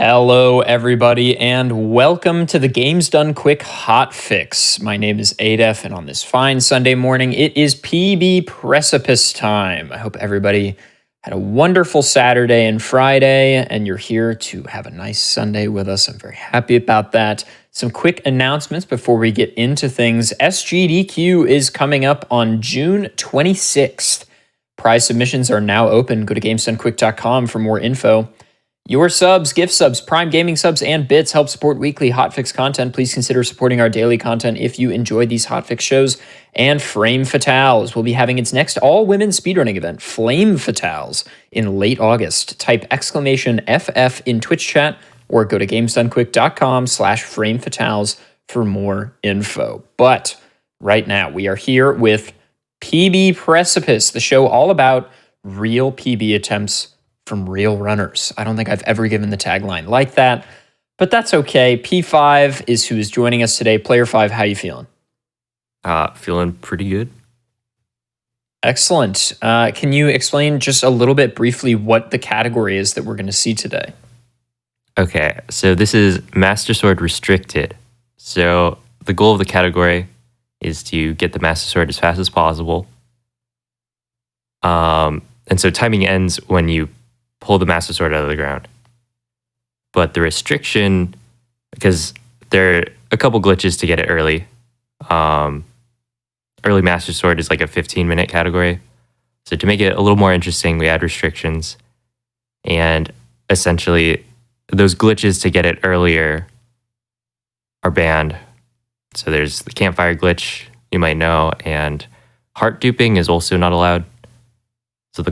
Hello, everybody, and welcome to the Games Done Quick Hot Fix. My name is Adef, and on this fine Sunday morning, it is PB Precipice time. I hope everybody had a wonderful Saturday and Friday, and you're here to have a nice Sunday with us. I'm very happy about that. Some quick announcements before we get into things. SGDQ is coming up on June 26th. Prize submissions are now open. Go to GamesDoneQuick.com for more info. Your subs, gift subs, Prime Gaming subs, and bits help support weekly Hotfix content. Please consider supporting our daily content if you enjoy these Hotfix shows. And Frame Fatales will be having its next all-women speedrunning event, Flame Fatales, in late August. Type !FF in Twitch chat or go to GamesDoneQuick.com/FrameFatales for more info. But right now, we are here with PB Precipice, the show all about real PB attempts from real runners. I don't think I've ever given the tagline like that, but that's okay. P5 is who is joining us today. Player 5, how you feeling? Feeling pretty good. Excellent. Can you explain just a little bit briefly what the category is that we're going to see today? Okay, so this is Master Sword Restricted. So the goal of the category is to get the Master Sword as fast as possible. And so timing ends when you pull the Master Sword out of the ground. But the restriction, because there are a couple glitches to get it early. Early Master Sword is like a 15-minute category. So to make it a little more interesting, we add restrictions. And essentially, those glitches to get it earlier are banned. So there's the campfire glitch, you might know, and heart duping is also not allowed. So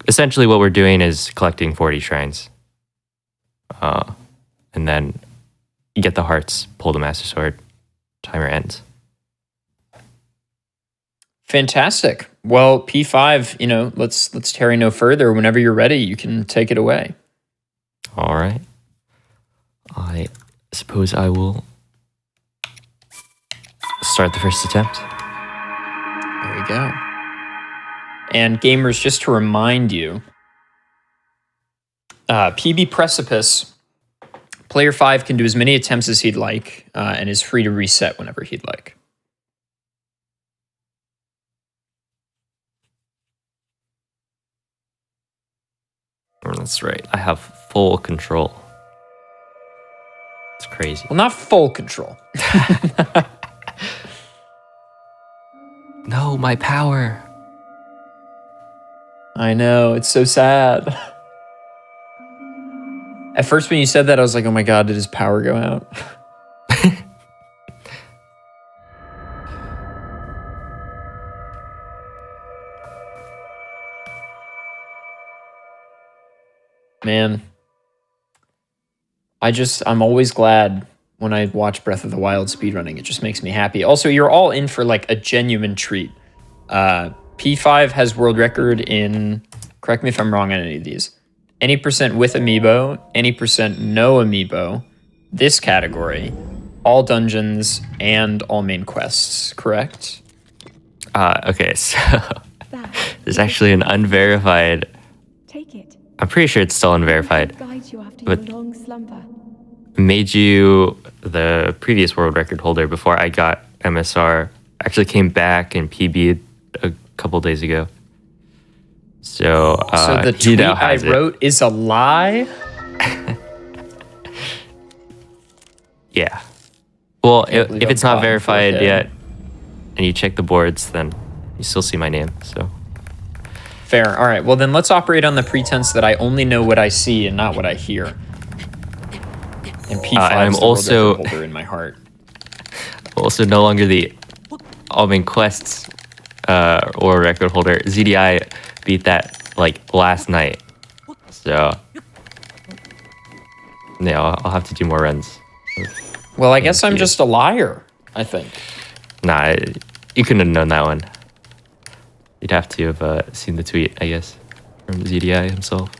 essentially what we're doing is collecting 40 shrines. And then you get the hearts, pull the Master Sword, timer ends. Fantastic. Well, P5, let's tarry no further. Whenever you're ready, you can take it away. All right. I suppose I will start the first attempt. There we go. And gamers, just to remind you, PB Precipice, player 5 can do as many attempts as he'd like and is free to reset whenever he'd like. That's right. I have full control. It's crazy. Well, not full control. No, my power. I know, it's so sad. At first when you said that, I was like, oh my god, did his power go out? Man, I'm always glad when I watch Breath of the Wild speedrunning. It just makes me happy. Also, you're all in for like a genuine treat. P5 has world record in, correct me if I'm wrong on any of these, any percent with amiibo, any percent no amiibo, this category, all dungeons, and all main quests, correct? Okay, so there's actually an unverified. Take it. I'm pretty sure it's still unverified. Guide you after But your long slumber. made you the previous world record holder before I got MSR. Actually came back and PB'd a couple days ago. So the tweet I wrote is a lie? Yeah. Well, if it's not bought verified for yet, and you check the boards, then you still see my name. So Fair. All right. Well, then let's operate on the pretense that I only know what I see and not what I hear. And P5 I'm is the also world record holder in my heart. also no longer the all main quests or record holder. ZDI beat that like last night, so yeah, I'll have to do more runs. Well, I guess I'm just a liar, I think. Nah, you couldn't have known that one. You'd have to have seen the tweet, I guess, from ZDI himself.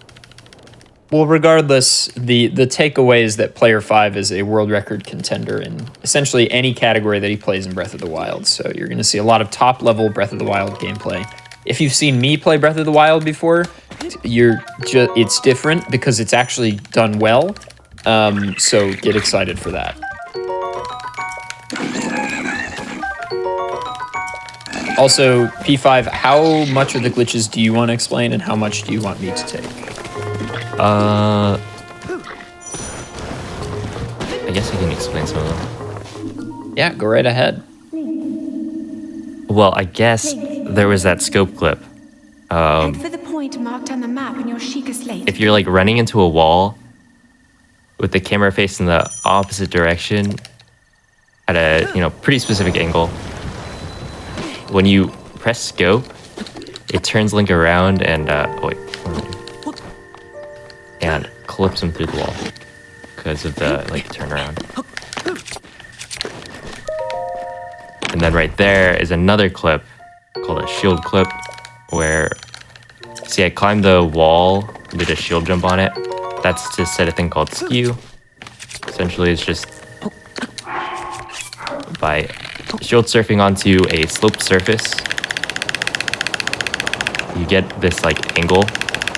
Well, regardless, the takeaway is that Player 5 is a world record contender in essentially any category that he plays in Breath of the Wild. So you're going to see a lot of top-level Breath of the Wild gameplay. If you've seen me play Breath of the Wild before, it's different because it's actually done well. So get excited for that. Also, P5, how much of the glitches do you want to explain and how much do you want me to take? I guess I can explain some of them. Yeah, go right ahead. Well, I guess there was that scope clip. Head for the point marked on the map in your Sheikah slate. If you're like running into a wall with the camera facing the opposite direction at a pretty specific angle, when you press scope, it turns Link around and and clips him through the wall because of the turnaround. And then right there is another clip called a shield clip, where see I climbed the wall, did a shield jump on it. That's to set a thing called skew. Essentially, it's just by shield surfing onto a sloped surface, you get this angle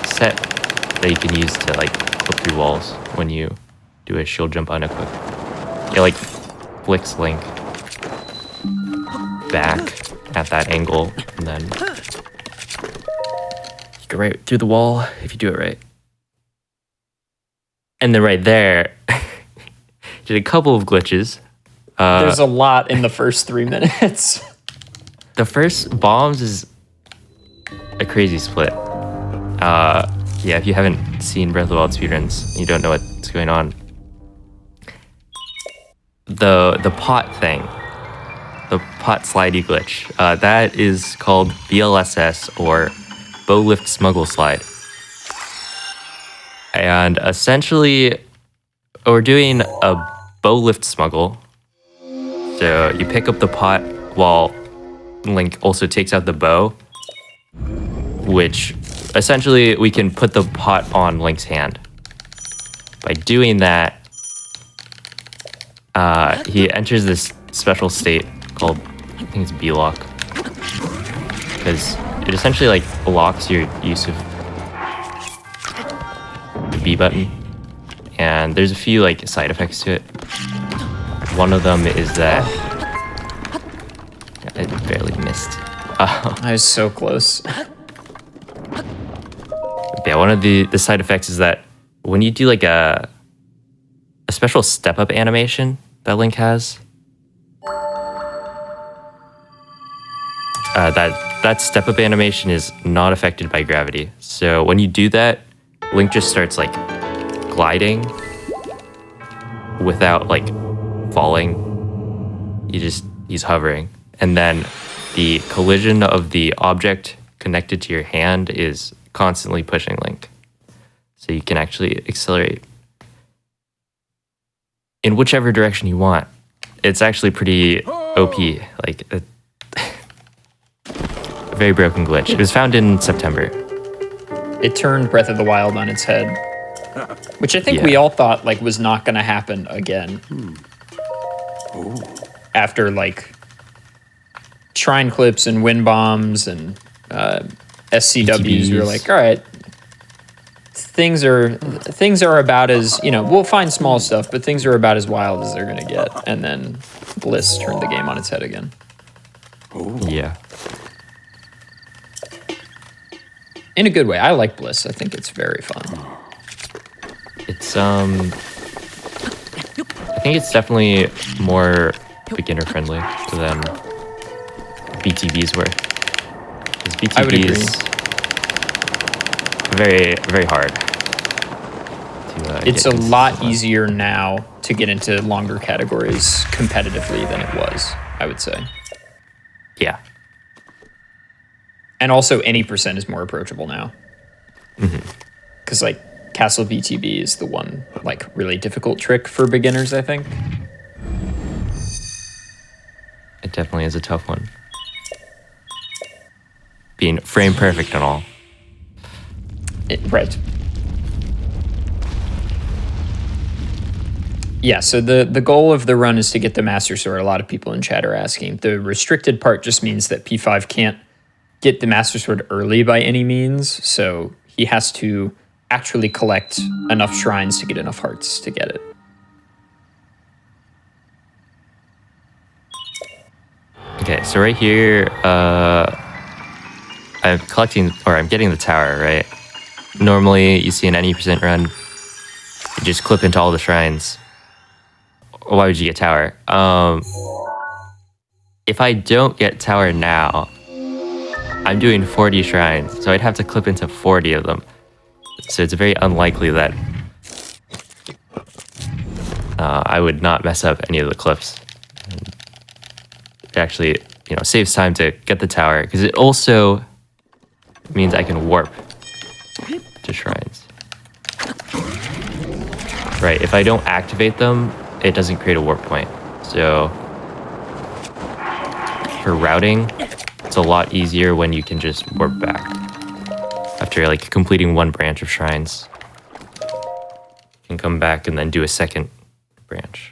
set that you can use to clip through walls when you do a shield jump unequipped. It flicks Link back at that angle, and then you go right through the wall if you do it right. And then right there, did a couple of glitches. There's a lot in the first 3 minutes. The first bombs is a crazy split. Yeah, if you haven't seen Breath of the Wild speedruns, you don't know what's going on. The pot thing, the pot slidey glitch, that is called BLSS, or Bow Lift Smuggle Slide. And essentially, we're doing a bow lift smuggle. So you pick up the pot while Link also takes out the bow, which essentially we can put the pot on Link's hand. By doing that, he enters this special state called, I think it's B-lock, because it essentially blocks your use of the B button, and there's a few side effects to it. One of them is that I barely missed. I was so close. Yeah, one of the side effects is that when you do a special step up animation that Link has, that step up animation is not affected by gravity. So when you do that, Link just starts gliding without falling. He's hovering, and then the collision of the object connected to your hand is constantly pushing Link, so you can actually accelerate in whichever direction you want. It's actually pretty OP, a very broken glitch. It was found in September. It turned Breath of the Wild on its head, which I think we all thought was not going to happen again. After shrine clips and wind bombs and SCWs, we were like, all right, things are about as, we'll find small stuff, but things are about as wild as they're gonna get. And then Bliss turned the game on its head again. Yeah. In a good way. I like Bliss. I think it's very fun. It's I think it's definitely more beginner friendly than BTBs were. Because BTB is very, very hard. It's a lot easier now to get into longer categories competitively than it was, I would say. Yeah. And also, any percent is more approachable now. Because, Castle BTB is the one, really difficult trick for beginners, I think. It definitely is a tough one. Being frame perfect and all. Right. Yeah, so the goal of the run is to get the Master Sword. A lot of people in chat are asking. The restricted part just means that P5 can't get the Master Sword early by any means, so he has to actually collect enough shrines to get enough hearts to get it. Okay, so right here, I'm getting the tower, right? Normally, you see an any percent run, you just clip into all the shrines. Why would you get tower? If I don't get tower now, I'm doing 40 shrines, so I'd have to clip into 40 of them. So it's very unlikely that I would not mess up any of the clips. It actually, saves time to get the tower, because it also means I can warp to shrines. Right, if I don't activate them, it doesn't create a warp point. So for routing, it's a lot easier when you can just warp back after like completing one branch of shrines. You can come back and then do a second branch.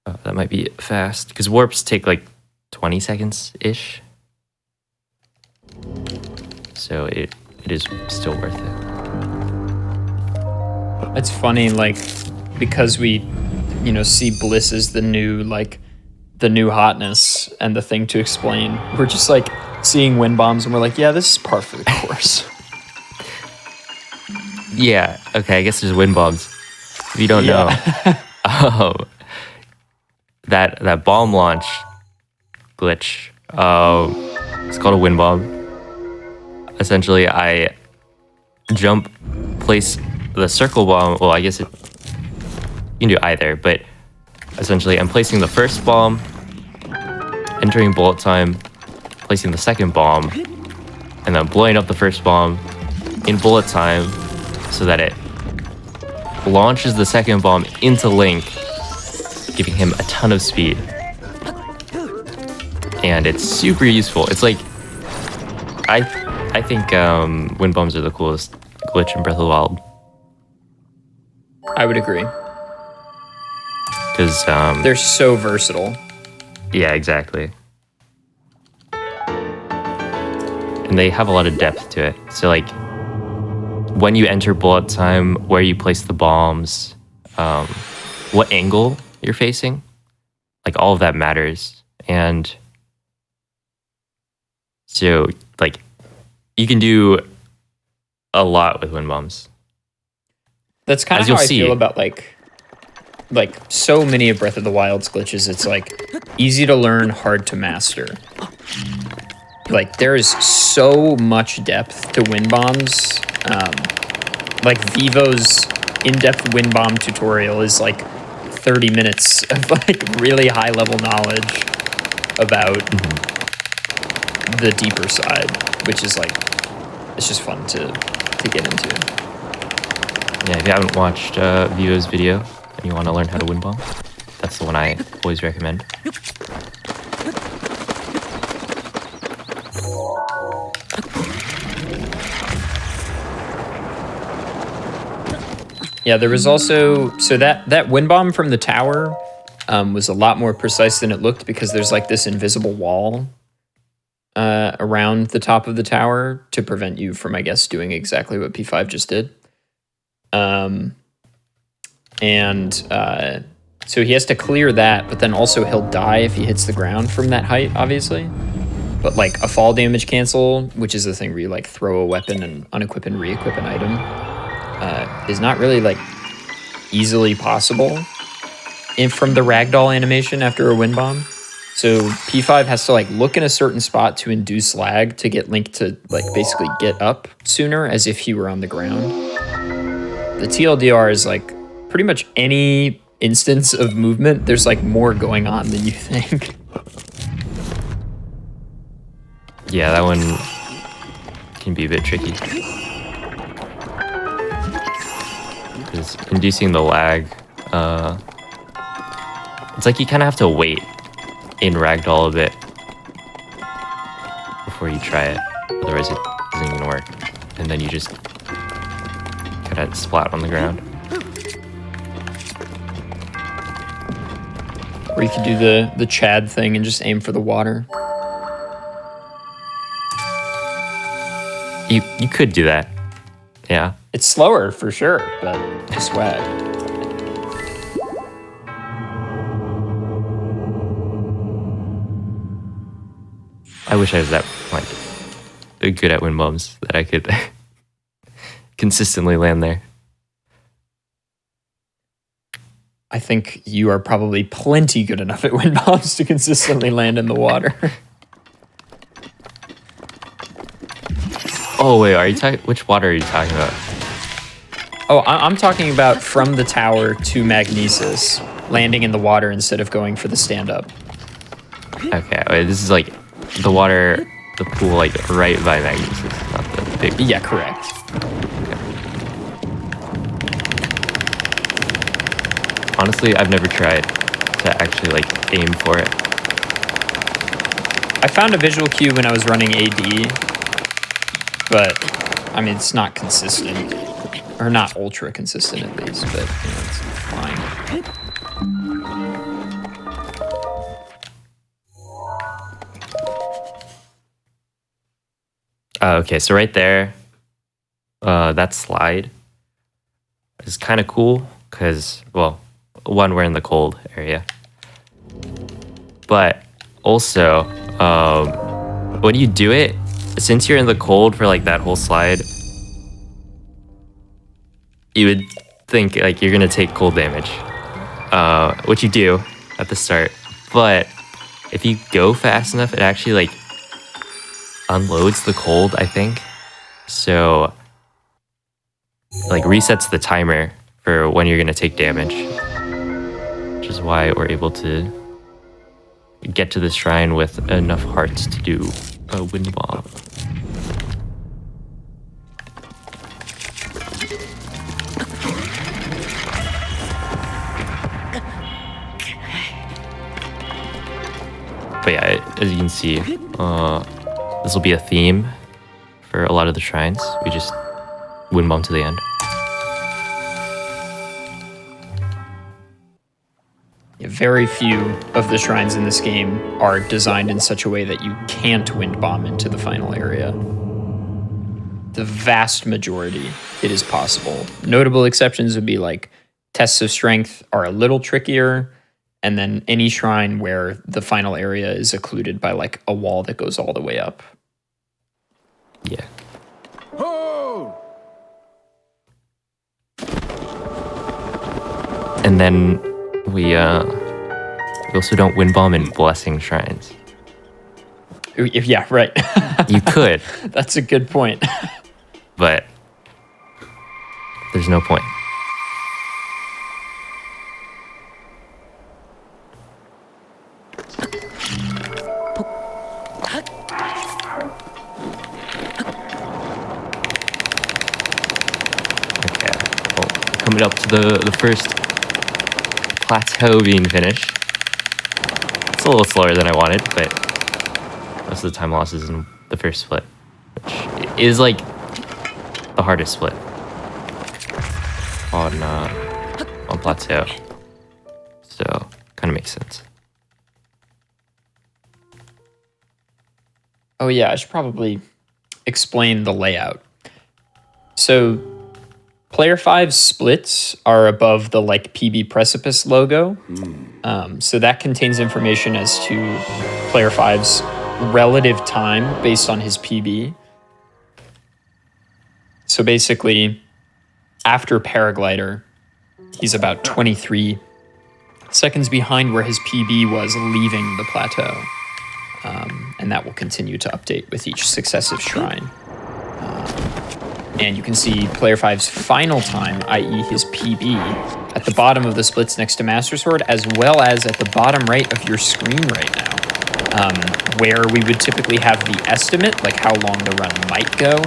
Oh, that might be fast, because warps take like 20 seconds-ish. So it is still worth it. It's funny, like, because we, see Bliss as the new hotness and the thing to explain. We're just like seeing wind bombs and we're like, yeah, this is par for the course. Yeah, okay, I guess there's wind bombs. If you don't know, that bomb launch glitch, it's called a wind bomb. Essentially, I place the circle bomb. Well, I guess you can do either, but essentially I'm placing the first bomb, entering bullet time, placing the second bomb, and then blowing up the first bomb in bullet time so that it launches the second bomb into Link, giving him a ton of speed. And it's super useful. It's like, I think wind bombs are the coolest glitch in Breath of the Wild. I would agree. Because they're so versatile. Yeah, exactly. And they have a lot of depth to it. So like, when you enter bullet time, where you place the bombs, what angle you're facing, like all of that matters. And so like, you can do a lot with wind bombs. That's kind of how I feel about like so many of Breath of the Wild's glitches. It's like easy to learn, hard to master. Like there is so much depth to wind bombs. Like Vivo's in-depth wind bomb tutorial is like 30 minutes of like really high level knowledge about the deeper side, which is like, it's just fun to get into. Yeah, if you haven't watched Vivo's video and you want to learn how to wind bomb, that's the one I always recommend. Yeah, there was also, so that wind bomb from the tower was a lot more precise than it looked, because there's like this invisible wall around the top of the tower to prevent you from, I guess, doing exactly what P5 just did. So he has to clear that, but then also he'll die if he hits the ground from that height, obviously. But like a fall damage cancel, which is the thing where you like throw a weapon and unequip and re-equip an item, is not really like easily possible from the ragdoll animation after a wind bomb. So P5 has to like look in a certain spot to induce lag to get Link to like basically get up sooner as if he were on the ground. The TLDR is like pretty much any instance of movement, there's like more going on than you think. Yeah, that one can be a bit tricky. Because inducing the lag, it's like you kind of have to wait in ragdoll a bit before you try it. Otherwise it isn't gonna work. And then you just kind of splat on the ground. Or you could do the Chad thing and just aim for the water. You could do that. It's slower for sure, but just swag. I wish I was that good at wind bombs that I could consistently land there. I think you are probably plenty good enough at wind bombs to consistently land in the water. Oh wait, are you which water are you talking about? Oh, I'm talking about from the tower to Magnesis, landing in the water instead of going for the stand-up. Okay, wait, this is like the water, the pool, like right by Magnesis, not the big. Yeah, correct. Honestly, I've never tried to actually like aim for it. I found a visual cue when I was running AD, but I mean, it's not consistent. Or not ultra consistent at least, but it's fine. Okay, so right there, that slide is kind of cool because, well, one, we're in the cold area. But also, when you do it, since you're in the cold for like that whole slide, you would think like you're gonna take cold damage, which you do at the start. But if you go fast enough, it actually like unloads the cold, I think. So like resets the timer for when you're gonna take damage, which is why we're able to get to the shrine with enough hearts to do a wind bomb. But yeah, as you can see, this will be a theme for a lot of the shrines. We just wind bomb to the end. Yeah, very few of the shrines in this game are designed in such a way that you can't wind bomb into the final area. The vast majority, it is possible. Notable exceptions would be like tests of strength are a little trickier, and then any shrine where the final area is occluded by like a wall that goes all the way up. Yeah. And then we also don't wind bomb in blessing shrines. Yeah, right. You could, That's a good point. but there's no point. Okay, well, coming up to the first plateau being finished. It's a little slower than I wanted, but most of the time loss is in the first split, which is like the hardest split on plateau. So kind of makes sense. Oh yeah, I should probably explain the layout. So Player 5's splits are above the like PB Precipice logo. So that contains information as to Player 5's relative time based on his PB. So basically, after Paraglider, he's about 23 seconds behind where his PB was leaving the plateau. And that will continue to update with each successive shrine. And you can see Player 5's final time, i.e. his PB, at the bottom of the splits next to Master Sword, as well as at the bottom right of your screen right now, where we would typically have the estimate, like how long the run might go.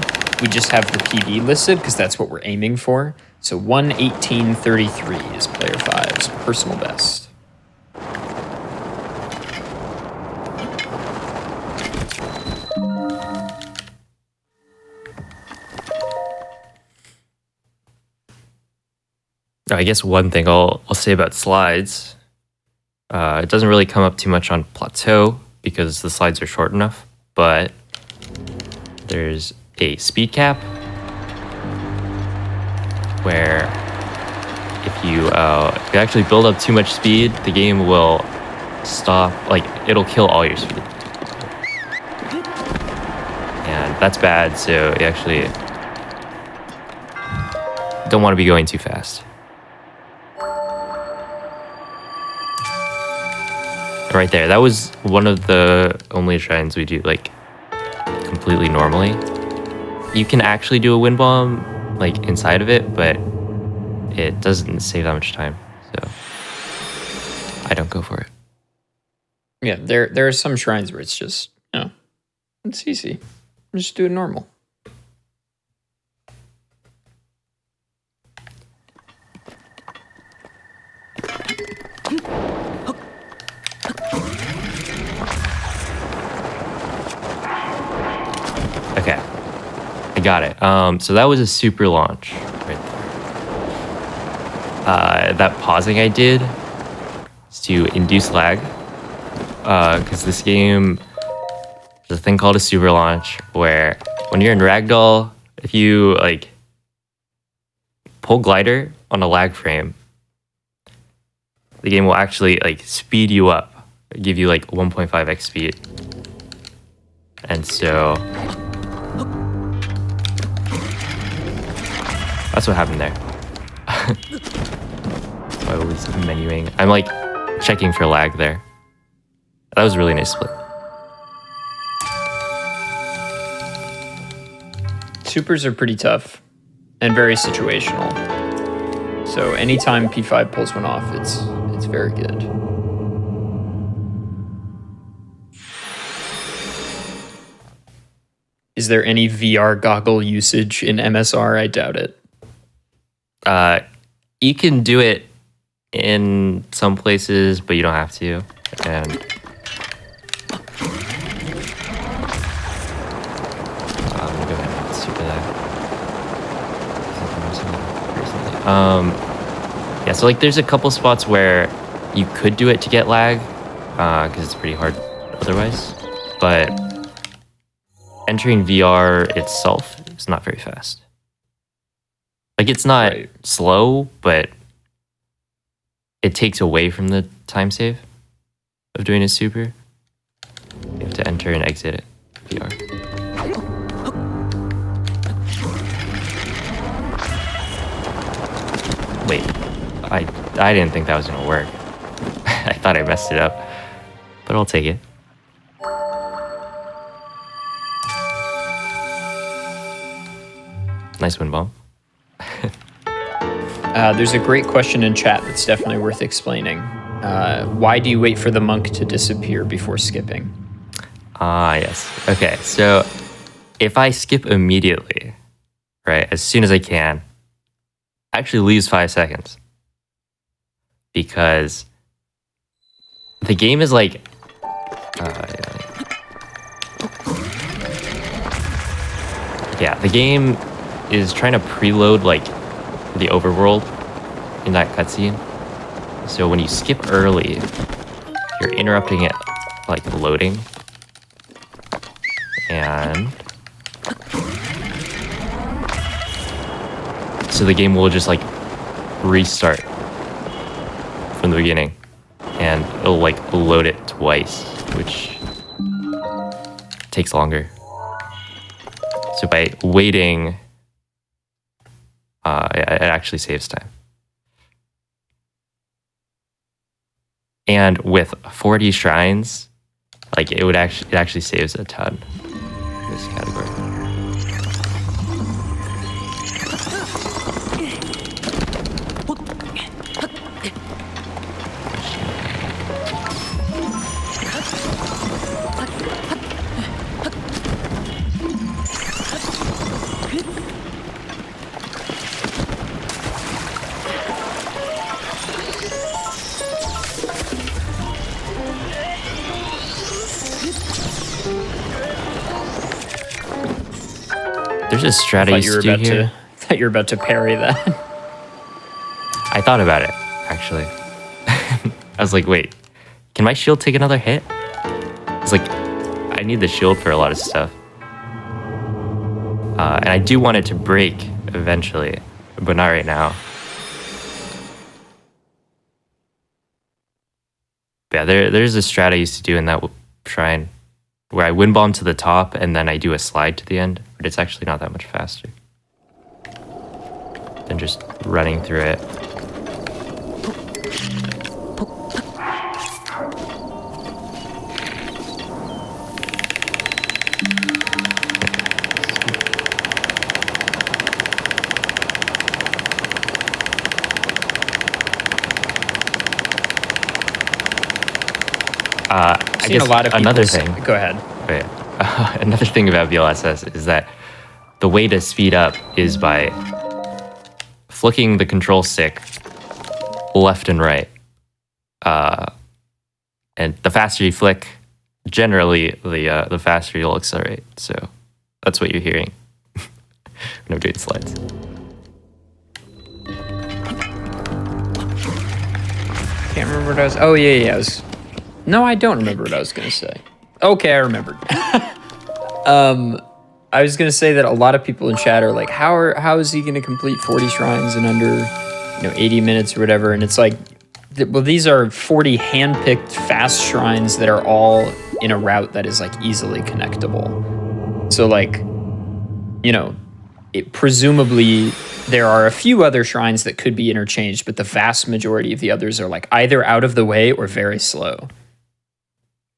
We just have the PB listed because that's what we're aiming for. So 1:18:33 is Player 5's personal best. I guess one thing I'll say about slides, it doesn't really come up too much on plateau because the slides are short enough, but there's a speed cap where if you actually build up too much speed, the game will stop, like it'll kill all your speed. And that's bad, so you actually don't want to be going too fast. Right there, that was one of the only shrines we do like completely normally. You can actually do a wind bomb like inside of it, but it doesn't save that much time, so I don't go for it. Yeah, there are some shrines where it's just, it's easy. Just do it normal. Okay, I got it. So that was a super launch right there. That pausing I did is to induce lag, because this game, there's a thing called a super launch where when you're in ragdoll, if you like pull glider on a lag frame, the game will actually like speed you up, give you like 1.5x speed. And so that's what happened there. So I was menuing. I'm like checking for lag there. That was a really nice split. Supers are pretty tough and very situational. So anytime P5 pulls one off, it's very good. Is there any VR goggle usage in MSR? I doubt it. You can do it in some places, but you don't have to. And I'm gonna go ahead and super that. Yeah, so like there's a couple spots where you could do it to get lag, because it's pretty hard otherwise. But entering VR itself is not very fast. Like it's not slow, but it takes away from the time save of doing a super. You have to enter and exit it VR. Wait, I didn't think that was gonna work. I thought I messed it up, but I'll take it. Nice wind bomb. There's a great question in chat that's definitely worth explaining. Why do you wait for the monk to disappear before skipping? Yes. Okay, so if I skip immediately, right, as soon as I can, I actually lose 5 seconds. Because the game is like... yeah, the game is trying to preload like the overworld in that cutscene. So when you skip early, you're interrupting it like loading. And so the game will just like restart from the beginning, and it'll like load it twice, which takes longer. So by waiting, it actually saves time. And with 40 shrines, like it actually saves a ton in this category. There's a strat I used to do here. Thought you were about to parry that. I thought about it, actually. I was like, wait, can my shield take another hit? It's like, I need the shield for a lot of stuff. And I do want it to break eventually. but not right now. Yeah, there's a strat I used to do in that shrine where I wind bomb to the top and then I do a slide to the end, but it's actually not that much faster than just running through it. I've seen a lot of another people thing. Go ahead. Okay. Another thing about VLSS is that the way to speed up is by flicking the control stick left and right. And the faster you flick, generally the faster you'll accelerate. So that's what you're hearing when I'm doing slides. Can't remember what I was. Oh yeah. No, I don't remember what I was gonna say. Okay, I remembered. I was gonna say that a lot of people in chat are like, how is he gonna complete 40 shrines in under 80 minutes or whatever? And it's like, well, these are 40 handpicked fast shrines that are all in a route that is like easily connectable. So like, presumably there are a few other shrines that could be interchanged, but the vast majority of the others are like either out of the way or very slow.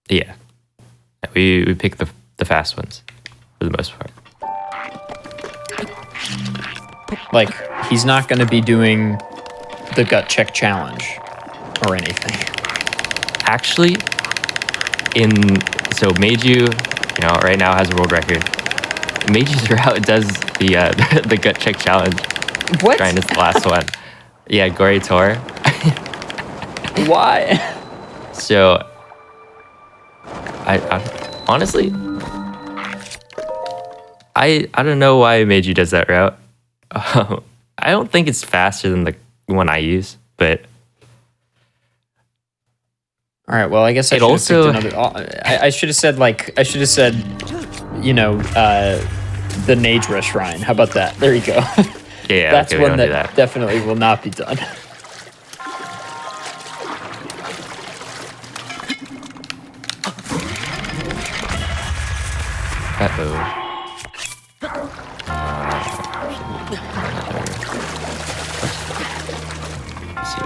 Yeah. We pick the fast ones for the most part. Like, he's not going to be doing the gut check challenge or anything. Actually, so Meiju, right now has a world record. Meiju's route does the gut check challenge. What? Trying is the last one. Yeah, Gory Tor. Why? So, I honestly, I don't know why Meiju does that route. I don't think it's faster than the one I use, but all right. Well, I guess I should have picked another. I should have said the Nadra Shrine. How about that? There you go. Yeah, that's okay, one that definitely will not be done. Uh-oh. Let's see.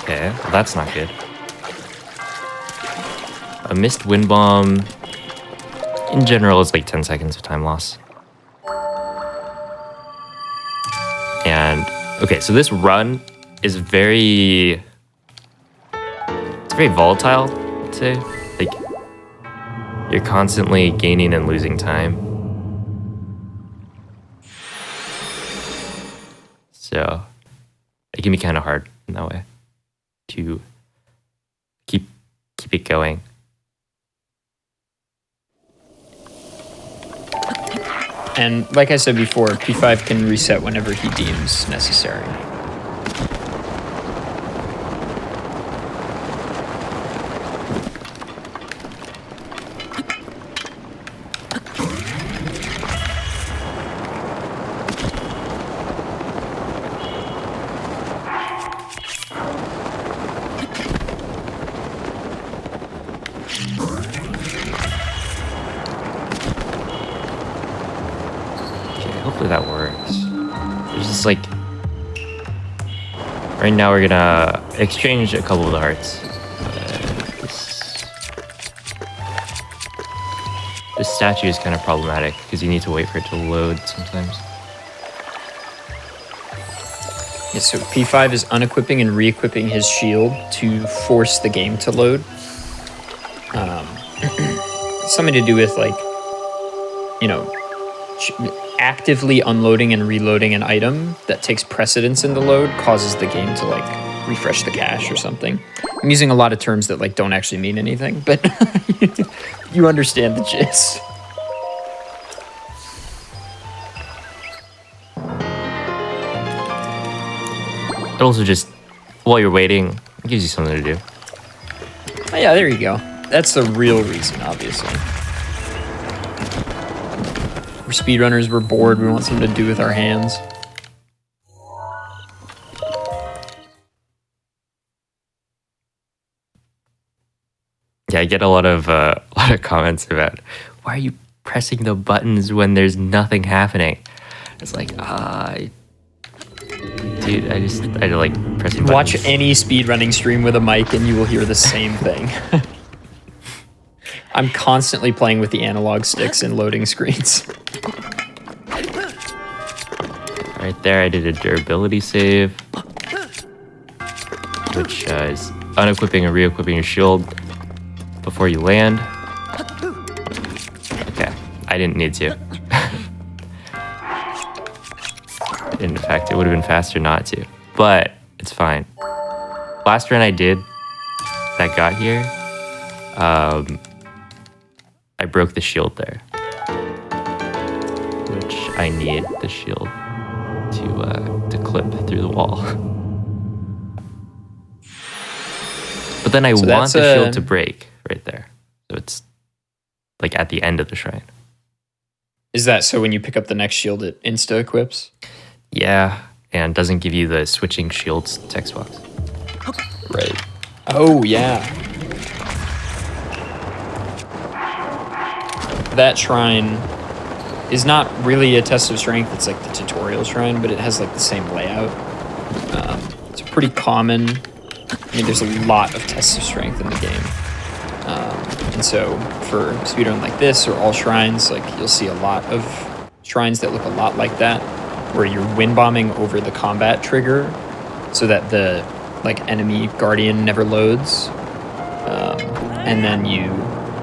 Okay, well, that's not good. A missed wind bomb in general is like 10 seconds of time loss. And okay, so this run is very volatile, I'd say. Like, you're constantly gaining and losing time. So it can be kind of hard in that way to keep it going. And like I said before, P5 can reset whenever he deems necessary. Hopefully that works. There's just like... Right now we're gonna exchange a couple of the hearts. This statue is kind of problematic because you need to wait for it to load sometimes. Yeah, so P5 is unequipping and re-equipping his shield to force the game to load. Something to do with like, actively unloading and reloading an item that takes precedence in the load causes the game to like refresh the cache or something. I'm using a lot of terms that like don't actually mean anything, but you understand the gist. It also just, while you're waiting, it gives you something to do. Oh yeah, there you go. That's the real reason, obviously. We're speedrunners, we're bored, we want something to do with our hands. Yeah, I get a lot of comments about why are you pressing the buttons when there's nothing happening. It's like, dude, I like pressing buttons. Watch any speedrunning stream with a mic and you will hear the same thing. I'm constantly playing with the analog sticks and loading screens. Right there, I did a durability save, which is unequipping and re-equipping your shield before you land. Okay, I didn't need to. In fact, it would have been faster not to, but it's fine. Last run I did that got here, I broke the shield there, which I need the shield to clip through the wall. But then I want the shield to break right there, so it's like at the end of the shrine. Is that so when you pick up the next shield it insta equips? Yeah, and doesn't give you the switching shields text box. Right. Oh yeah. That shrine is not really a test of strength. It's like the tutorial shrine, but it has like the same layout. It's pretty common. I mean, there's a lot of tests of strength in the game. And so for a speedrun like this or all shrines, like you'll see a lot of shrines that look a lot like that, where you're wind bombing over the combat trigger so that the like enemy guardian never loads. And then you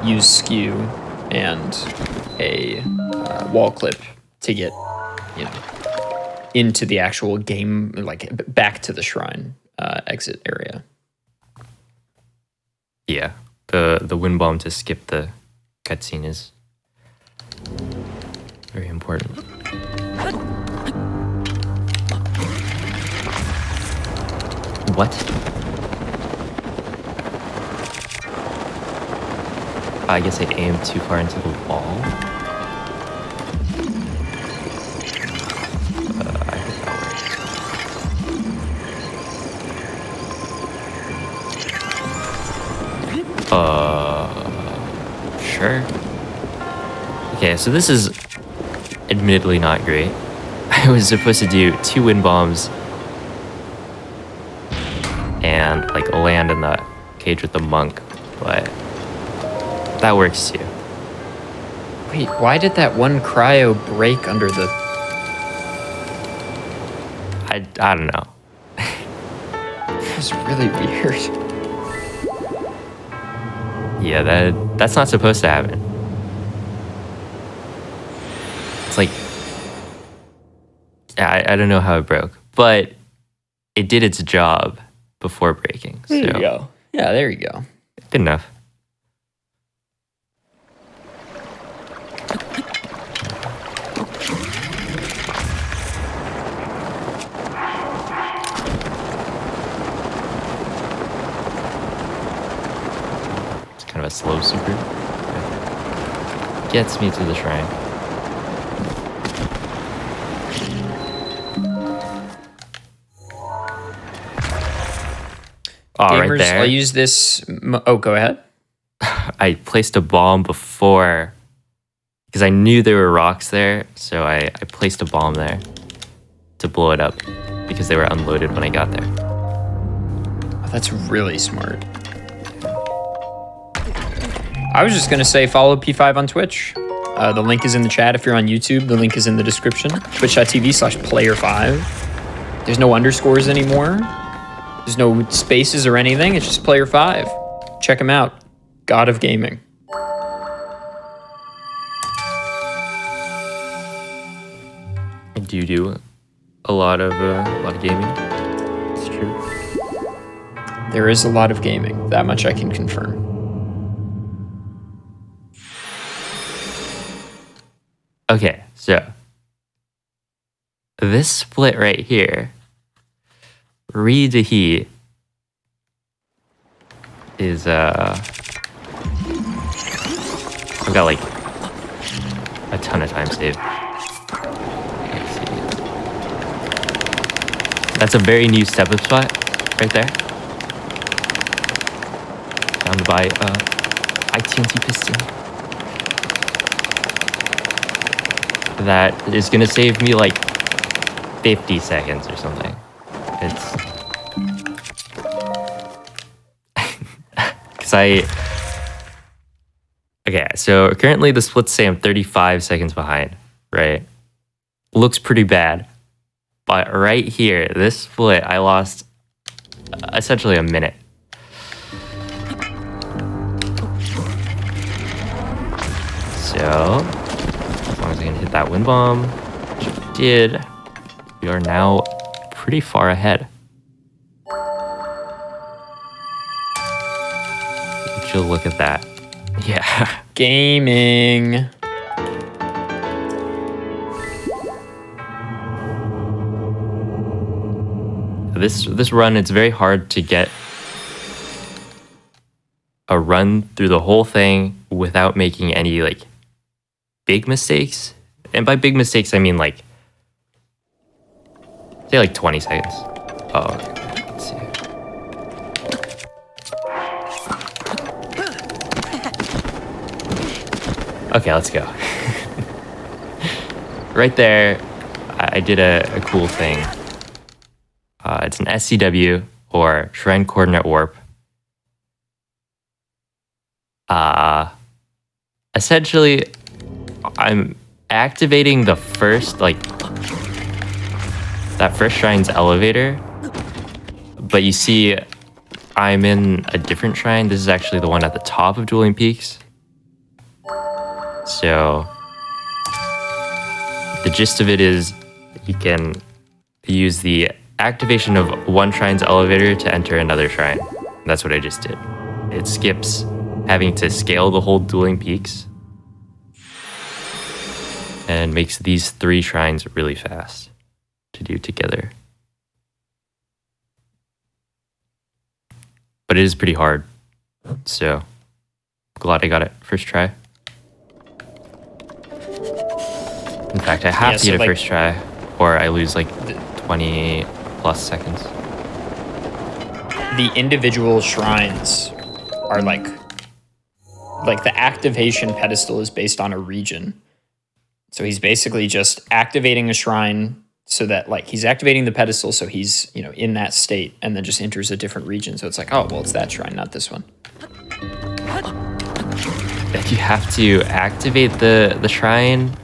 use skew and a wall clip to get, you know, into the actual game, like back to the shrine exit area. Yeah, the wind bomb to skip the cutscene is very important. What? I guess I aimed too far into the wall. I hope that works. Sure. Okay, so this is admittedly not great. I was supposed to do 2 wind bombs and like land in the cage with the monk, but that works too. Wait, why did that one cryo break under the... I don't know. That was really weird. Yeah, that's not supposed to happen. It's like, I don't know how it broke, but it did its job before breaking. There you go. Yeah, there you go. Good enough. It's kind of a slow super. Gets me to the shrine. Oh, Gamers, right there. I'll use this... Oh, go ahead. I placed a bomb before because I knew there were rocks there, so I placed a bomb there to blow it up because they were unloaded when I got there. Oh, that's really smart. I was just going to say follow P5 on Twitch. The link is in the chat if you're on YouTube. The link is in the description. Twitch.tv/player5. There's no underscores anymore. There's no spaces or anything. It's just player5. Check him out. God of gaming. Do you do a lot of gaming? It's true. There is a lot of gaming. That much I can confirm. Okay, so this split right here, read the heat, is I've got like a ton of time saved. Let's see. That's a very new step-up spot right there. Found by ITNT piston. That is gonna save me like 50 seconds or something. It's because okay, so currently the splits say I'm 35 seconds behind, right? Looks pretty bad. But right here, this split, I lost essentially a minute. So, as long as I can hit that wind bomb, which I did, we are now pretty far ahead. Would you look at that? Yeah. Gaming. This run, it's very hard to get a run through the whole thing without making any like big mistakes. And by big mistakes, I mean like say like 20 seconds. Oh, okay. Let's see. Okay, let's go. Right there, I did a cool thing. It's an SCW, or Shrine Coordinate Warp. Essentially, I'm activating the first, that first shrine's elevator. But you see, I'm in a different shrine. This is actually the one at the top of Dueling Peaks. So, the gist of it is you can use the activation of one shrine's elevator to enter another shrine. That's what I just did. It skips having to scale the whole Dueling Peaks and makes these 3 shrines really fast to do together. But it is pretty hard, so glad I got it first try. In fact, I have to get it first try, or I lose like 20 plus seconds. The individual shrines are like the activation pedestal is based on a region. So he's basically just activating a shrine so that like he's activating the pedestal so he's, you know, in that state and then just enters a different region. So it's like, oh, well, it's that shrine, not this one. If you have to activate the shrine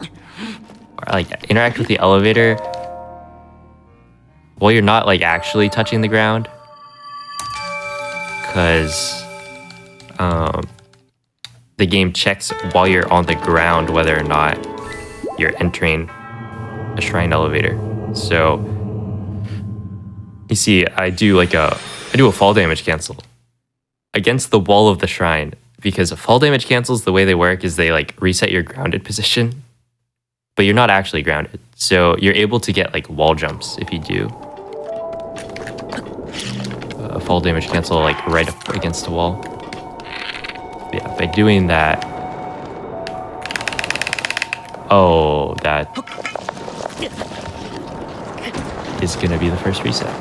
or like interact with the elevator while you're not like actually touching the ground, because the game checks while you're on the ground whether or not you're entering a shrine elevator. So you see, I do a fall damage cancel against the wall of the shrine, because fall damage cancels, the way they work is they like reset your grounded position, but you're not actually grounded. So you're able to get like wall jumps if you do a fall damage cancel like right up against the wall. Yeah, by doing that, oh, that is gonna be the first reset.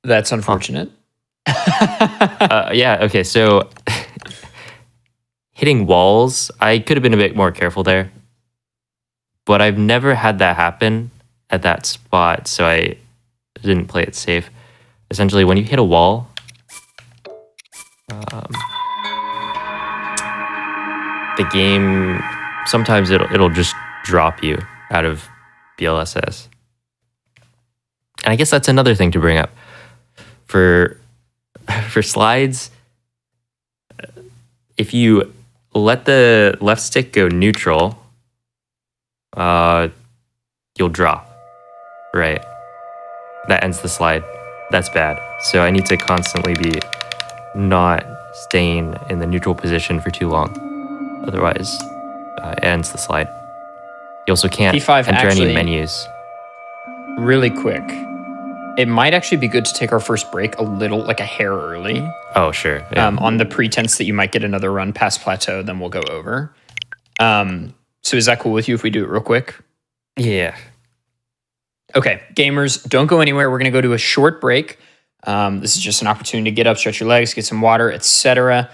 That's unfortunate. Yeah, okay, so hitting walls, I could have been a bit more careful there, but I've never had that happen at that spot, so I didn't play it safe. Essentially, when you hit a wall, the game, sometimes it'll just drop you out of BLSS. And I guess that's another thing to bring up. For slides, if you let the left stick go neutral, you'll drop, right? That ends the slide. That's bad. So I need to constantly be not staying in the neutral position for too long. Otherwise, it ends the slide. You also can't P5 enter any actually- menus. Really quick. it might actually be good to take our first break like a hair early. Oh, sure. Yeah. On the pretense that you might get another run past plateau, then we'll go over. So is that cool with you if we do it real quick? Yeah. Okay, gamers, don't go anywhere. We're going to go to a short break. This is just an opportunity to get up, stretch your legs, get some water, etc.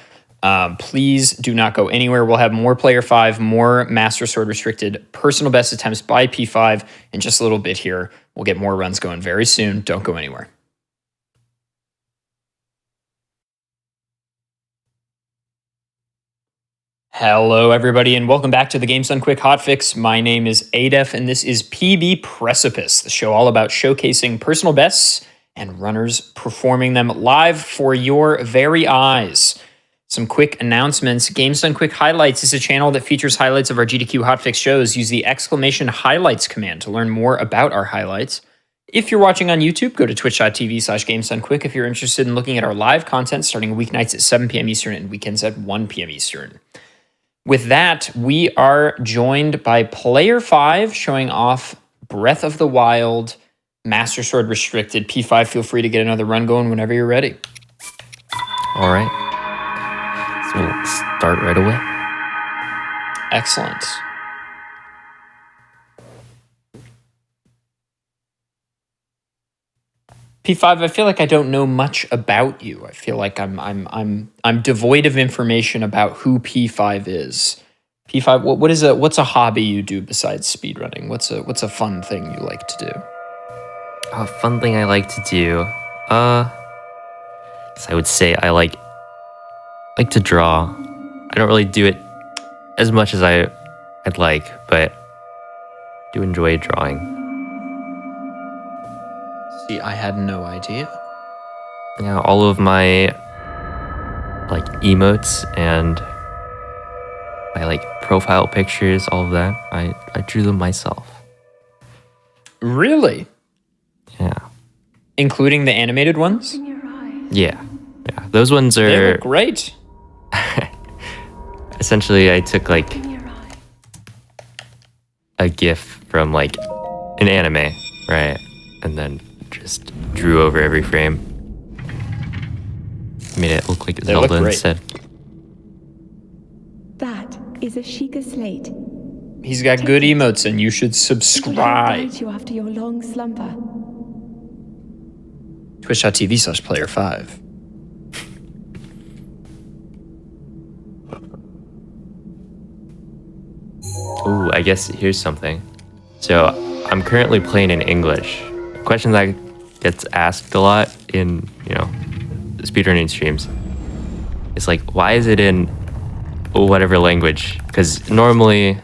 Please do not go anywhere. We'll have more Player 5, more Master Sword Restricted personal best attempts by P5 in just a little bit here. We'll get more runs going very soon. Don't go anywhere. Hello, everybody, and welcome back to the Games Done Quick Hotfix. My name is Adef, and this is PB Precipice, the show all about showcasing personal bests and runners performing them live for your very eyes. Some quick announcements. Games Done Quick Highlights is a channel that features highlights of our GDQ Hotfix shows. Use the !highlights command to learn more about our highlights. If you're watching on YouTube, go to twitch.tv/GamesDoneQuick if you're interested in looking at our live content starting weeknights at 7 p.m. Eastern and weekends at 1 p.m. Eastern. With that, we are joined by Player 5 showing off Breath of the Wild, Master Sword Restricted. P5, feel free to get another run going whenever you're ready. All right. So we'll start right away. Excellent. P5, I feel like I don't know much about you. I feel like I'm devoid of information about who P5 is. P5, what's a hobby you do besides speedrunning? What's a fun thing you like to do? A fun thing I like to do, I would say I like to draw. I don't really do it as much as I'd like, but do enjoy drawing. See, I had no idea. Yeah, all of my emotes and my profile pictures, all of that, I drew them myself. Really? Yeah. Including the animated ones? Yeah. Those ones are... They look great. Essentially, I took a GIF from an anime, right? And then just drew over every frame. Made it look like Zelda instead. That is a Sheikah slate. He's got good emotes, and you should subscribe. Guide you after your long slumber. Twitch.tv/Player5. Ooh, I guess here's something. So I'm currently playing in English. A question that gets asked a lot in, speedrunning streams is why is it in whatever language? Because normally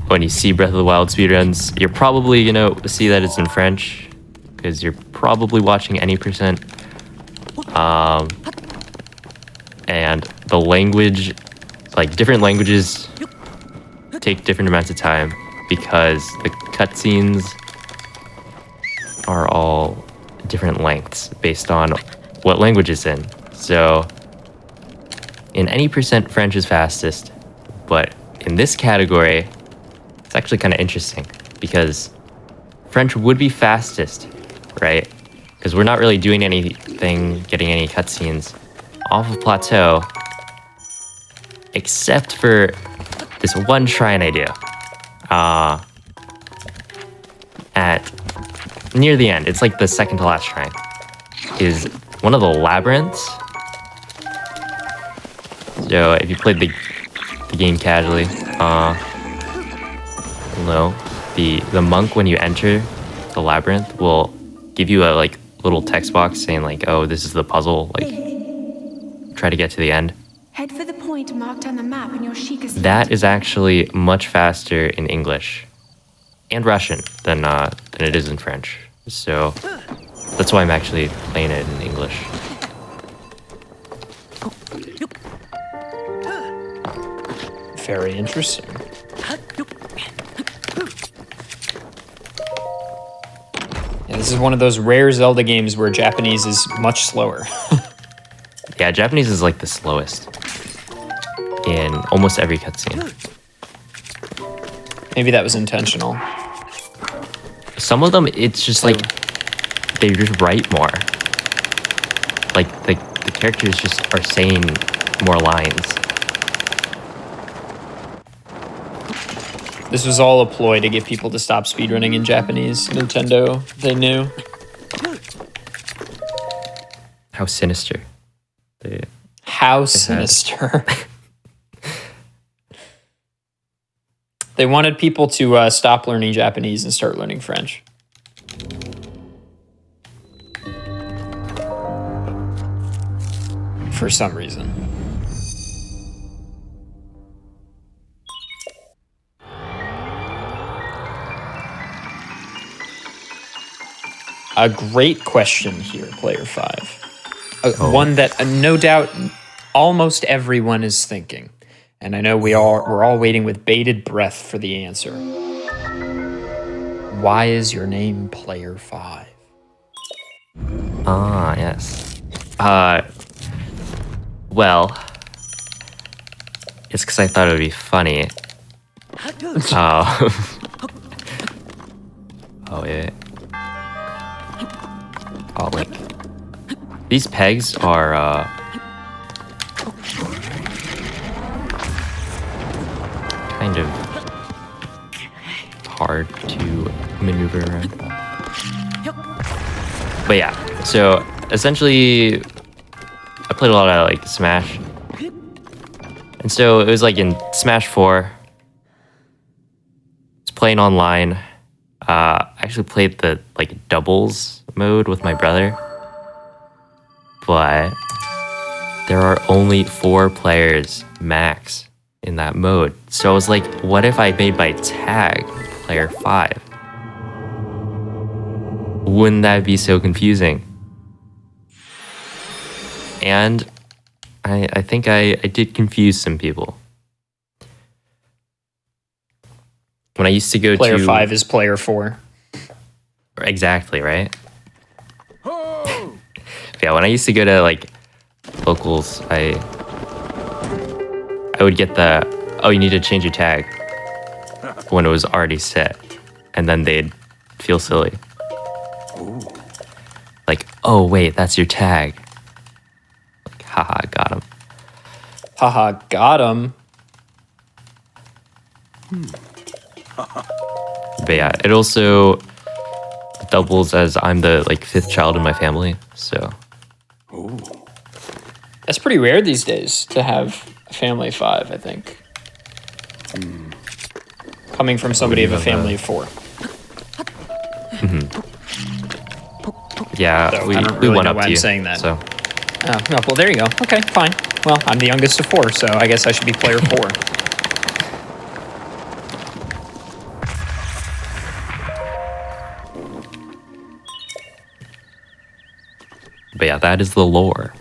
when you see Breath of the Wild speedruns, you're probably gonna see that it's in French because you're probably watching any percent. And the language, different languages take different amounts of time because the cutscenes are all different lengths based on what language it's in. So in any percent, French is fastest, but in this category, it's actually kind of interesting because French would be fastest, right? Because we're not really doing anything, getting any cutscenes off of plateau, except for this one shrine I do. At near the end, it's the second to last shrine, is one of the labyrinths. So if you played the game casually, you'll know the monk, when you enter the labyrinth, will give you a little text box saying oh, this is the puzzle, try to get to the end. Head for the point marked on the map in your Sheikah slate. That is actually much faster in English and Russian than it is in French. So that's why I'm actually playing it in English. Very interesting. Yeah, this is one of those rare Zelda games where Japanese is much slower. Yeah, Japanese is the slowest in almost every cutscene. Maybe that was intentional. some of them, it's just like they just write more. Like the characters just are saying more lines. This was all a ploy to get people to stop speedrunning in Japanese. Nintendo, they knew. How sinister. How sinister. They wanted people to stop learning Japanese and start learning French. For some reason. A great question here, player 5. One that no doubt almost everyone is thinking. And I know we're all waiting with bated breath for the answer. Why is your name player 5? Ah, yes. Well, it's because I thought it would be funny. Oh, yeah. Oh, like, these pegs are, kind of hard to maneuver around. But yeah, so essentially I played a lot of like Smash. And so it was like in Smash 4. It's playing online. I actually played the like doubles mode with my brother. But there are only 4 players max in that mode. So I was like, what if I made my tag player 5? Wouldn't that be so confusing? And I think I did confuse some people. When I used to go Player to... 5 is player 4. Exactly, right? Yeah, when I used to go to like locals, I would get the, oh, you need to change your tag when it was already set. And then they'd feel silly. Like, oh, wait, that's your tag. Like, haha, got him. Haha, got him. But yeah, it also doubles as I'm the like 5th child in my family, so. That's pretty rare these days to have a family of 5, I think. Coming from somebody of a family of 4. Yeah, So we I don't really went know up why to I'm you, saying that. So. Oh, no, well, there you go. Okay, fine. Well, I'm the youngest of 4, so I guess I should be player 4. But yeah, that is the lore.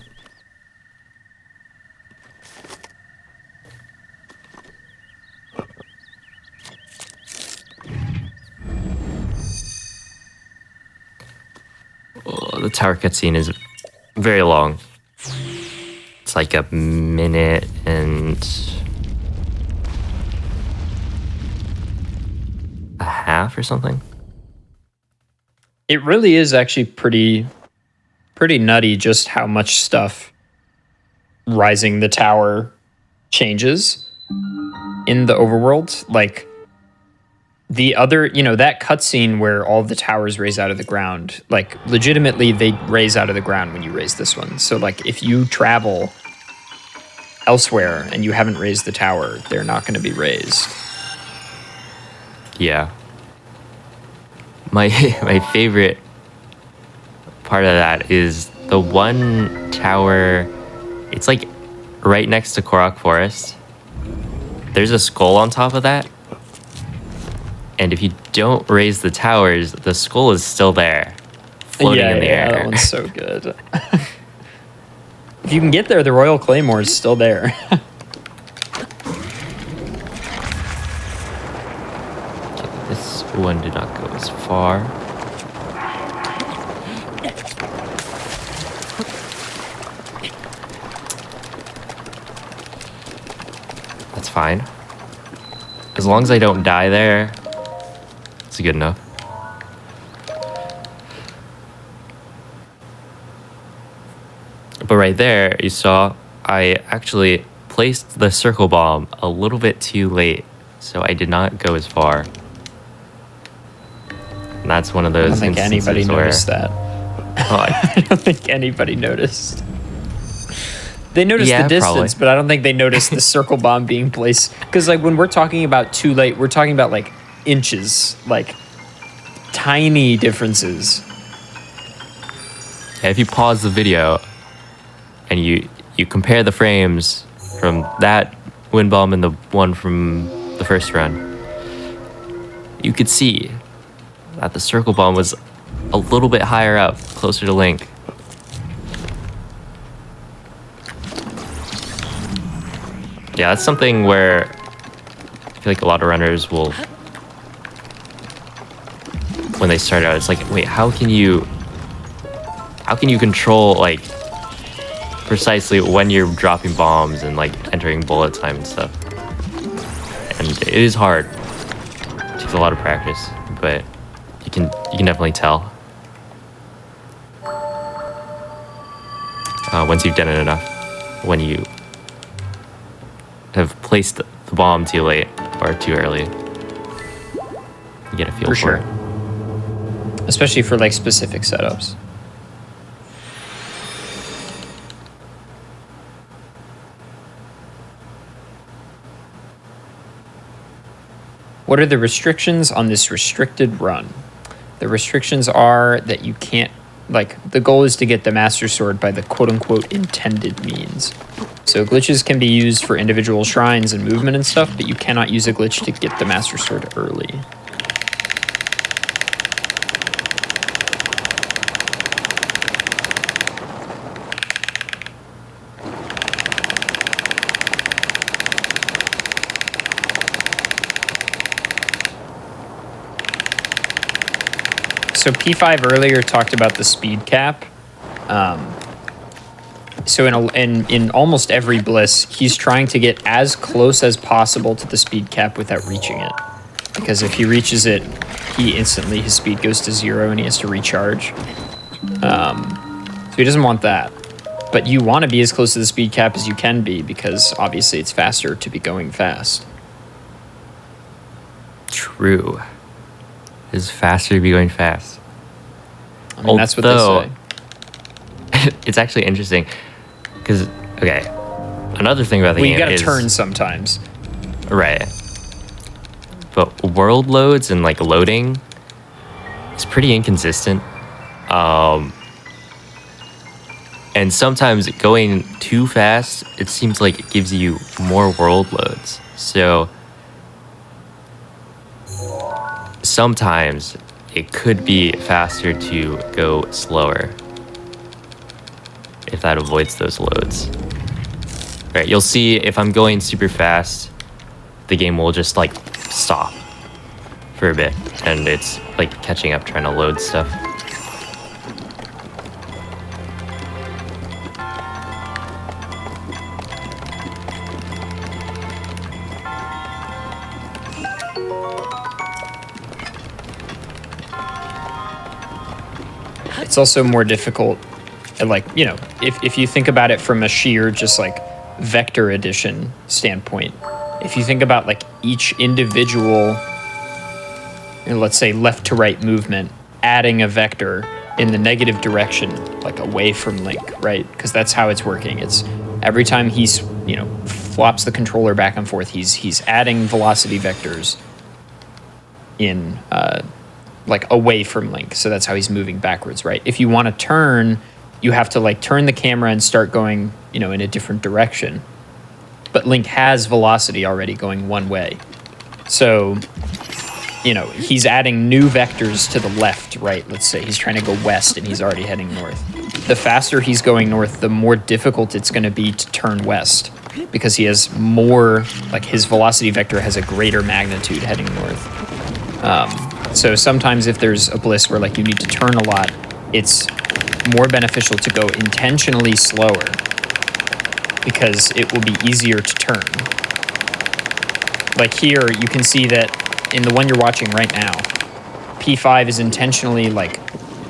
Oh, the tower cutscene is very long. It's like a minute and a half or something. It really is actually pretty nutty just how much stuff rising the tower changes in the overworld. Like the other, that cutscene where all the towers raise out of the ground, like legitimately they raise out of the ground when you raise this one. So like if you travel elsewhere and you haven't raised the tower, they're not going to be raised. Yeah. My favorite part of that is the one tower. It's like right next to Korok Forest. There's a skull on top of that. And if you don't raise the towers, the skull is still there, floating in the air. That one's so good. If you can get there, the Royal Claymore is still there. This one did not go as far. That's fine. As long as I don't die there, it's good enough. But right there, you saw I actually placed the circle bomb a little bit too late, so I did not go as far. And that's one of I don't those think instances anybody where noticed that. oh, I don't think anybody noticed. They noticed Yeah, the distance, probably. but I don't think they noticed the circle bomb being placed. Because like when we're talking about too late, we're talking about like inches, like tiny differences. yeah, if you pause the video and you compare the frames from that wind bomb and the one from the first run, you could see that the circle bomb was a little bit higher up, closer to Link. Yeah, that's something where I feel like a lot of runners will, when they start out, it's like, wait, how can you control like precisely when you're dropping bombs and like entering bullet time and stuff? And it is hard. It takes a lot of practice, but you can definitely tell once you've done it enough. When you have placed the bomb too late or too early, you get a feel for it. Especially for like specific setups. What are the restrictions on this restricted run? The restrictions are that you can't, like, the goal is to get the Master Sword by the quote-unquote intended means. So glitches can be used for individual shrines and movement and stuff, but you cannot use a glitch to get the Master Sword early. So P5 earlier talked about the speed cap. So in almost every bliss, he's trying to get as close as possible to the speed cap without reaching it. Because if he reaches it, his speed goes to 0 and he has to recharge. So he doesn't want that. But you want to be as close to the speed cap as you can be, because obviously it's faster to be going fast. True. It's faster to be going fast. I mean, that's what they say. It's actually interesting because, okay, another thing about the game is... Well, you gotta turn sometimes. Right. But world loads and, like, loading is pretty inconsistent. And sometimes going too fast, it seems like it gives you more world loads. So sometimes it could be faster to go slower if that avoids those loads. Right, you'll see if I'm going super fast, the game will just like stop for a bit and it's like catching up trying to load stuff. It's also more difficult, like, you know, if you think about it from a sheer just like vector addition standpoint, if you think about like each individual, you know, let's say left to right movement, adding a vector in the negative direction, like away from Link, right? Because that's how it's working. It's every time he's, you know, flops the controller back and forth, he's adding velocity vectors in, like away from Link. So that's how he's moving backwards, right? If you want to turn, you have to like turn the camera and start going, you know, in a different direction. But Link has velocity already going one way. So, you know, he's adding new vectors to the left, right? Let's say he's trying to go west and he's already heading north. The faster he's going north, the more difficult it's going to be to turn west, because he has more, like his velocity vector has a greater magnitude heading north. So sometimes if there's a bliss where like you need to turn a lot, it's more beneficial to go intentionally slower because it will be easier to turn. Like here, you can see that in the one you're watching right now, P5 is intentionally like,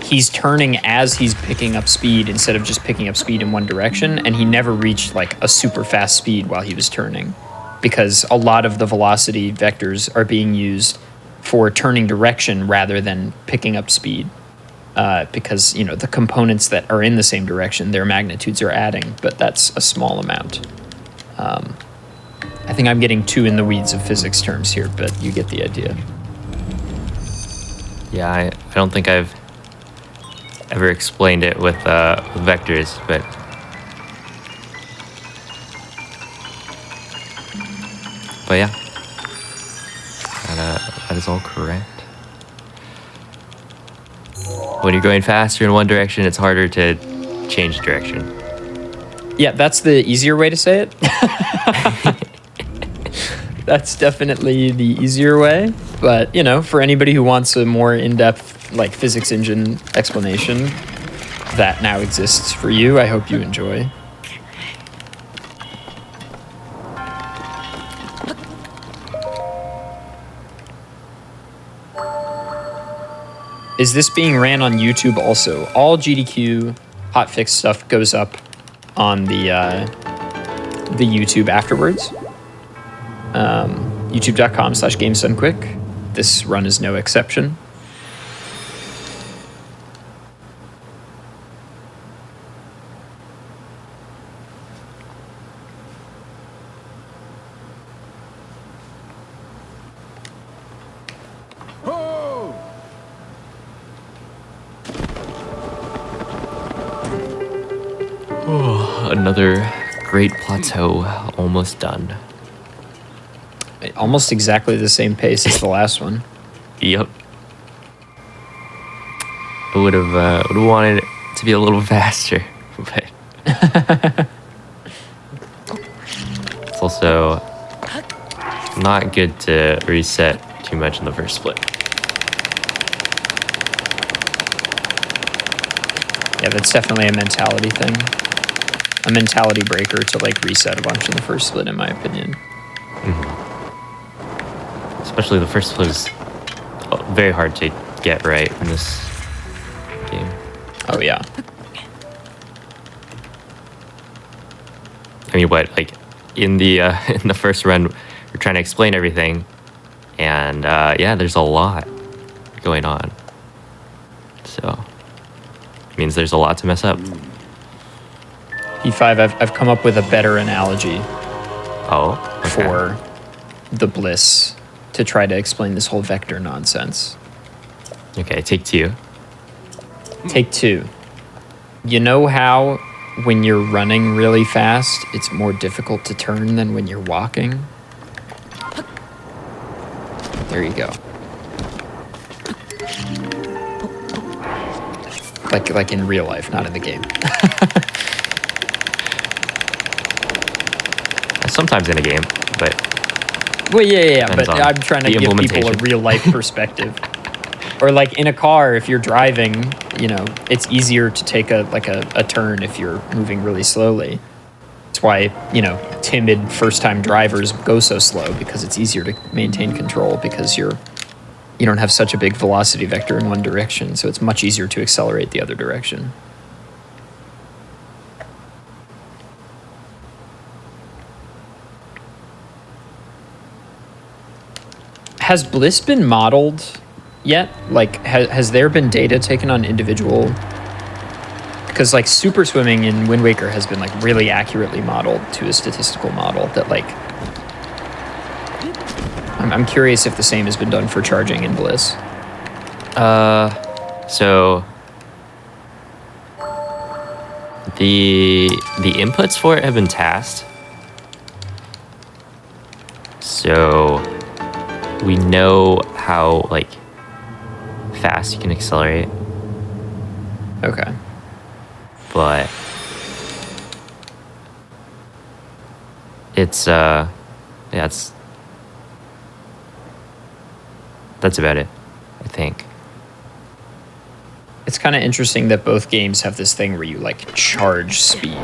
he's turning as he's picking up speed instead of just picking up speed in one direction, and he never reached like a super fast speed while he was turning, because a lot of the velocity vectors are being used for turning direction rather than picking up speed, because the components that are in the same direction, their magnitudes are adding, but that's a small amount. I think I'm getting too in the weeds of physics terms here, but you get the idea. Yeah, I don't think I've ever explained it with vectors, but yeah, that is all correct. When you're going faster in one direction, it's harder to change direction. Yeah, that's the easier way to say it. That's definitely the easier way. But, for anybody who wants a more in-depth, like, physics engine explanation, that now exists for you. I hope you enjoy. Is this being ran on YouTube also? All GDQ hotfix stuff goes up on the YouTube afterwards. YouTube.com/GamesDoneQuick. This run is no exception. Another great plateau almost done. Almost exactly the same pace as the last one. Yep. I would have wanted it to be a little faster, but it's also not good to reset too much in the first split. Yeah, that's definitely a mentality thing. A mentality breaker to like reset a bunch in the first split, in my opinion. Mm-hmm. Especially the first split is very hard to get right in this game. Oh yeah. I mean, in the first run, we're trying to explain everything, and there's a lot going on. So it means there's a lot to mess up. P5, I've come up with a better analogy. Oh, okay. For the bliss to try to explain this whole vector nonsense. Okay, take two. Take two. You know how when you're running really fast, it's more difficult to turn than when you're walking? There you go. Like in real life, not in the game. Sometimes in a game, but... Well, yeah, but I'm trying to give people a real-life perspective. Or like in a car, if you're driving, it's easier to take a turn if you're moving really slowly. That's why, timid first-time drivers go so slow, because it's easier to maintain control because you don't have such a big velocity vector in one direction, so it's much easier to accelerate the other direction. Has Bliss been modeled yet? Like, has there been data taken on individual? Because like super swimming in Wind Waker has been like really accurately modeled to a statistical model that like... I'm curious if the same has been done for charging in Bliss. So the inputs for it have been tasked. So we know how like fast you can accelerate. Okay. But it's that's about it, I think. It's kind of interesting that both games have this thing where you like charge speed.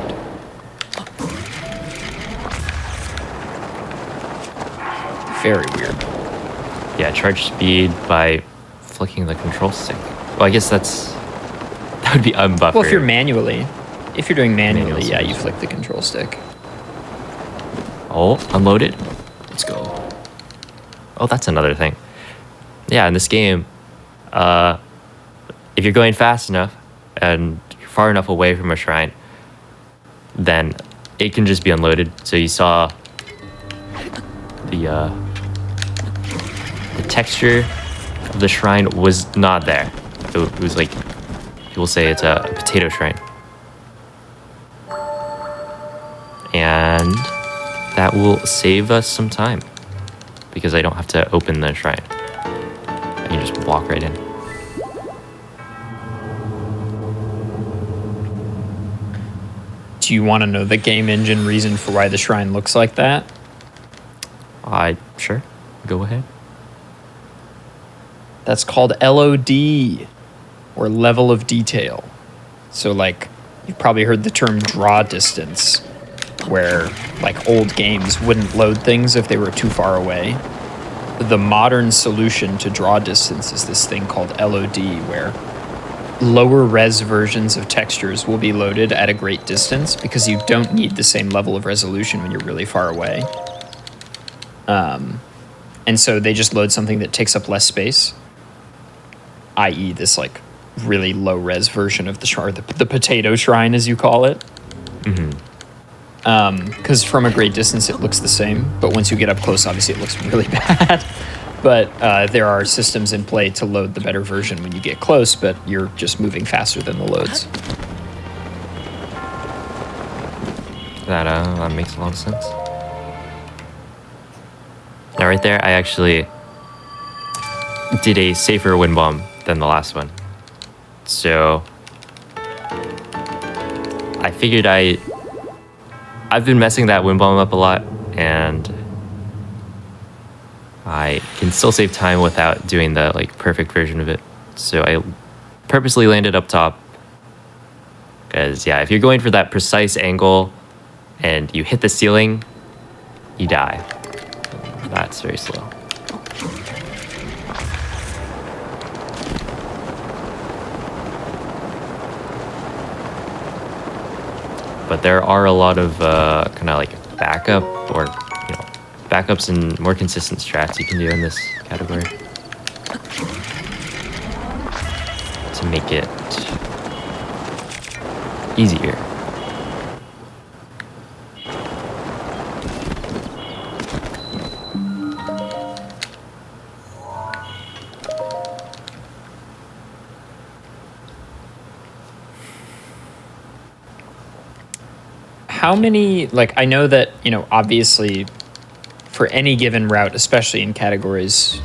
Very weird. Yeah, charge speed by flicking the control stick. Well, I guess that's That would be unbuffered. Well, if you're doing manually, Manual yeah, you switch. flick the control stick. Oh, unloaded. Let's go. Oh, that's another thing. Yeah, in this game, if you're going fast enough and you're far enough away from a shrine, then it can just be unloaded. So you saw the texture of the shrine was not there. It was like, people say it's a potato shrine. And that will save us some time because I don't have to open the shrine. I can just walk right in. Do you want to know the game engine reason for why the shrine looks like that? Sure, go ahead. That's called LOD, or level of detail. So like, you've probably heard the term draw distance, where like old games wouldn't load things if they were too far away. The modern solution to draw distance is this thing called LOD, where lower res versions of textures will be loaded at a great distance because you don't need the same level of resolution when you're really far away. And so they just load something that takes up less space, i.e. this like really low res version of the shrine, the potato shrine as you call it. Because from a great distance it looks the same, but once you get up close obviously it looks really bad. But there are systems in play to load the better version when you get close, but you're just moving faster than the loads. That makes a lot of sense. Now right there, I actually did a safer wind bomb than the last one. So I figured I've been messing that wind bomb up a lot, and I can still save time without doing the like perfect version of it. So I purposely landed up top because yeah, if you're going for that precise angle and you hit the ceiling, you die. That's very slow. But there are a lot of kind of like backup or backups and more consistent strats you can do in this category to make it easier. How many, like, I know that, obviously for any given route, especially in categories,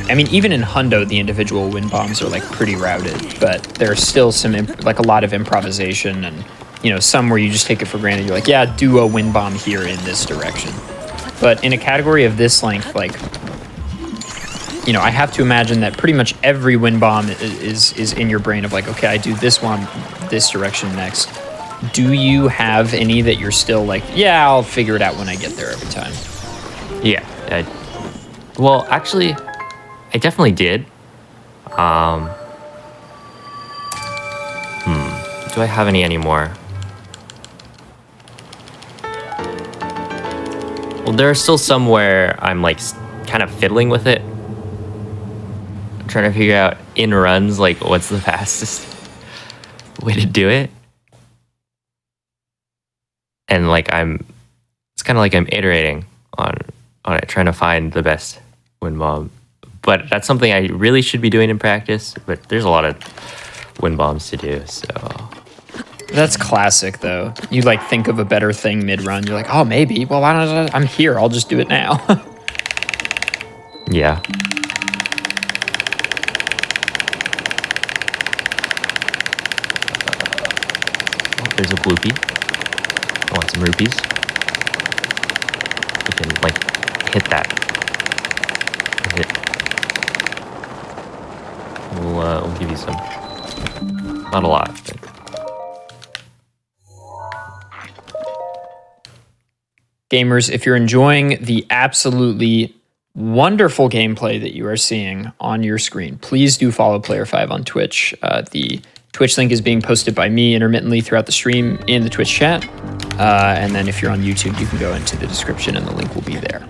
I mean, even in Hundo, the individual wind bombs are like pretty routed, but there's still some, like a lot of improvisation and, some where you just take it for granted. You're like, yeah, do a wind bomb here in this direction. But in a category of this length, like, I have to imagine that pretty much every wind bomb is in your brain of like, okay, I do this one, this direction next. Do you have any that you're still like, yeah, I'll figure it out when I get there every time? Yeah. Well, actually, I definitely did. Do I have any anymore? Well, there are still some where I'm like kind of fiddling with it. I'm trying to figure out in runs, like what's the fastest way to do it. And like it's kind of like I'm iterating on it, trying to find the best wind bomb. But that's something I really should be doing in practice. But there's a lot of wind bombs to do, so. That's classic, though. You like think of a better thing mid-run. You're like, oh, maybe. Well, why don't I'm here. I'll just do it now. Yeah. Oh, there's a bloopy. I want some rupees. You can like hit that. We'll give you some. Not a lot, but. Gamers, if you're enjoying the absolutely wonderful gameplay that you are seeing on your screen, please do follow Player5 on Twitch. The Twitch link is being posted by me intermittently throughout the stream in the Twitch chat. And then if you're on YouTube, you can go into the description and the link will be there.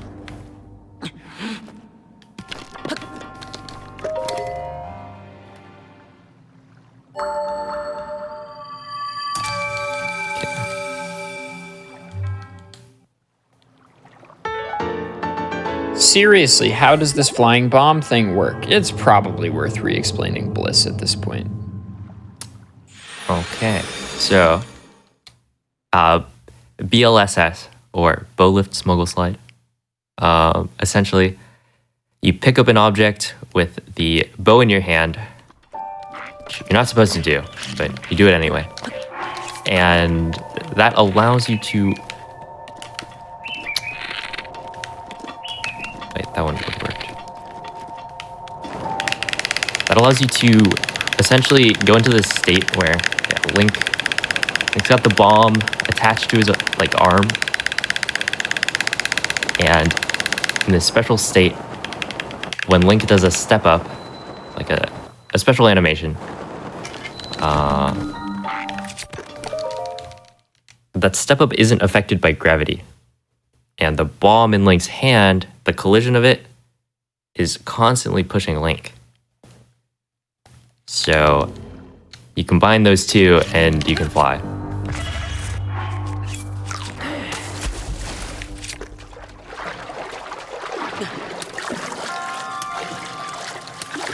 Seriously, how does this flying bomb thing work? It's probably worth re-explaining Bliss at this point. Okay, so BLSS, or bow lift smuggle slide. Essentially, you pick up an object with the bow in your hand, which you're not supposed to do, but you do it anyway. And that allows you to... Wait, that one would have worked. That allows you to essentially go into this state where Link's got the bomb attached to his arm, and in this special state, when Link does a step up, like a special animation, that step up isn't affected by gravity, and the bomb in Link's hand, the collision of it, is constantly pushing Link. So you combine those two and you can fly.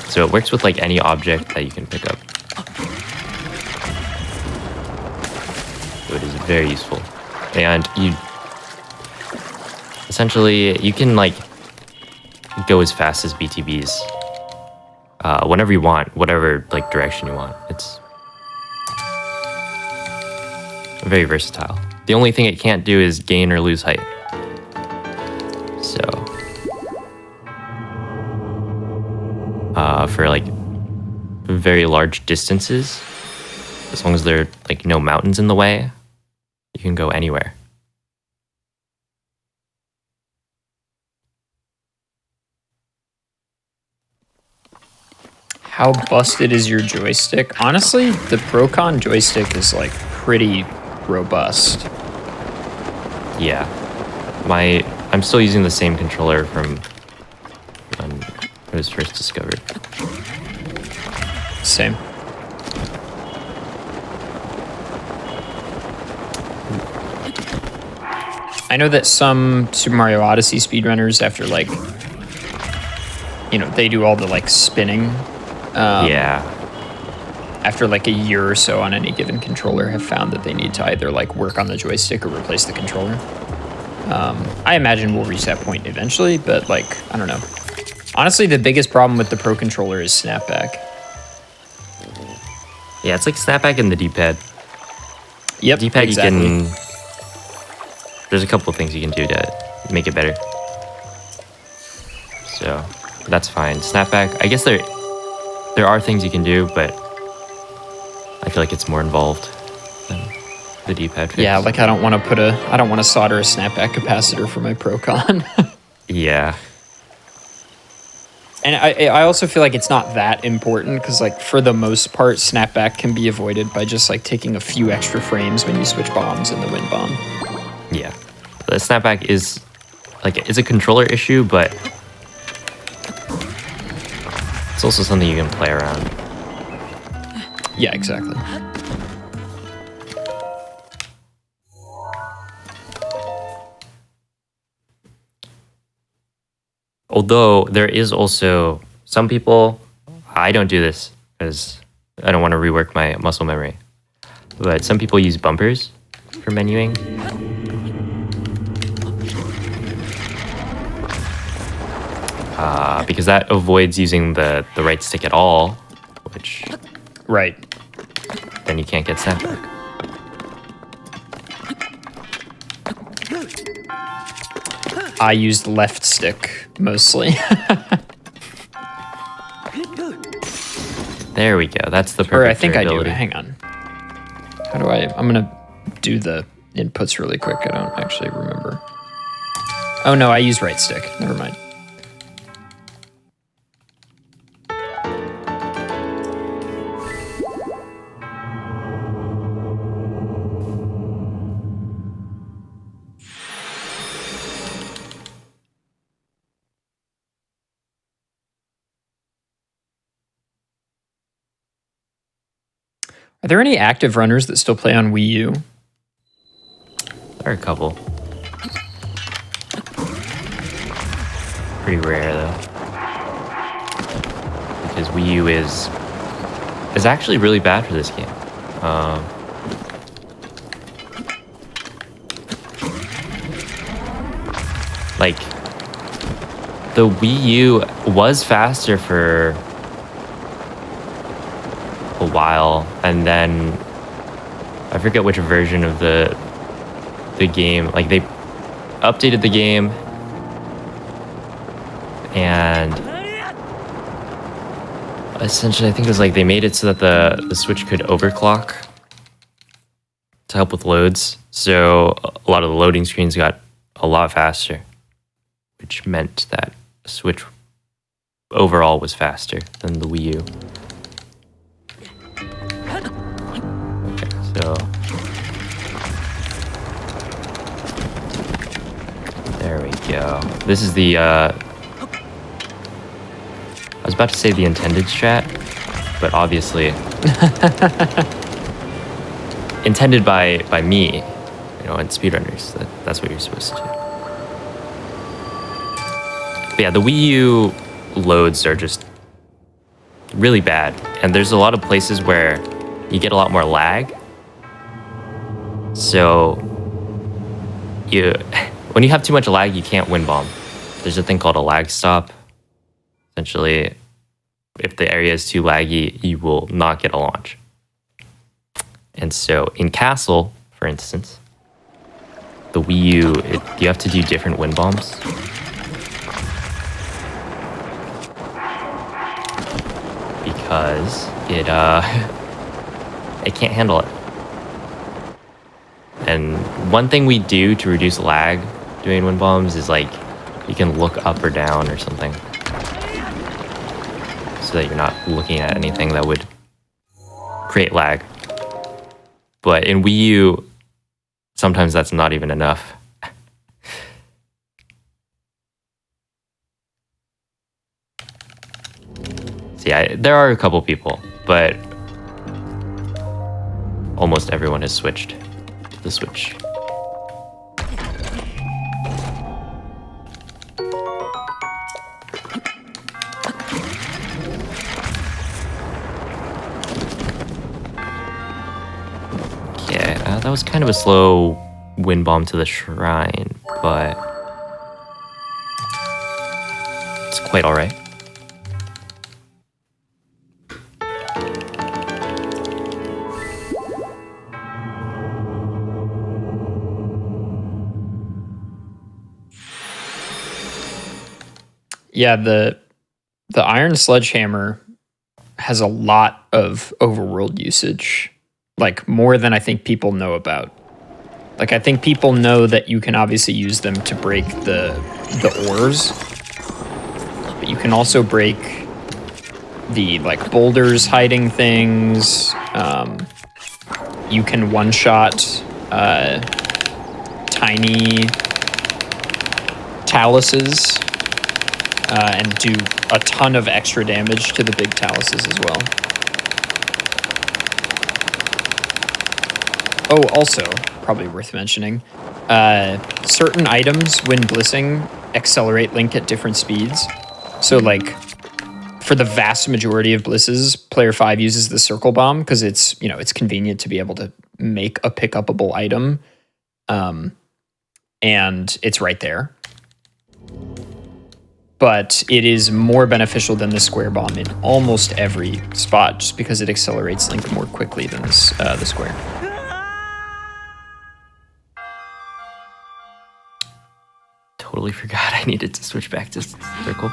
So it works with like any object that you can pick up. So it is very useful. And you essentially, you can like go as fast as BTBs whenever you want, whatever like direction you want. It's very versatile. The only thing it can't do is gain or lose height. So for like very large distances, as long as there are like no mountains in the way, you can go anywhere. How busted is your joystick? Honestly, the Procon joystick is like pretty robust. Yeah. I'm still using the same controller from when it was first discovered. Same. I know that some Super Mario Odyssey speedrunners, after like, they do all the like spinning. Yeah. After like a year or so on any given controller, have found that they need to either like work on the joystick or replace the controller. I imagine we'll reach that point eventually, but like, I don't know. Honestly, the biggest problem with the Pro controller is snapback. Yeah, it's like snapback in the D-pad. Yep, D-pad exactly. There's a couple of things you can do to make it better. So that's fine. Snapback, I guess there are things you can do, but I feel like it's more involved than the D-pad fix. Yeah, like I don't want to solder a snapback capacitor for my Procon. Yeah. And I also feel like it's not that important because like for the most part, snapback can be avoided by just like taking a few extra frames when you switch bombs in the wind bomb. Yeah. The snapback is like, it's a controller issue, but it's also something you can play around. Yeah, exactly. Although there is also some people, I don't do this because I don't want to rework my muscle memory, but some people use bumpers for menuing. Because that avoids using the right stick at all, which Right. then you can't get snapback. I used left stick mostly. There we go. That's the perfect Or I think I do. durability. Hang on. How do I'm going to do the inputs really quick. I don't actually remember. Oh no, I used right stick. Never mind. Are there any active runners that still play on Wii U? There are a couple. Pretty rare though, because Wii U is actually really bad for this game. Like the Wii U was faster for a while, and then I forget which version of the game. Like they updated the game, and essentially I think it was like they made it so that the Switch could overclock to help with loads. So a lot of the loading screens got a lot faster, which meant that Switch overall was faster than the Wii U. Okay, so there we go. This is the I was about to say the intended strat, but obviously intended by me, you know, and speedrunners. That's what you're supposed to do. But yeah, the Wii U loads are just really bad, and there's a lot of places where you get a lot more lag. So when you have too much lag, you can't win bomb. There's a thing called a lag stop. Essentially, if the area is too laggy, you will not get a launch. And so in Castle, for instance, the Wii U, you have to do different win bombs. Because it can't handle it. And one thing we do to reduce lag doing win bombs is like you can look up or down or something, so that you're not looking at anything that would create lag. But in Wii U, sometimes that's not even enough. So yeah, there are a couple people, but almost everyone has switched to the Switch. Okay, that was kind of a slow wind bomb to the shrine, but it's quite all right. Yeah, the Iron Sledgehammer has a lot of overworld usage, like more than I think people know about. Like I think people know that you can obviously use them to break the ores, but you can also break the like boulders hiding things. You can one-shot tiny taluses. And do a ton of extra damage to the big taluses as well. Oh, also, probably worth mentioning, certain items when blissing accelerate Link at different speeds. So like, for the vast majority of blisses, player 5 uses the circle bomb because it's, you know, it's convenient to be able to make a pick-upable item. And it's right there. But it is more beneficial than the square bomb in almost every spot, just because it accelerates Link more quickly than the square. Totally forgot I needed to switch back to circle.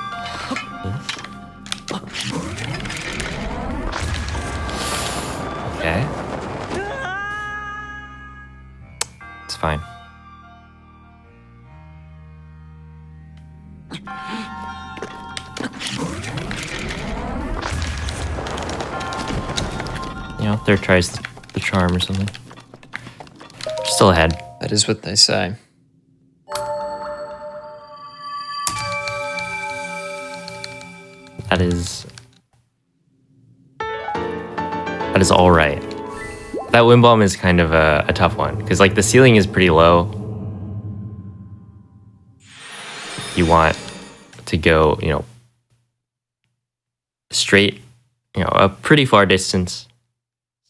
Okay. It's fine. You know, third tries the charm or something. Still ahead. That is what they say. That is all right. that wind bomb is kind of a tough one because like the ceiling is pretty low. You want to go, straight, a pretty far distance.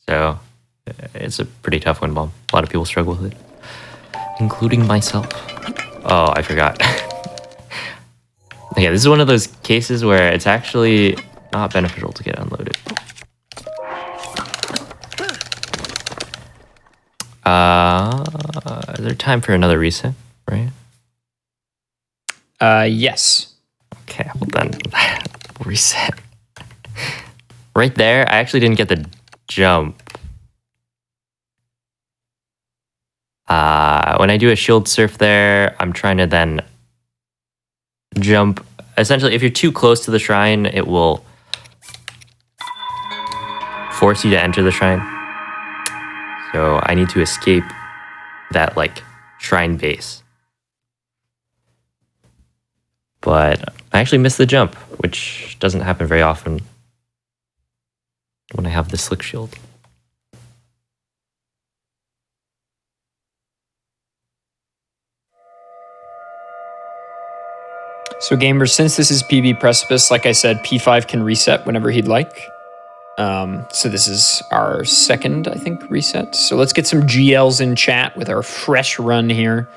So it's a pretty tough wind bomb. A lot of people struggle with it, including myself. Oh, I forgot. Yeah, this is one of those cases where it's actually not beneficial to get unloaded. Is there time for another reset, right? Yes. Okay, well then, reset. Right there, I actually didn't get the jump. When I do a shield surf there, I'm trying to then jump. Essentially, if you're too close to the shrine, it will force you to enter the shrine. So I need to escape that like shrine base. But I actually missed the jump, which doesn't happen very often when I have the slick shield. So gamers, since this is PB Precipice, like I said, P5 can reset whenever he'd like. So this is our second, I think, reset. So let's get some GLs in chat with our fresh run here.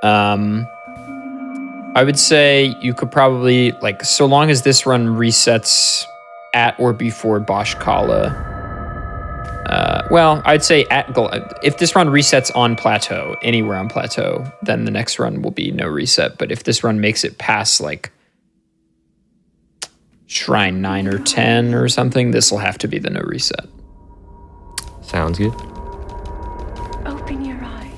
I would say you could probably, like, so long as this run resets at or before Bosch Kala. Well, I'd say if this run resets on plateau, anywhere on plateau, then the next run will be no reset. But if this run makes it past, like, Shrine 9 or 10 or something, this will have to be the no reset. Sounds good. Open your eye.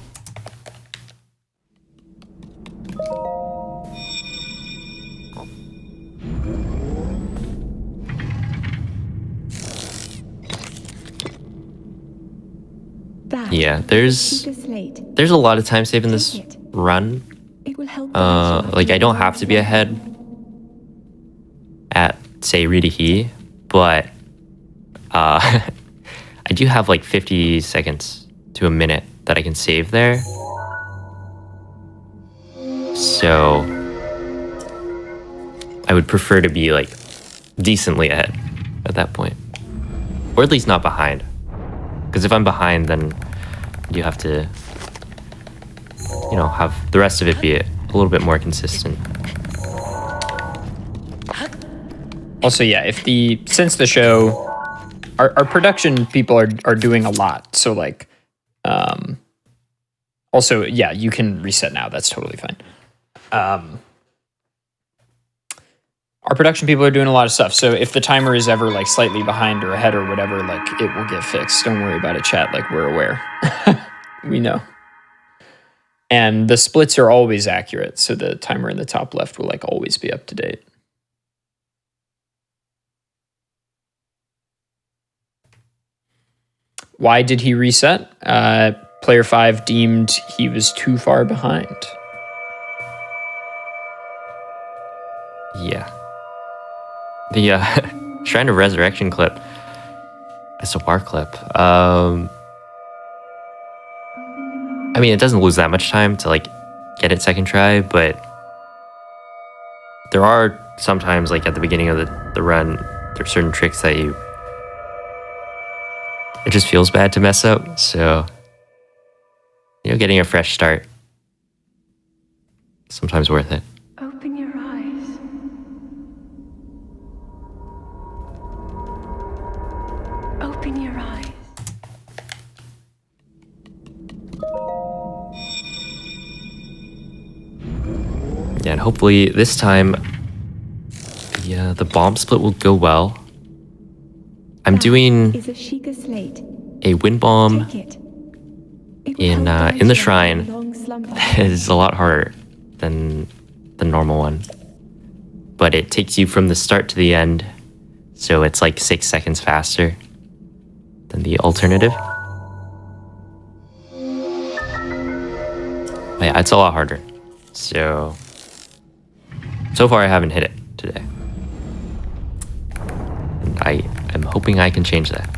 That Yeah, there's a lot of time save in this run. It will help. Like I don't have to be ahead at say Rita He, but I do have like 50 seconds to a minute that I can save there. So I would prefer to be like decently ahead at that point, or at least not behind. Because if I'm behind, then you have to, have the rest of it be a little bit more consistent. Also, yeah, since the show, our production people are doing a lot. So like, also, yeah, you can reset now. That's totally fine. Our production people are doing a lot of stuff. So if the timer is ever like slightly behind or ahead or whatever, like it will get fixed. Don't worry about it, chat. Like we're aware. We know. And the splits are always accurate. So the timer in the top left will like always be up to date. Why did he reset? Player 5 deemed he was too far behind. Yeah. The Shrine of Resurrection clip. It's a bar clip. I mean, it doesn't lose that much time to like get it second try, but there are sometimes like at the beginning of the run, there's certain tricks that it just feels bad to mess up. So, getting a fresh start, sometimes worth it. Open your eyes. Open your eyes. Yeah, and hopefully this time, the bomb split will go well. I'm doing Is a Sheikah slate. a wind bomb Take it. in the shrine. It is a lot harder than the normal one, but it takes you from the start to the end, so it's like 6 seconds faster than the alternative. But yeah, it's a lot harder. So far I haven't hit it today. And I am hoping I can change that.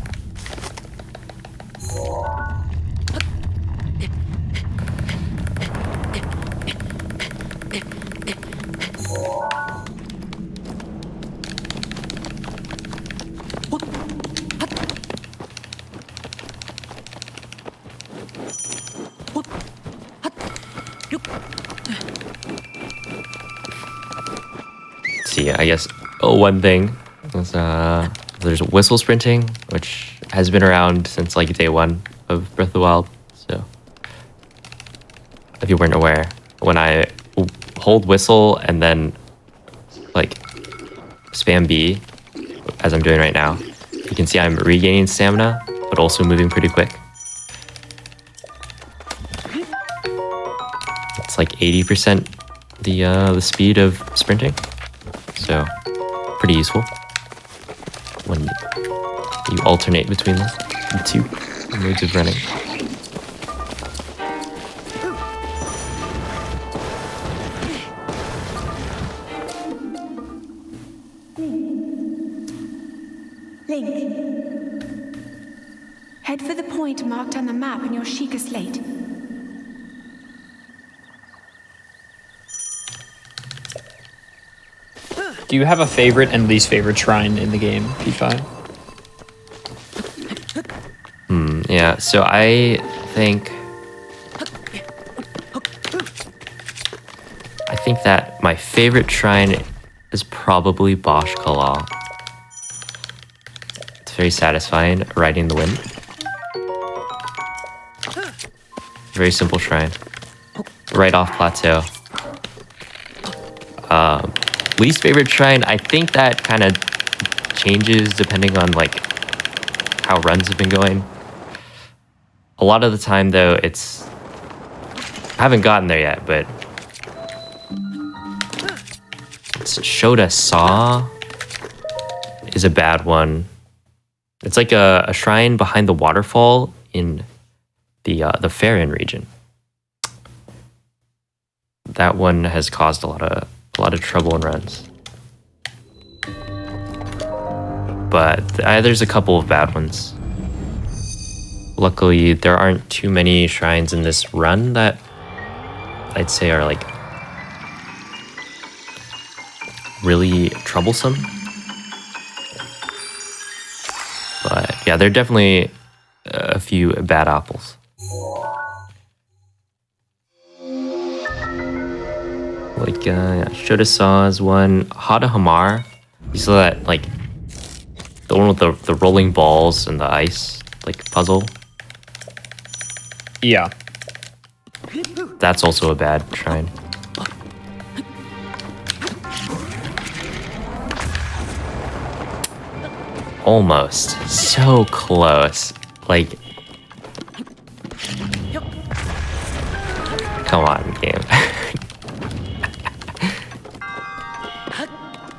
See, I guess one thing is there's whistle sprinting, which has been around since like day one of Breath of the Wild. So if you weren't aware, when I hold whistle and then like spam B, as I'm doing right now, you can see I'm regaining stamina, but also moving pretty quick. It's like 80% the speed of sprinting, so pretty useful when you alternate between the two modes of running. Link. Head for the point marked on the map in your Sheikah slate. Do you have a favorite and least favorite shrine in the game, P5? Yeah, so I think that my favorite shrine is probably Bosch Kala. It's very satisfying, riding the wind. Very simple shrine. Right off plateau. Least favorite shrine, I think that kind of changes depending on like how runs have been going. A lot of the time though, I haven't gotten there yet, but Shoda Saw is a bad one. It's like a shrine behind the waterfall in the Farron region. That one has caused a lot of trouble in runs. But there's a couple of bad ones. Luckily, there aren't too many shrines in this run that I'd say are like really troublesome. But yeah, there are definitely a few bad apples. Like Shoda Saw is one. Hada Hamar. You saw that like the one with the rolling balls and the ice like puzzle. Yeah. That's also a bad shrine. Almost. So close. Like, come on, game.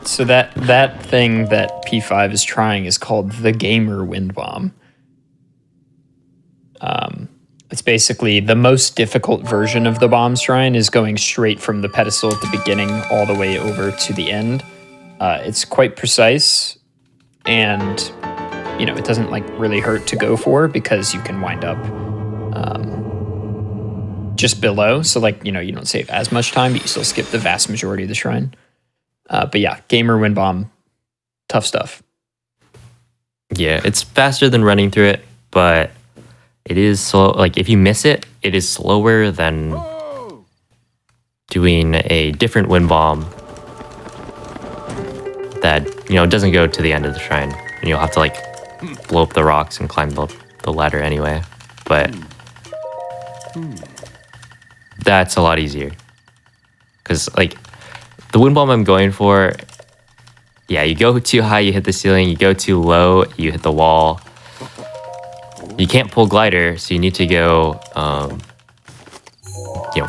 So that thing that P5 is trying is called the Gamer Wind Bomb. It's basically the most difficult version of the bomb shrine is going straight from the pedestal at the beginning all the way over to the end. It's quite precise, and it doesn't like really hurt to go for because you can wind up just below. So like you don't save as much time, but you still skip the vast majority of the shrine. But yeah, Gamer Wind Bomb, tough stuff. Yeah, it's faster than running through it, but it is slow. Like if you miss it, it is slower than doing a different wind bomb that doesn't go to the end of the shrine, and you'll have to like blow up the rocks and climb the ladder anyway. But that's a lot easier because like the wind bomb I'm going for, yeah, you go too high, you hit the ceiling. You go too low, you hit the wall. You can't pull glider, so you need to go,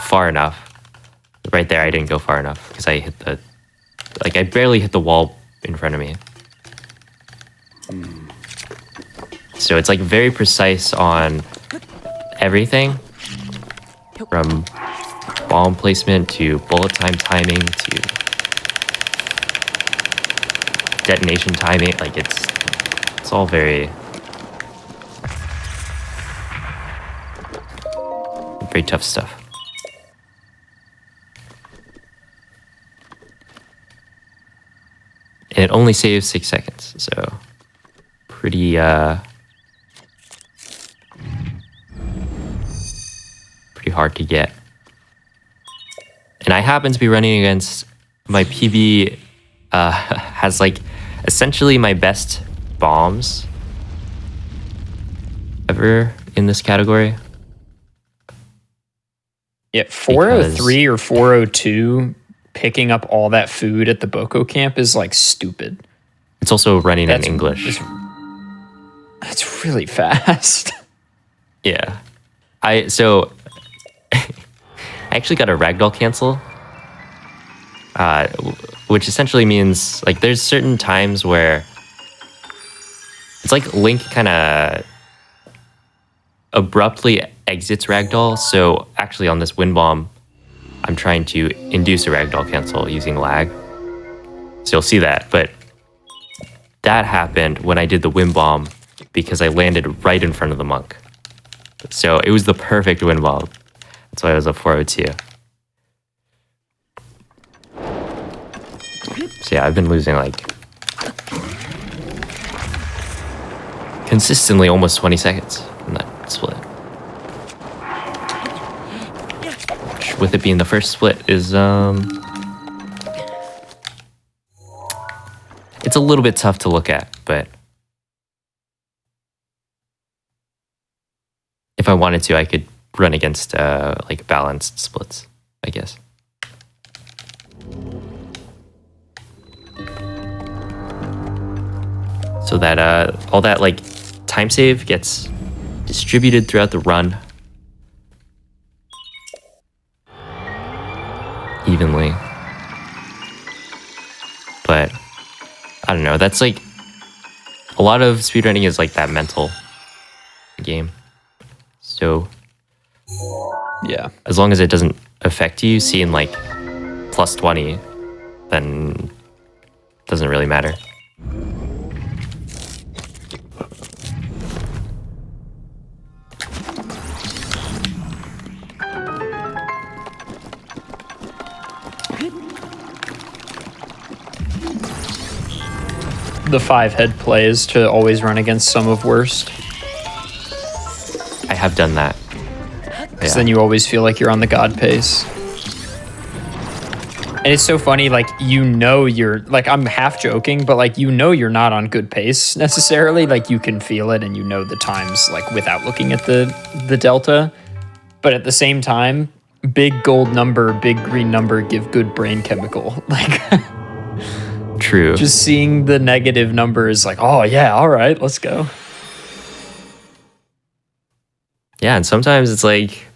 far enough. Right there, I didn't go far enough because I barely hit the wall in front of me. So it's like very precise on everything, from bomb placement to bullet time timing to detonation timing. Like it's all very tough stuff. And it only saves 6 seconds, so pretty hard to get. And I happen to be running against my PB has like essentially my best bombs ever in this category. Yeah, 403 or 402 picking up all that food at the Boko camp is like stupid. It's also running in English. That's really fast. Yeah. I actually got a ragdoll cancel, which essentially means like there's certain times where it's like Link kind of abruptly exits ragdoll. So actually on this wind bomb, I'm trying to induce a ragdoll cancel using lag. So you'll see that, but that happened when I did the wind bomb because I landed right in front of the monk. So it was the perfect wind bomb. That's why it was a 402. So yeah, I've been losing like consistently almost 20 seconds in that split. Which, with it being the first split, is it's a little bit tough to look at, but if I wanted to, I could run against like balanced splits, I guess. So that all that like time save gets distributed throughout the run evenly. But I don't know, that's like a lot of speedrunning is like that mental game. So Yeah. as long as it doesn't affect you, seeing like plus 20, then it doesn't really matter. The 5-head play is to always run against some of worst. I have done that. Because then you always feel like you're on the god pace. And it's so funny, like, you know you're, like, I'm half joking, but, like, you know you're not on good pace necessarily. Like, you can feel it and you know the times, like, without looking at the delta. But at the same time, big gold number, big green number give good brain chemical. Like, true. Just seeing the negative number is like, oh, yeah, all right, let's go. Yeah, and sometimes it's like,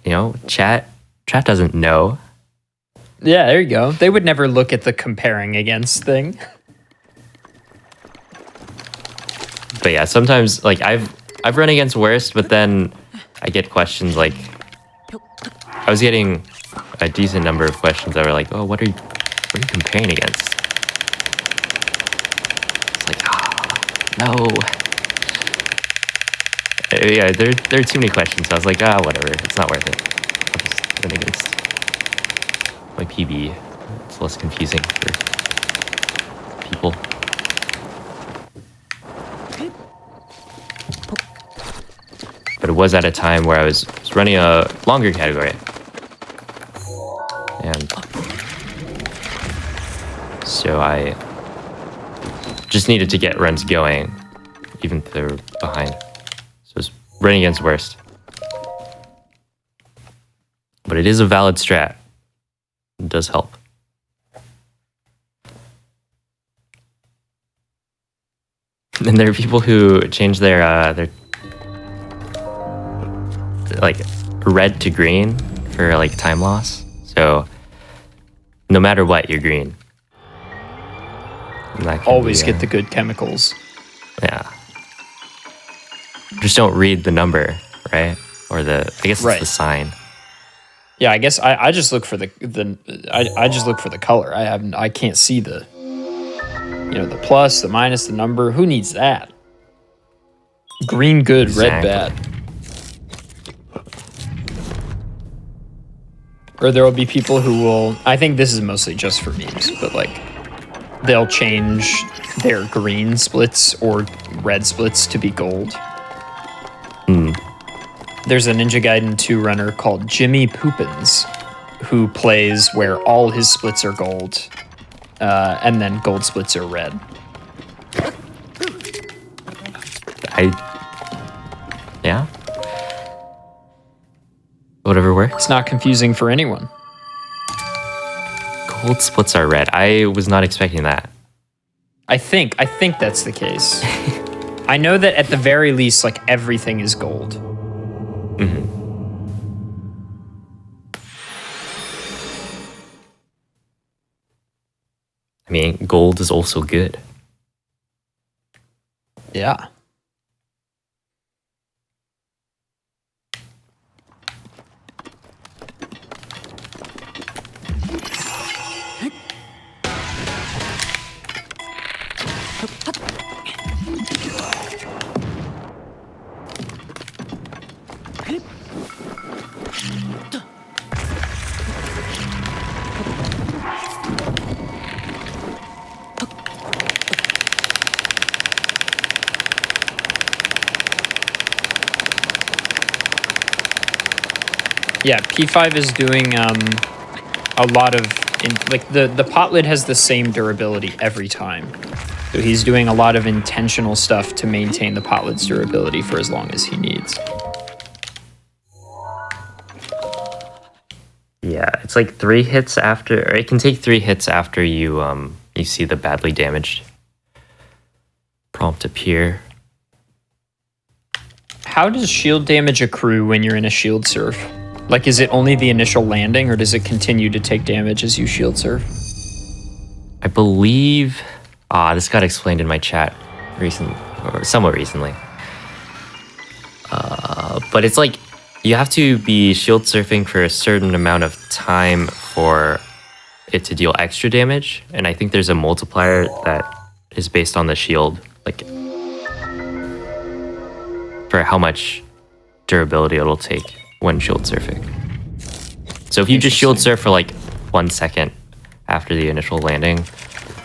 you know, chat doesn't know. Yeah, there you go. They would never look at the comparing against thing. But yeah, sometimes like I've run against worst, but then I get questions like, I was getting a decent number of questions that were like, oh, what are you comparing against? It's like, no. Yeah, there are too many questions. So I was like, whatever, it's not worth it. I'll just run against my PB. It's less confusing for people. But it was at a time where I was running a longer category. And so I just needed to get runs going, even if they were behind. So it's running against worst. But it is a valid strat. It does help. And there are people who change their like red to green for like time loss. So no matter what, you're green. Always get the good chemicals. Yeah. Just don't read the number, right? Or I guess it's the sign. Yeah, I guess I just look for I just look for the color. I can't see the the plus, the minus, the number. Who needs that? Green good, red bad. Or there will be people who will, I think this is mostly just for memes, but like they'll change their green splits or red splits to be gold. there's a Ninja Gaiden 2 runner called Jimmy Poopins who plays where all his splits are gold, and then gold splits are red. Yeah. Whatever works. It's not confusing for anyone. Gold splits are red. I was not expecting that. I think that's the case. I know that at the very least, like, everything is gold. Mm-hmm. I mean, gold is also good. Yeah. Yeah, P5 is doing a lot of, the pot lid has the same durability every time. So he's doing a lot of intentional stuff to maintain the pot lid's durability for as long as he needs. Yeah, it's like 3 hits after, or it can take 3 hits after you you see the badly damaged prompt appear. How does shield damage accrue when you're in a shield surf? Like, is it only the initial landing, or does it continue to take damage as you shield surf? I believe this got explained in my chat somewhat recently. But it's like you have to be shield surfing for a certain amount of time for it to deal extra damage, and I think there's a multiplier that is based on the shield, like for how much durability it'll take when shield surfing. So if you just shield surf for like 1 second after the initial landing,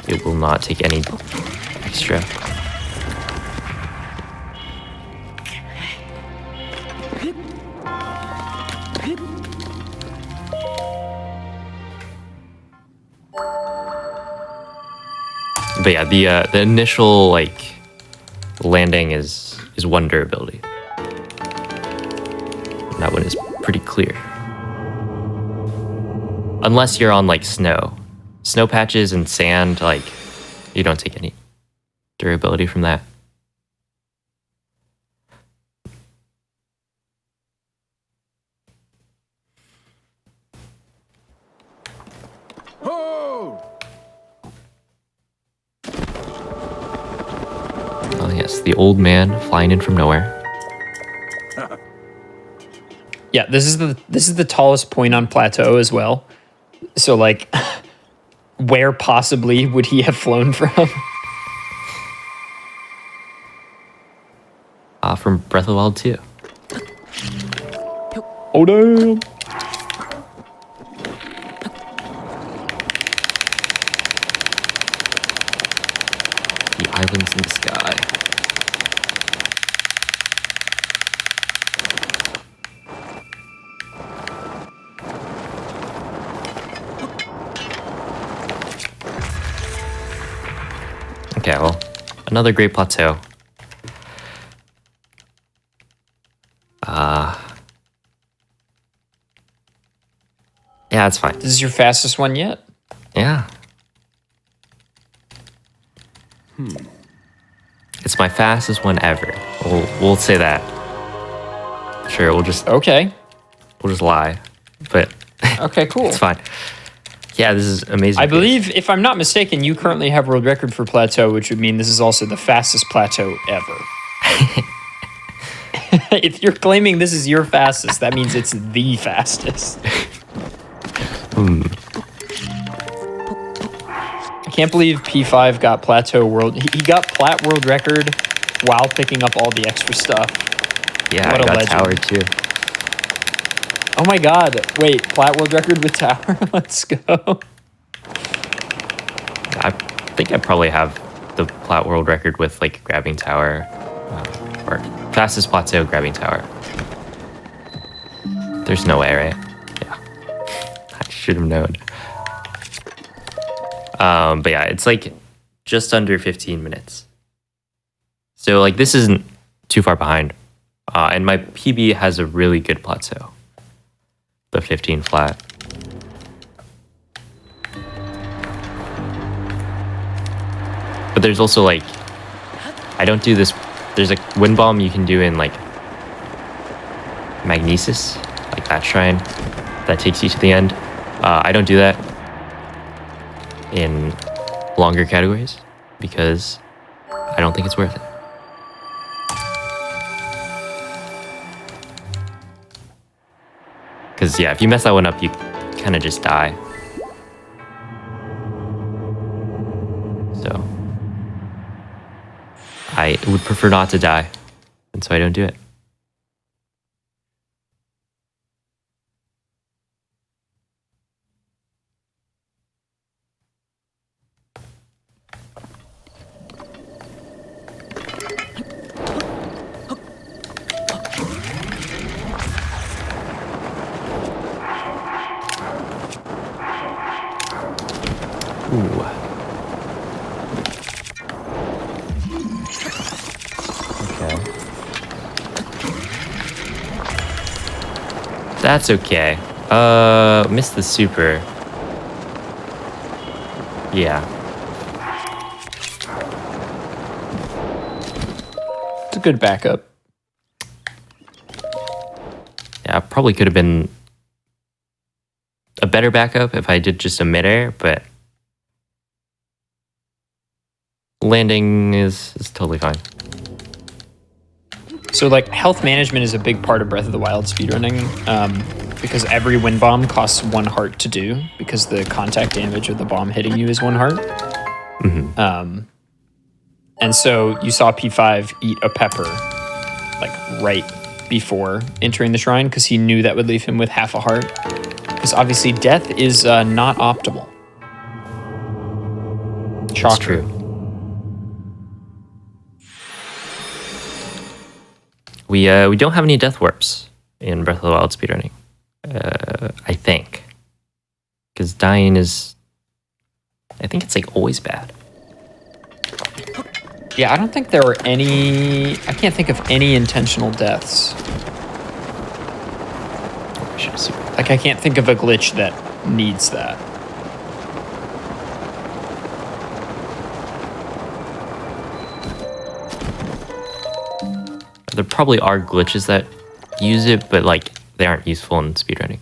it will not take any extra. But yeah, the initial like landing is 1 durability. That one is pretty clear. Unless you're on like snow patches and sand, like you don't take any durability from that. Oh yes, the old man flying in from nowhere. Yeah, this is the tallest point on plateau as well. So, like, where possibly would he have flown from? From Breath of the Wild 2. Oh damn! The islands in the sky. Okay, well, another great plateau. Yeah, it's fine. This is your fastest one yet? Yeah. It's my fastest one ever. We'll say that. Sure, we'll just lie. But Okay, cool. it's fine. Yeah, this is amazing. I believe, if I'm not mistaken, you currently have world record for plateau, which would mean this is also the fastest plateau ever. If you're claiming this is your fastest, that means it's the fastest. I can't believe P5 got plateau world. He got plat world record while picking up all the extra stuff. Yeah, What I a got legend. tower too. Oh my god. Wait, plat world record with tower? Let's go. I think I probably have the plat world record with like grabbing tower, or fastest plateau grabbing tower. There's no way, right? Yeah. I should have known. But yeah, it's like just under 15 minutes. So like this isn't too far behind. And my PB has a really good plateau. The 15 flat. But there's also like, I don't do this. There's a wind bomb you can do in like Magnesis, like that shrine that takes you to the end. I don't do that in longer categories because I don't think it's worth it. Because yeah, if you mess that one up, you kind of just die. So I would prefer not to die, and so I don't do it. Ooh. Okay. That's okay. Missed the super. Yeah. It's a good backup. Yeah, probably could have been a better backup if I did just a midair, but landing is totally fine. So like health management is a big part of Breath of the Wild speedrunning, because every wind bomb costs 1 heart to do because the contact damage of the bomb hitting you is 1 heart. Mm-hmm. And so you saw P5 eat a pepper like right before entering the shrine because he knew that would leave him with half a heart. Because obviously death is not optimal. Shocker. That's true. We don't have any death warps in Breath of the Wild speedrunning, I think, because dying is, I think it's like always bad. Yeah, I don't think there were any. I can't think of any intentional deaths. I should assume. Like I can't think of a glitch that needs that. There probably are glitches that use it, but like they aren't useful in speedrunning.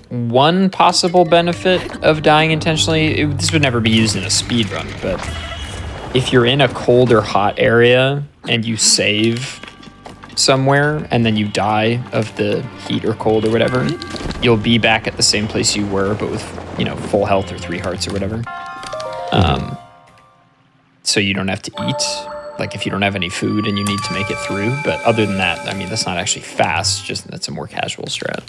One possible benefit of dying intentionally, this would never be used in a speed run, but if you're in a cold or hot area and you save somewhere and then you die of the heat or cold or whatever, you'll be back at the same place you were, but with, full health or 3 hearts or whatever. So you don't have to eat, like if you don't have any food and you need to make it through. But other than that, I mean, that's not actually fast, just that's a more casual strat.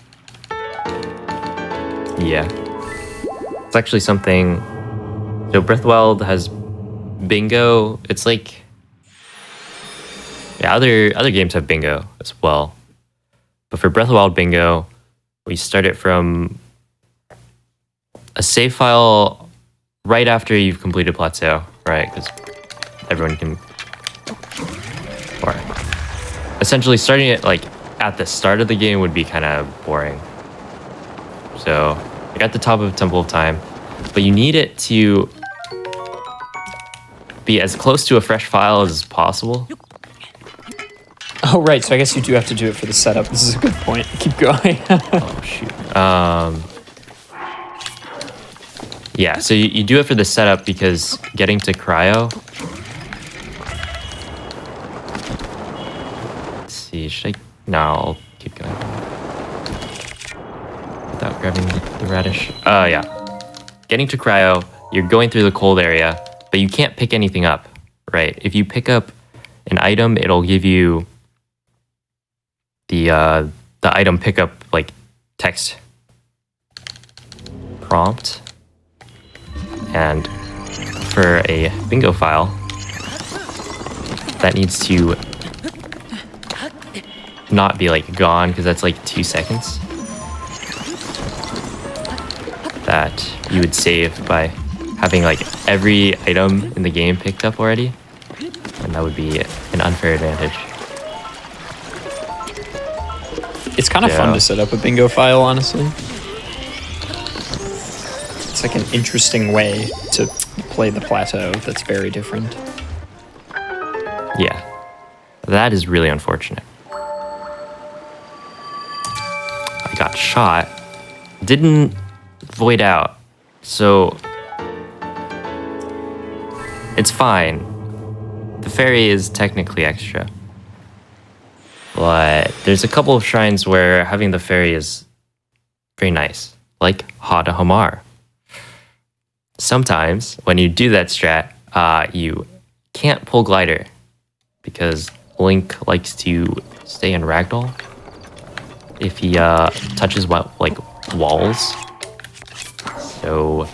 Yeah. It's actually something. So Breath of the Wild has bingo. It's like, yeah, other games have bingo as well. But for Breath of the Wild bingo, we start it from a save file right after you've completed plateau, right? Because everyone can, or essentially starting it like at the start of the game would be kind of boring. So you're at the top of Temple of Time, but you need it to be as close to a fresh file as possible. Oh, right. So I guess you do have to do it for the setup. This is a good point. Keep going. Oh, shoot. Yeah, so you do it for the setup because getting to cryo. Let's see, should I? No, I'll keep going. Without grabbing the radish. Yeah. Getting to cryo, you're going through the cold area, but you can't pick anything up, right? If you pick up an item, it'll give you the item pickup like text prompt, and for a bingo file that needs to not be like gone, because that's like 2 seconds that you would save by having like every item in the game picked up already, and that would be an unfair advantage. It's kind of fun to set up a bingo file, honestly. It's like an interesting way to play the plateau that's very different. Yeah, that is really unfortunate. I got shot, didn't void out, so it's fine. The ferry is technically extra, but there's a couple of shrines where having the ferry is very nice, like Hada Hamar. Sometimes when you do that strat, you can't pull glider because Link likes to stay in ragdoll if he touches like walls. So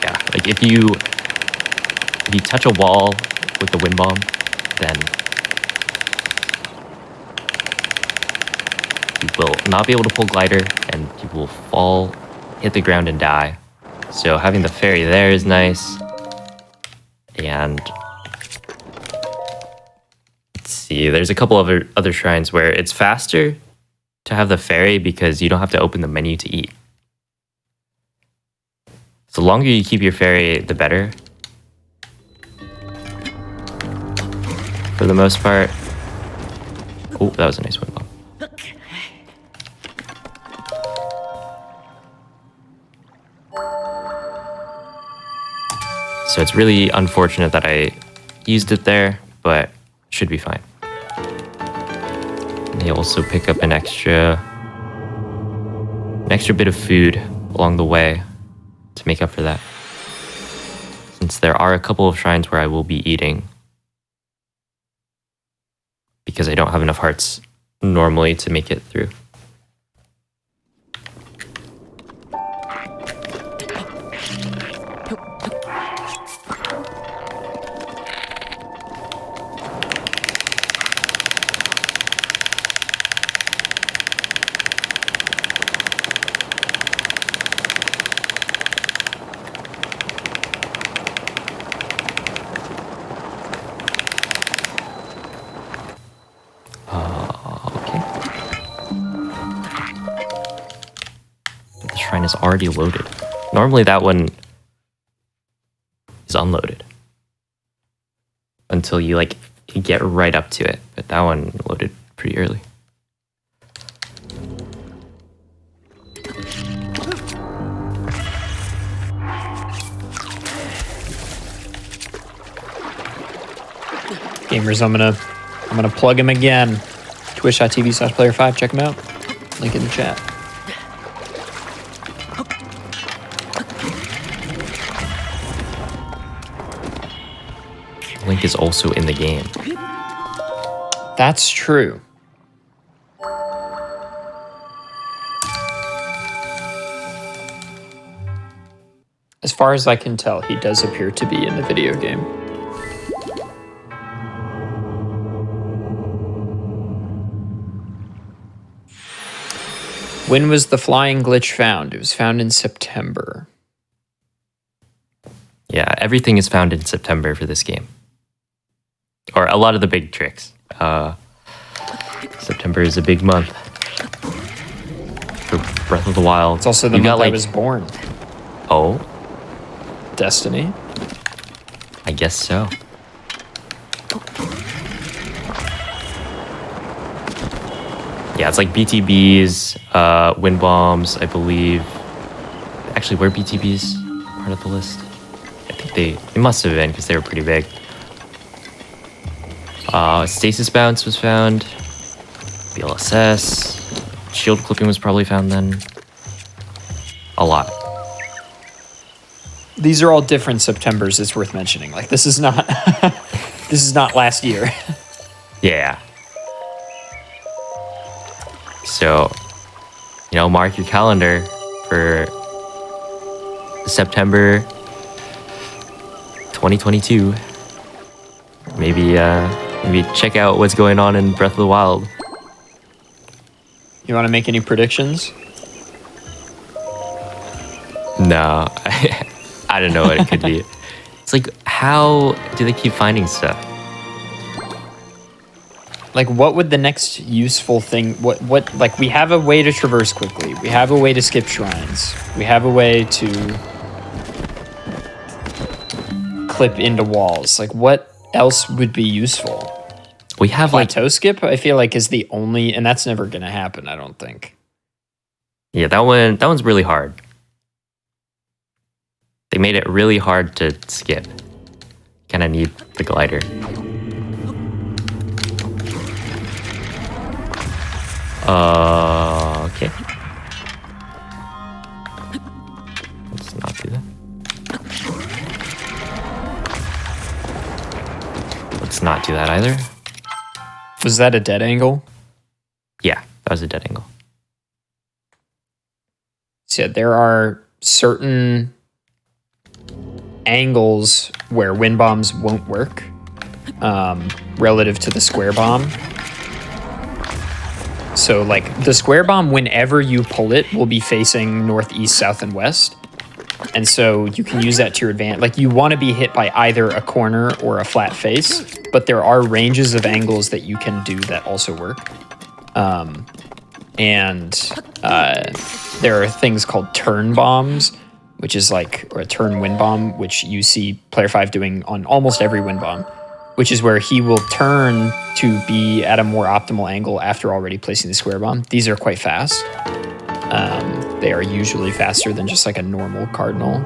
yeah, like if you touch a wall with the wind bomb, then you will not be able to pull glider and you will fall, hit the ground and die. So having the ferry there is nice. And let's see, there's a couple of other shrines where it's faster to have the ferry because you don't have to open the menu to eat. So the longer you keep your ferry, the better. For the most part. Oh, that was a nice wind bomb. So it's really unfortunate that I used it there, but should be fine. They also pick up an extra bit of food along the way to make up for that. Since there are a couple of shrines where I will be eating because I don't have enough hearts normally to make it through. Is already loaded. Normally that one is unloaded until you like get right up to it, but that one loaded pretty early. Gamers, I'm gonna plug him again. Twitch.tv/player5. Check him out. Link in the chat. Link is also in the game. That's true. As far as I can tell, he does appear to be in the video game. When was the flying glitch found? It was found in September. Yeah, everything is found in September for this game. Or a lot of the big tricks. September is a big month for Breath of the Wild. It's also the month I was born. Oh? Destiny? I guess so. Yeah, it's like BTBs, wind bombs, I believe. Actually, were BTBs part of the list? I think they must have been because they were pretty big. Stasis bounce was found. BLSS. Shield clipping was probably found then. A lot. These are all different Septembers, it's worth mentioning. Like, this is not this is not last year. Yeah. So, mark your calendar for September 2022. Maybe check out what's going on in Breath of the Wild. You want to make any predictions? No, I don't know what it could be. It's like, how do they keep finding stuff? Like, what would the next useful thing... What? Like, we have a way to traverse quickly. We have a way to skip shrines. We have a way to clip into walls. Like, what else would be useful? We have, Plateau skip, I feel like, is the only... And that's never going to happen, I don't think. Yeah, that one's really hard. They made it really hard to skip. Kind of need the glider. Okay. Let's not do that. Let's not do that either. Was that a dead angle? Yeah, that was a dead angle. So yeah, there are certain angles where wind bombs won't work relative to the square bomb. So like the square bomb, whenever you pull it, will be facing north, east, south, and west. And so you can use that to your advantage. Like you want to be hit by either a corner or a flat face, but there are ranges of angles that you can do that also work. There are things called turn bombs, which is like, or a turn wind bomb, which you see player 5 doing on almost every wind bomb, which is where he will turn to be at a more optimal angle after already placing the square bomb. These are quite fast. They are usually faster than just like a normal cardinal.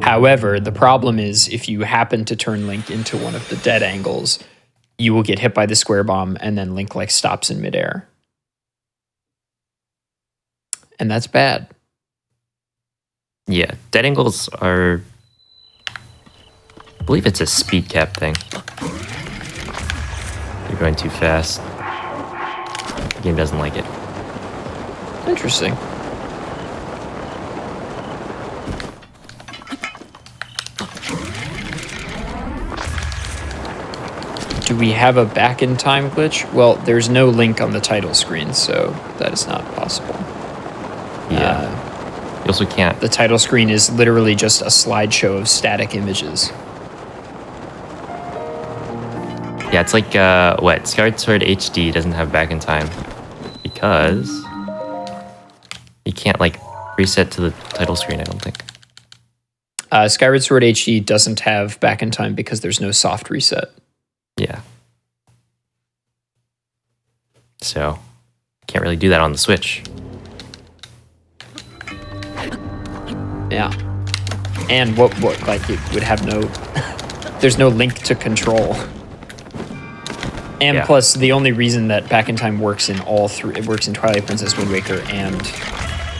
However, the problem is if you happen to turn Link into one of the dead angles, you will get hit by the square bomb and then Link like stops in midair. And that's bad. Yeah, dead angles are... I believe it's a speed cap thing. You're going too fast. The game doesn't like it. Interesting. Do we have a back in time glitch? Well, there's no link on the title screen, so that is not possible. Yeah. You also can't... The title screen is literally just a slideshow of static images. Yeah, it's like, what? Skyward Sword HD doesn't have back in time because you can't, like, reset to the title screen, I don't think. Skyward Sword HD doesn't have back in time because there's no soft reset. Yeah. So, can't really do that on the Switch. Yeah. And what like, it would have no... There's no link to control. And yeah. Plus, the only reason that Back in Time works in all three, it works in Twilight Princess, Wind Waker, and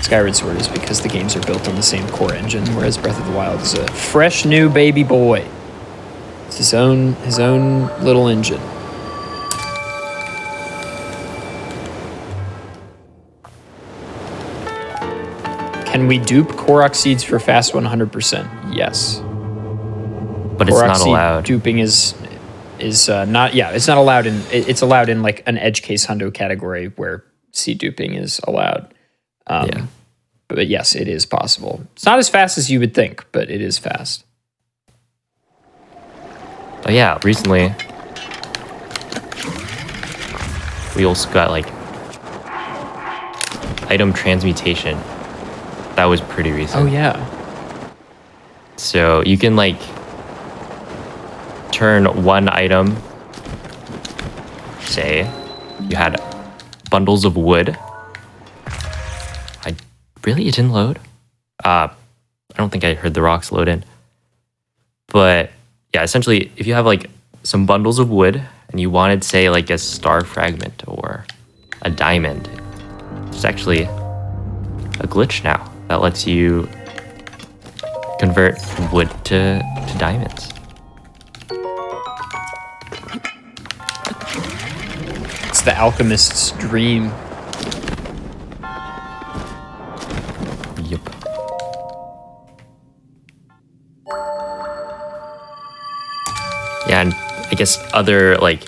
Skyward Sword, is because the games are built on the same core engine, whereas Breath of the Wild is a fresh new baby boy. It's his own little engine. Can we dupe Korok seeds for fast 100%? Yes. But Korok it's not seed allowed. Duping is not, yeah, it's not allowed in, it's allowed in like an edge case hundo category where seed duping is allowed. Yeah. But yes, it is possible. It's not as fast as you would think, but it is fast. Oh yeah, recently we also got like item transmutation. That was pretty recent. Oh yeah. So you can like turn one item, say you had bundles of wood. It didn't load? I don't think I heard the rocks load in. But yeah, essentially if you have like some bundles of wood and you wanted, say, like a star fragment or a diamond, it's actually a glitch now that lets you convert wood to diamonds. the alchemist's dream. Yep. Yeah, and I guess other like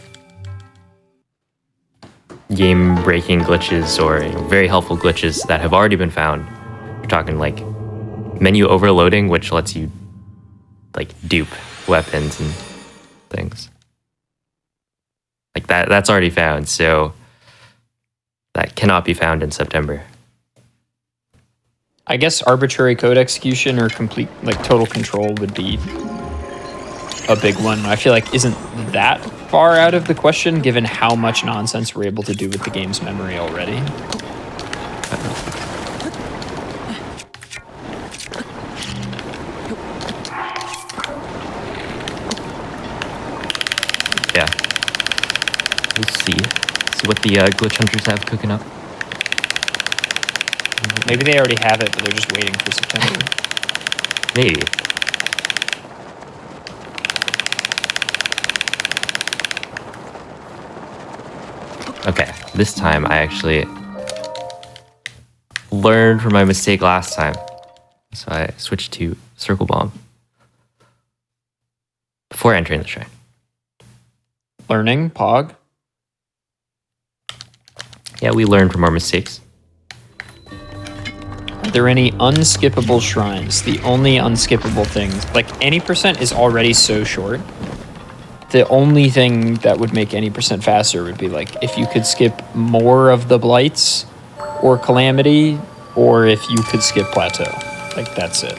game-breaking glitches or very helpful glitches that have already been found. We're talking like menu overloading, which lets you like dupe weapons and things. Like that's already found, so that cannot be found in September. I guess arbitrary code execution or complete like total control would be a big one. I feel like isn't that far out of the question given how much nonsense we're able to do with the game's memory already. Yeah. We'll see. See what the glitch hunters have cooking up. Maybe they already have it, but they're just waiting for September. Maybe. Okay, this time I actually learned from my mistake last time. So I switched to Circle Bomb before entering the shrine. Learning, Pog. Yeah, we learned from our mistakes. Are there any unskippable shrines? The only unskippable things, like any percent is already so short. The only thing that would make any percent faster would be like if you could skip more of the blights or calamity, or if you could skip plateau. Like that's it.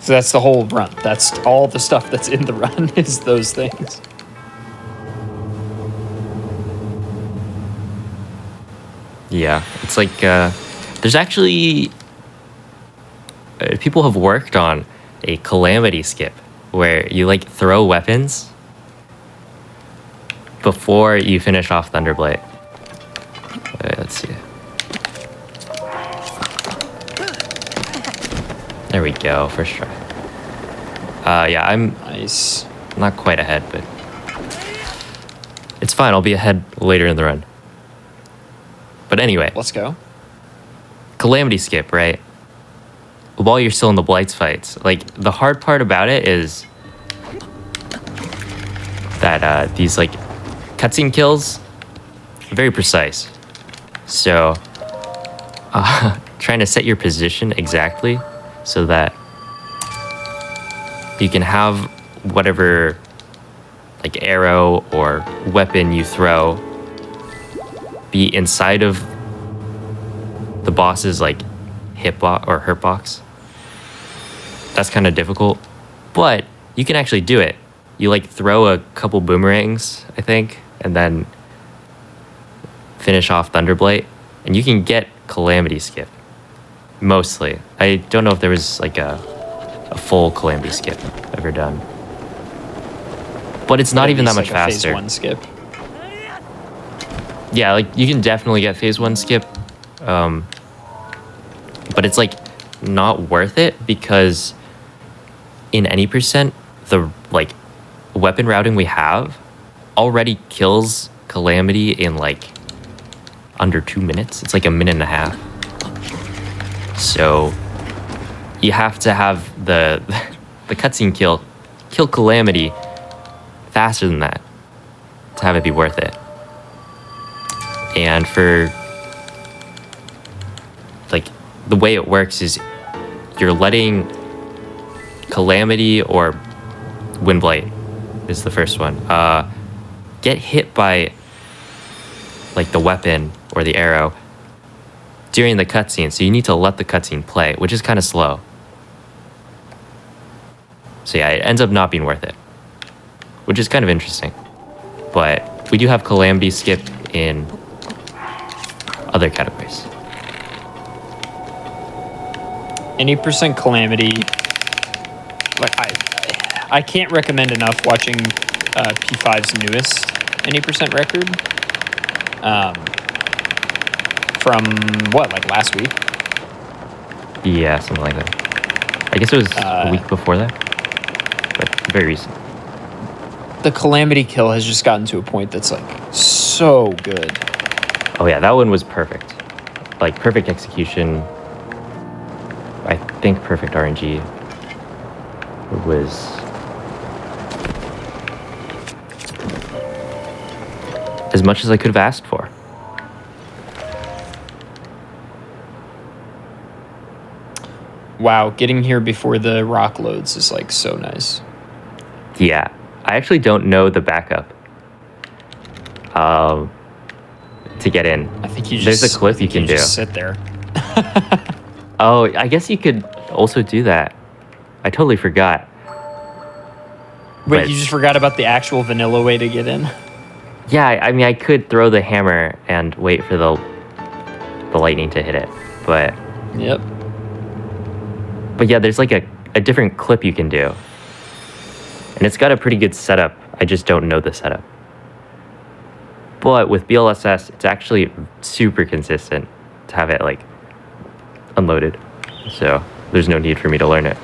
So that's the whole run. That's all the stuff that's in the run is those things. Yeah, it's like there's actually people have worked on a calamity skip where you like throw weapons before you finish off Thunderblight. Let's see. There we go, first try. Yeah, I'm Nice. not quite ahead, but it's fine. I'll be ahead later in the run. But anyway, Let's go. calamity skip, right? While you're still in the blights fights, like the hard part about it is that these like cutscene kills are very precise. So trying to set your position exactly so that you can have whatever like arrow or weapon you throw be inside of the boss's like hit box or hurt box. That's kind of difficult, but you can actually do it. You like throw a couple boomerangs, I think, and then finish off Thunderblight, and you can get Calamity Skip. Mostly. I don't know if there was like a full Calamity Skip ever done. But it's not even that much like faster. A phase 1 skip. Yeah, like you can definitely get phase 1 skip. But it's like not worth it because in any percent, the like weapon routing we have already kills Calamity in like under 2 minutes. It's like a minute and a half. So you have to have the cutscene kill Calamity faster than that to have it be worth it. And for like the way it works is you're letting Calamity or Windblight is the first one get hit by like the weapon or the arrow during the cutscene, so you need to let the cutscene play, which is kind of slow. So yeah, it ends up not being worth it, which is kind of interesting. But we do have Calamity Skip in other categories. Any percent Calamity, like I can't recommend enough watching P5's newest any percent record. From what, like last week? Yeah, something like that. I guess it was a week before that, but very recent. the Calamity kill has just gotten to a point that's like so good. Oh yeah, that one was perfect. Like perfect execution. I think perfect RNG. It was as much as I could have asked for. Wow, getting here before the rock loads is like so nice. Yeah, I actually don't know the backup to get in. I think you just There's a cliff you can do. Just sit there. Oh, I guess you could also do that. I totally forgot. Wait, But- you just forgot about the actual vanilla way to get in? Yeah, I mean, I could throw the hammer and wait for the lightning to hit it, but Yep. yeah, there's like a different clip you can do, and it's got a pretty good setup. I just don't know the setup. But with BLSS, it's actually super consistent to have it like unloaded, so there's no need for me to learn it.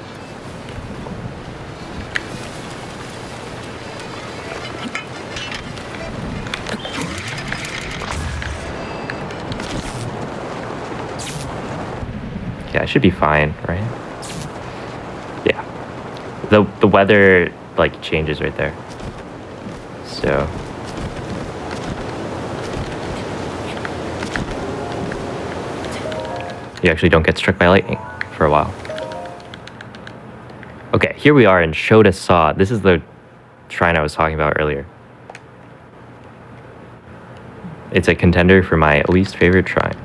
Yeah, I should be fine, right? Yeah. The weather like changes right there. So you actually don't get struck by lightning for a while. Okay, here we are in Shoda Saw. This is the shrine I was talking about earlier. It's a contender for my least favorite shrine.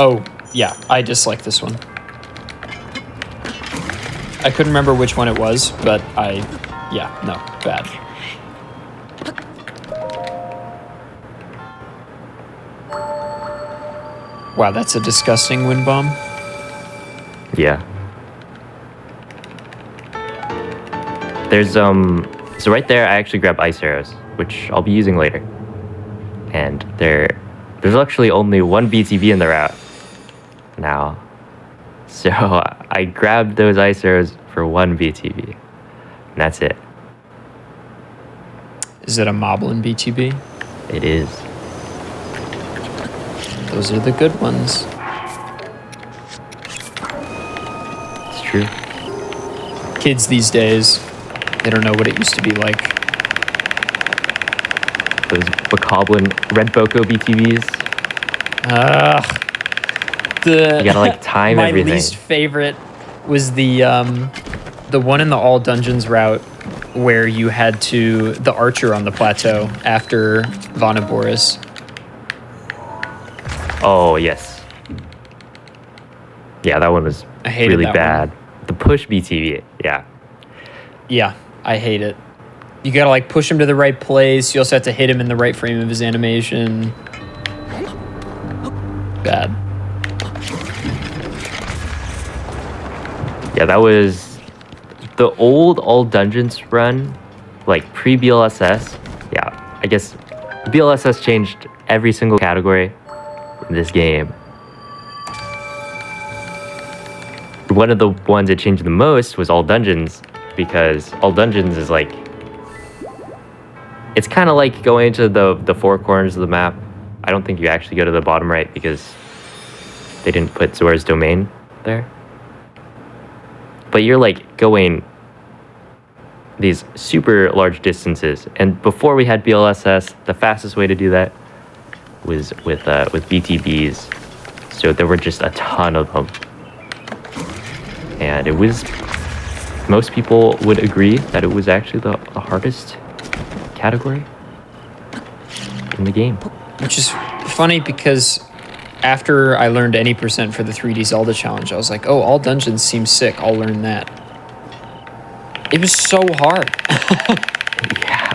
Oh, yeah, I dislike this one. I couldn't remember which one it was, but yeah, no, bad. Wow, that's a disgusting wind bomb. Yeah. There's so right there I actually grabbed ice arrows, which I'll be using later. And there's actually only one BTB in the route now. So I grabbed those ice arrows for one BTB. And that's it. Is it a Moblin BTB? It is. Those are the good ones. It's true. Kids these days, they don't know what it used to be like. Those Bokoblin Red Boko BTBs. You gotta like time my everything. My least favorite was the one in the all dungeons route where you had the archer on the plateau after Vonoboris. Oh yes. Yeah, that one was I hated really that bad. one. The push BTB, yeah. Yeah, I hate it. You gotta like push him to the right place. You also have to hit him in the right frame of his animation. Bad. Yeah, that was the old all dungeons run, like pre-BLSS. Yeah, I guess BLSS changed every single category in this game. One of the ones that changed the most was all dungeons, because all dungeons is like, it's kind of like going to the four corners of the map. I don't think you actually go to the bottom right because they didn't put Zora's domain there. But you're like going these super large distances. And before we had BLSS, the fastest way to do that was with BTBs. So there were just a ton of them. And it was, most people would agree that it was actually the hardest category in the game. Which is funny because after I learned any percent for the 3D Zelda challenge, I was like, oh, all dungeons seem sick. I'll learn that. It was so hard. Yeah.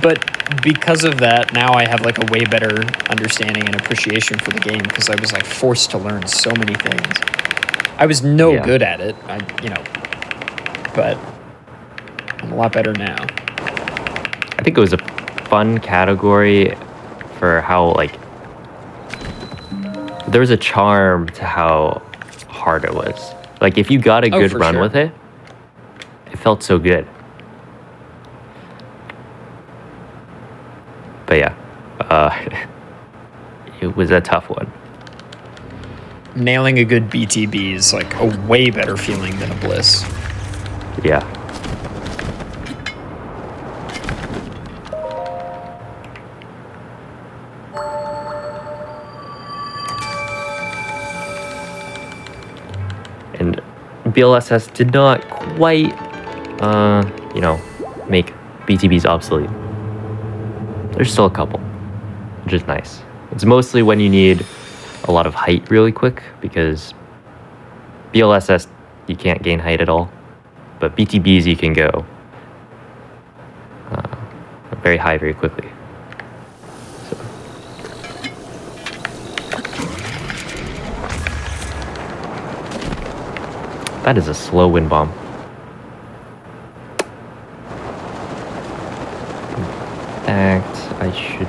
But because of that, now I have like a way better understanding and appreciation for the game because I was like forced to learn so many things. I was no good at it, but I'm a lot better now. I think it was a fun category for how, like, there was a charm to how hard it was. Like, if you got a good run with it, it felt so good. But yeah, it was a tough one. Nailing a good BTB is like a way better feeling than a bliss. Yeah. And BLSS did not quite, make BTBs obsolete. There's still a couple, which is nice. It's mostly when you need a lot of height really quick, because BLSS, you can't gain height at all. But BTBs, you can go very high very quickly. So. That is a slow wind bomb. In fact, I should...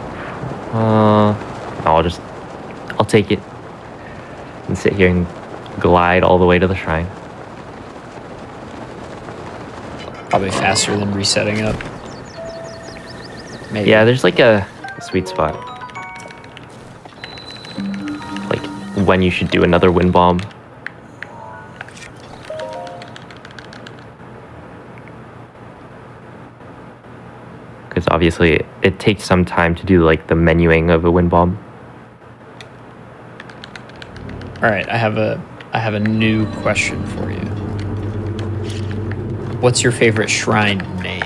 I'll take it and sit here and glide all the way to the shrine. Probably faster than resetting up. Maybe. Yeah, there's like a sweet spot. Like when you should do another wind bomb. Because obviously it takes some time to do like the menuing of a wind bomb. All right, I have a new question for you. What's your favorite shrine name?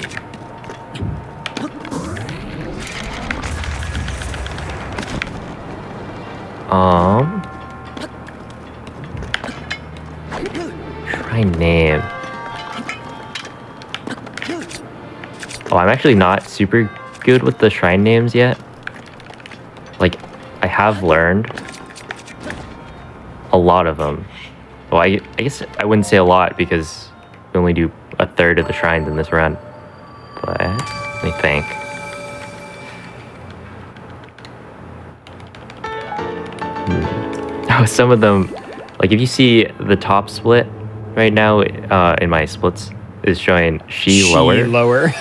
Shrine name. Oh, I'm actually not super good with the shrine names yet. Like, I have learned a lot of them. Well, I guess I wouldn't say a lot because we only do a third of the shrines in this run. But let me think. Oh, some of them, like if you see the top split right now in my splits is showing she lower.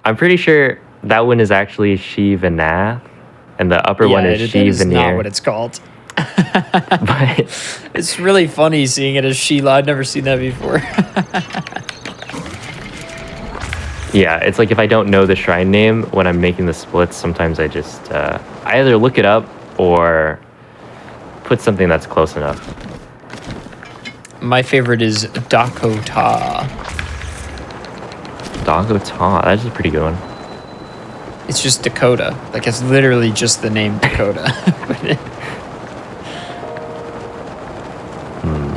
I'm pretty sure that one is actually she Vanath, and the upper one is she Veneer. That's not what it's called. But it's really funny seeing it as Sheila. I've never seen that before. Yeah, it's like if I don't know the shrine name when I'm making the splits, sometimes I just I either look it up or put something that's close enough. My favorite is Dakota. Dakota, that's a pretty good one. It's just Dakota. Like it's literally just the name Dakota.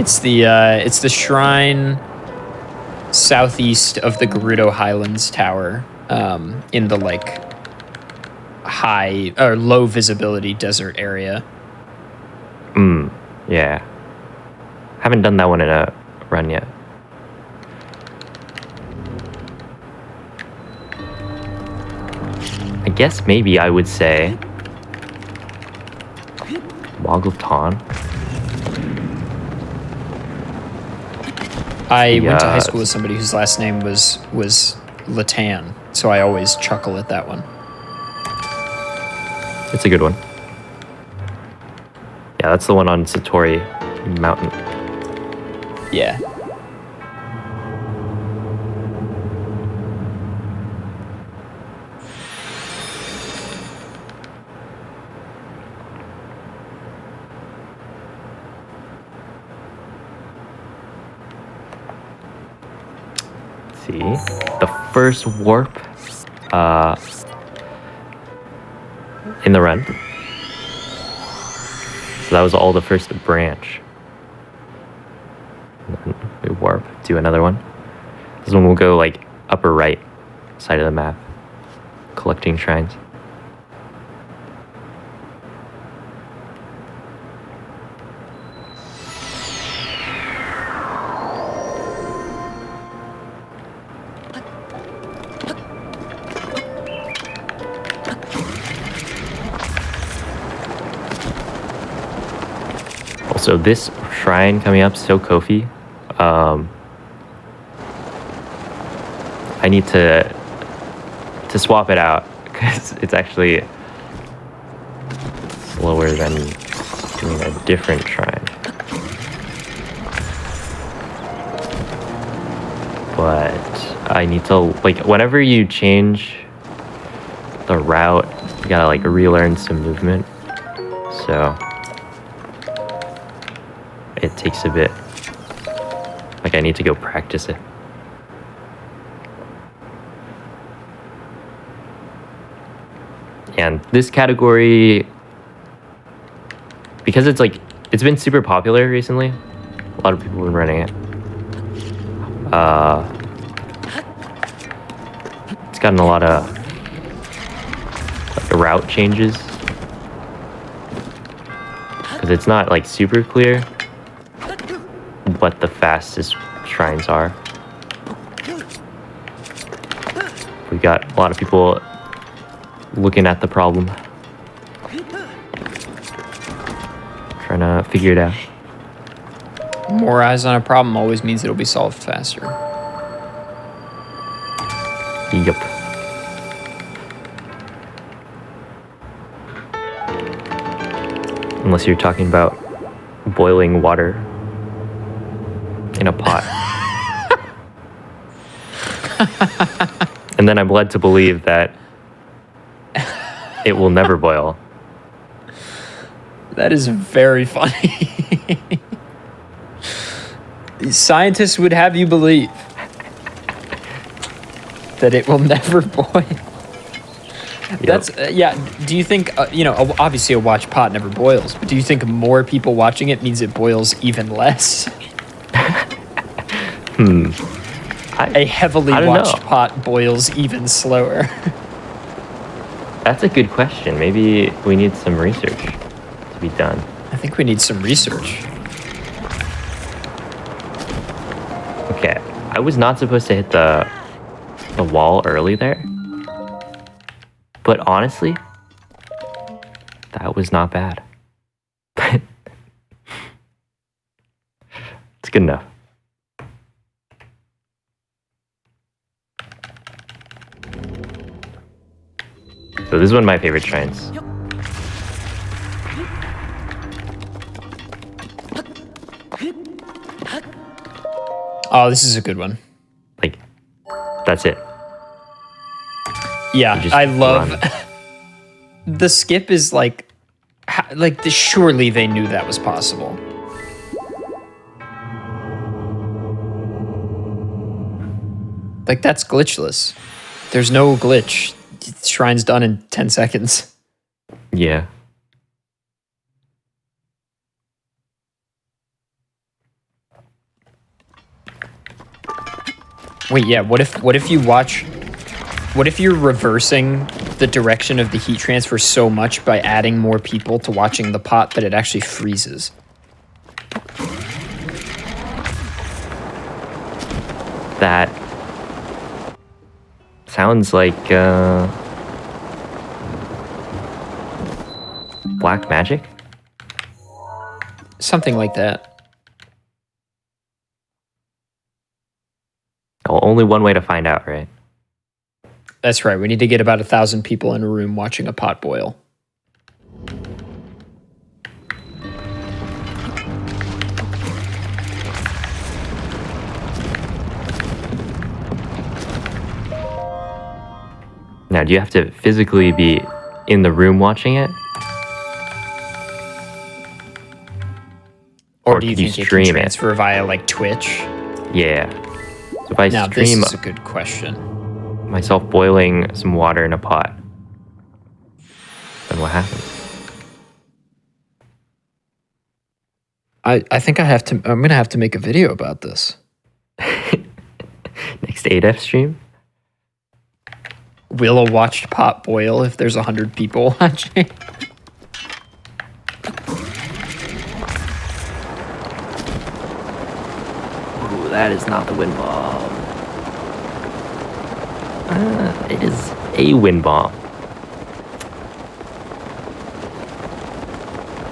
It's the shrine southeast of the Gerudo Highlands Tower, in the like high or low visibility desert area. Yeah. Haven't done that one in a run yet. I guess maybe I would say Wogleton. I went to high school with somebody whose last name was Latan, so I always chuckle at that one. It's a good one. Yeah, that's the one on Satori Mountain. Yeah. Let's see. The first warp in the run. So that was all the first branch. And then we warp to another one. This one will go like upper right side of the map, collecting shrines. Also, this shrine coming up, so Kofi. I need to swap it out because it's actually slower than doing a different shrine. But I need to, like, whenever you change the route, you gotta like relearn some movement. So it takes a bit. Like, I need to go practice it. And this category, because it's like, it's been super popular recently. A lot of people have been running it. It's gotten a lot of like route changes. Because it's not like super clear what the fastest shrines are. We got a lot of people looking at the problem, trying to figure it out. More eyes on a problem always means it'll be solved faster. Yup. Unless you're talking about boiling water in a pot. And then I'm led to believe that it will never boil. That is very funny. Scientists would have you believe that it will never boil. Yep. That's yeah. Do you think obviously a watch pot never boils, but do you think more people watching it means it boils even less? A heavily watched pot boils even slower. That's a good question. Maybe we need some research to be done. I think we need some research. Okay, I was not supposed to hit the wall early there. But honestly, that was not bad. It's good enough. So this is one of my favorite shrines. Oh, this is a good one. Like, that's it. Yeah, I love run. the skip is like surely they knew that was possible. Like, that's glitchless. There's no glitch. Shrine's done in 10 seconds. Yeah. Wait, yeah, what if you're reversing the direction of the heat transfer so much by adding more people to watching the pot that it actually freezes? That sounds like black magic? Something like that. Oh, only one way to find out, right? That's right. We need to get about 1,000 people in a room watching a pot boil. Now, do you have to physically be in the room watching it? Or do you could think it stream can transfer via like Twitch? Yeah. So if I Now, stream this is a good question. myself boiling some water in a pot, then what happens? I think I'm gonna have to make a video about this. Next 8F stream? Will a watched pot boil if there's 100 people watching? Ooh, that is not the wind bomb. It is a wind bomb.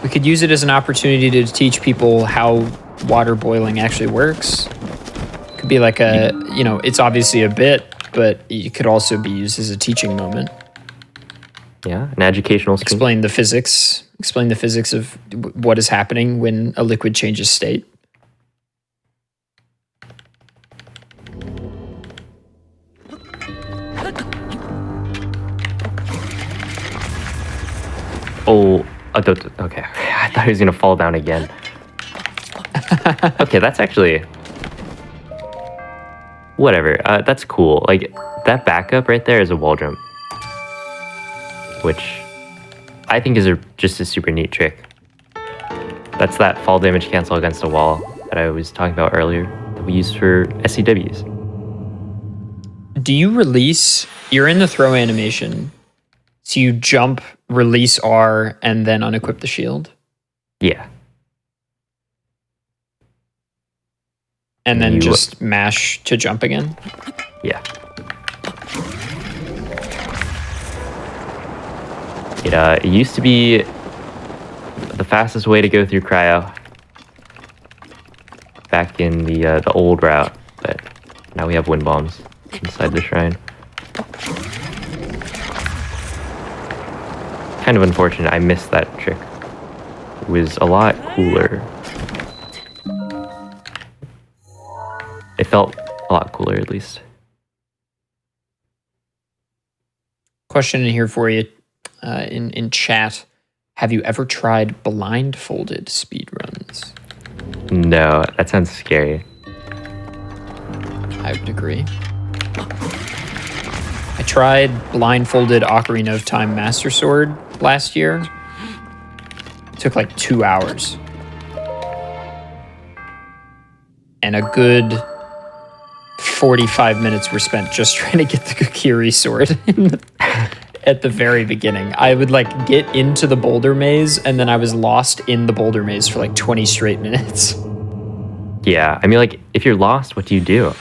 We could use it as an opportunity to teach people how water boiling actually works. Could be like a, it's obviously a bit, but it could also be used as a teaching moment. Yeah, an educational stream. Explain the physics of what is happening when a liquid changes state. Oh, okay. I thought he was going to fall down again. Okay, that's actually... Whatever, that's cool. Like, that backup right there is a wall jump. Which I think is just a super neat trick. That's that fall damage cancel against a wall that I was talking about earlier that we use for SCWs. Do you release... You're in the throw animation, so you jump, release R, and then unequip the shield? Yeah. And then just mash to jump again? Yeah. It used to be the fastest way to go through cryo back in the old route, but now we have wind bombs inside the shrine. Kind of unfortunate, I missed that trick. It was a lot cooler. It felt a lot cooler, at least. Question in here for you in chat. Have you ever tried blindfolded speedruns? No, that sounds scary. I would agree. I tried blindfolded Ocarina of Time Master Sword last year. It took like 2 hours. And a good 45 minutes were spent just trying to get the Kokiri sword at the very beginning. I would like get into the boulder maze and then I was lost in the boulder maze for like 20 straight minutes. Yeah, I mean, like, if you're lost, what do? You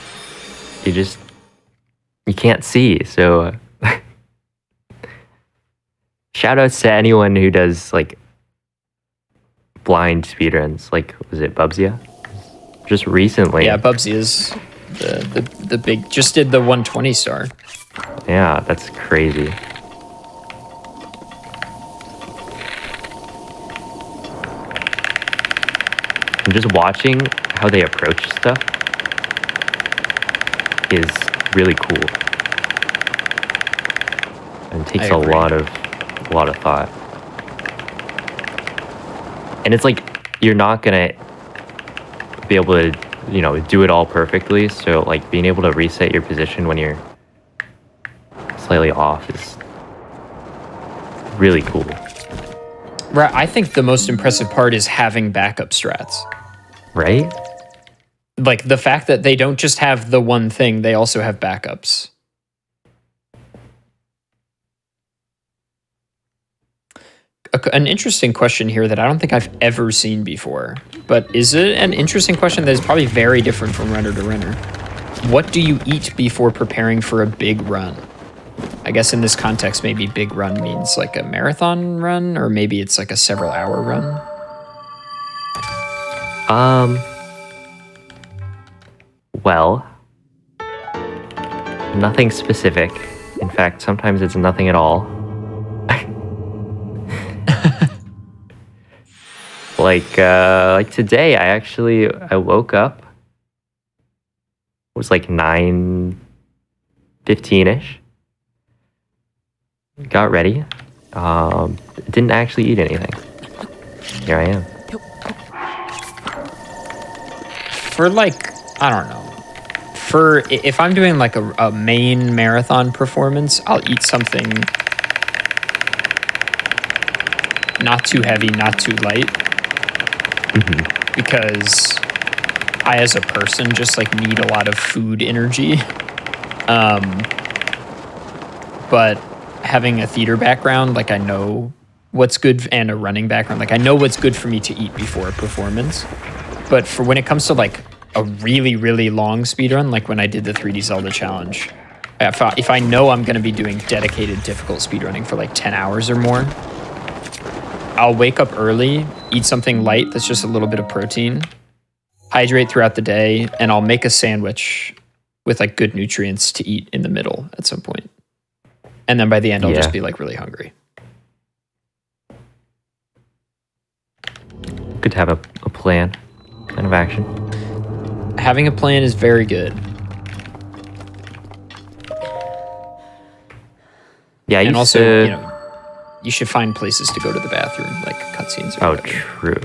can't see, so... Shoutouts to anyone who does, like, blind speedruns. Like, was it Bubsia? Just recently. Yeah, Bubsy is the big... Just did the 120 star. Yeah, that's crazy. And just watching how they approach stuff is really cool. And it takes a lot of thought. And it's like you're not gonna be able to, do it all perfectly. So like being able to reset your position when you're slightly off is really cool. Right, I think the most impressive part is having backup strats. Right? Like the fact that they don't just have the one thing, they also have backups. An interesting question here that I don't think I've ever seen before, but is it an interesting question that is probably very different from runner to runner? What do you eat before preparing for a big run? I guess in this context, maybe big run means like a marathon run, or maybe it's like a several hour run. Well, nothing specific. In fact, sometimes it's nothing at all. Like today, I woke up. It was like 9:15-ish. Got ready. Didn't actually eat anything. Here I am. For like, I don't know. For if I'm doing like a main marathon performance, I'll eat something not too heavy, not too light. Mm-hmm. Because I, as a person, just like need a lot of food energy. But having a theater background, like I know what's good, and a running background, like I know what's good for me to eat before a performance. But for when it comes to like a really, really long speedrun, like when I did the 3D Zelda challenge, if I know I'm going to be doing dedicated, difficult speedrunning for like 10 hours or more, I'll wake up early, eat something light that's just a little bit of protein, hydrate throughout the day, and I'll make a sandwich with like good nutrients to eat in the middle at some point. And then by the end, I'll just be like really hungry. Good to have a plan of action. Having a plan is very good. Yeah, and also, you know, you should find places to go to the bathroom, like cutscenes. Oh, true.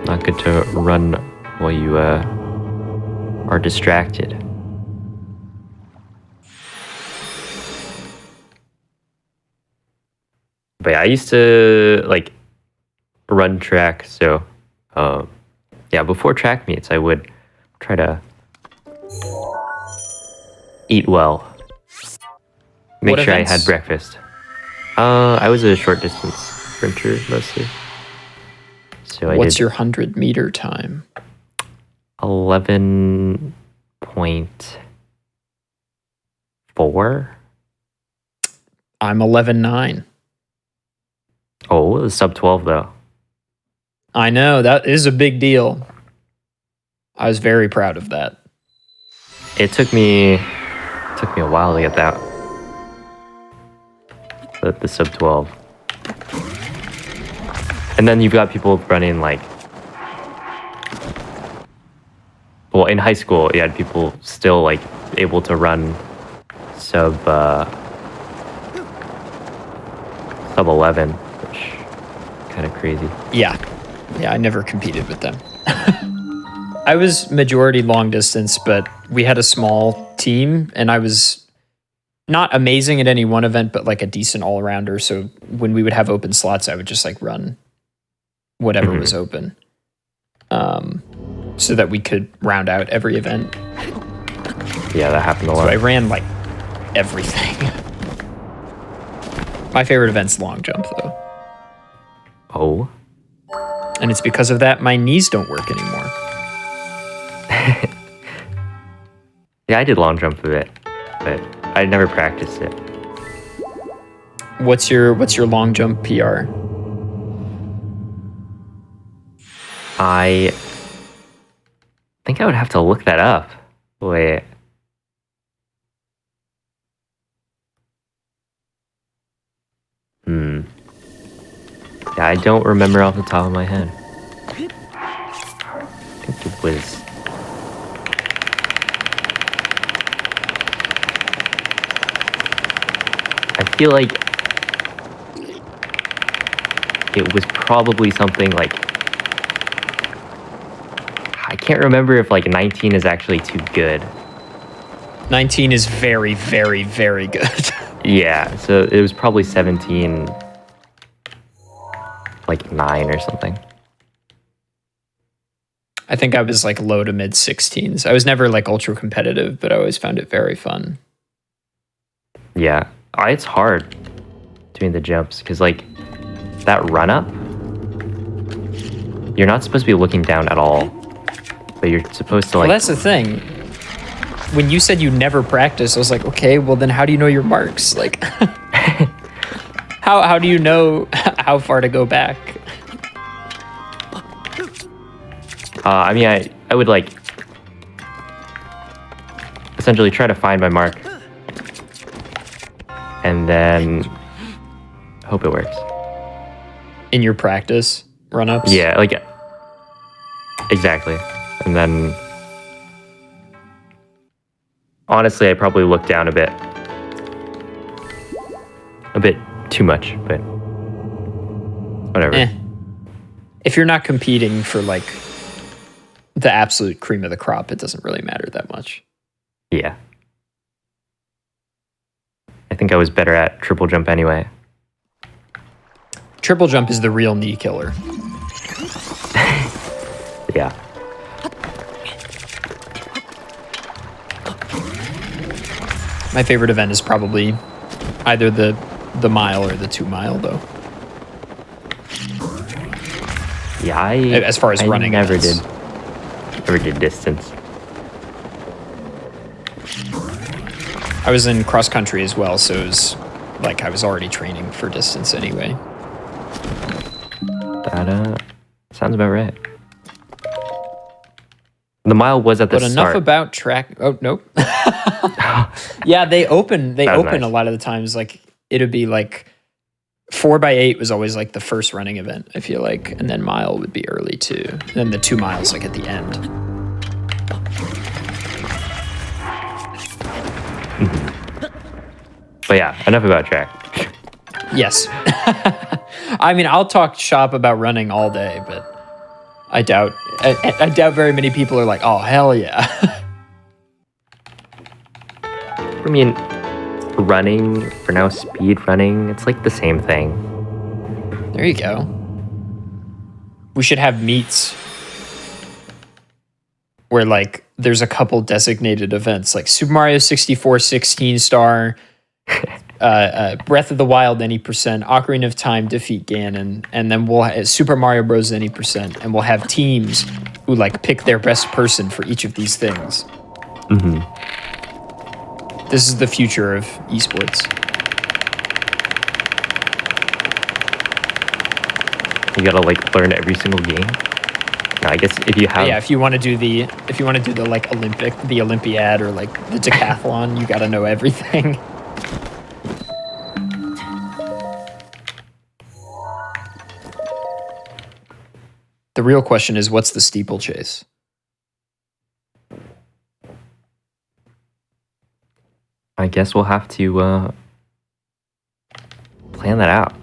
Not good to run while you are distracted. But yeah, I used to like run track, so yeah, before track meets, I would try to eat well. Make sure I had breakfast. I was a short distance sprinter mostly. So what's your 100-meter time? 11.4. I'm 11.9. Oh, it was sub 12 though. I know, that is a big deal. I was very proud of that. It took me a while to get that. The sub 12. And then you've got people running like, well, in high school, you had people still like able to run sub 11, which kind of crazy. Yeah, I never competed with them. I was majority long distance, but we had a small team, and I was not amazing at any one event, but like a decent all-rounder. So when we would have open slots, I would just like run whatever was open, so that we could round out every event. Yeah, that happened a lot. So I ran like everything. My favorite event's long jump, though. Oh. And it's because of that my knees don't work anymore. Yeah, I did long jump a bit, but I never practiced it. What's your long jump PR? I think I would have to look that up. Wait. Yeah, I don't remember off the top of my head. I think it was... I feel like it was probably something like... I can't remember if like 19 is actually too good. 19 is very, very, very good. Yeah, so it was probably 17, like 9 or something. I think I was like low to mid 16s. I was never like ultra competitive, but I always found it very fun. Yeah, it's hard doing the jumps because like that run up, you're not supposed to be looking down at all, but you're supposed to like... Well, that's the thing. When you said you never practice, I was like, okay, well then how do you know your marks? Like, how do you know how far to go back? I mean, I would like essentially try to find my mark and then hope it works. In your practice run-ups? Yeah, like exactly. And then honestly, I probably looked down a bit too much, but whatever. If you're not competing for like the absolute cream of the crop, it doesn't really matter that much. Yeah. I think I was better at triple jump anyway. Triple jump is the real knee killer. Yeah. My favorite event is probably either the mile or the 2 mile, though. Yeah, as far as running, never did distance. I was in cross country as well, so it was like I was already training for distance anyway. That sounds about right. The mile was at the start. But enough about track. Oh, nope. Yeah, they open nice. a lot of the times. Like, it'd be like 4x8 was always like the first running event, I feel like. And then mile would be early too. And then the 2 miles like at the end. But yeah, enough about track. Yes. I mean, I'll talk shop about running all day, but I doubt very many people are like, oh, hell yeah. I mean, running, for now, speed running, it's like the same thing. There you go. We should have meets where, like, there's a couple designated events, like Super Mario 64 16 star, Breath of the Wild any percent, Ocarina of Time defeat Ganon, and then we'll Super Mario Bros. Any percent, and we'll have teams who like pick their best person for each of these things. Mm-hmm. This is the future of esports. You gotta like learn every single game. No, I guess if you have Yeah, if you want to do the like the Olympiad or like the decathlon, you got to know everything. The real question is, what's the steeplechase? I guess we'll have to plan that out.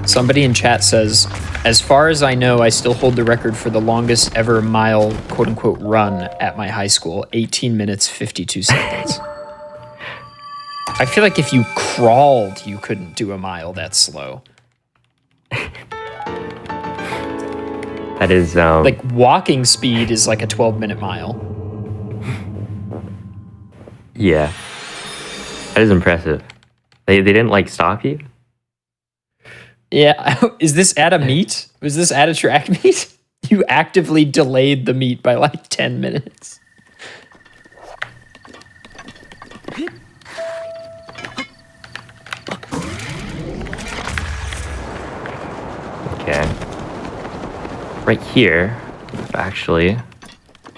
Somebody in chat says, as far as I know, I still hold the record for the longest ever mile, quote unquote, run at my high school, 18 minutes, 52 seconds. I feel like if you crawled, you couldn't do a mile that slow. That is like walking speed is like a 12-minute mile. Yeah. That is impressive. They didn't like stop you? Yeah. Is this at a meet? Was this at a track meet? You actively delayed the meet by like 10 minutes. Okay. Right here, actually,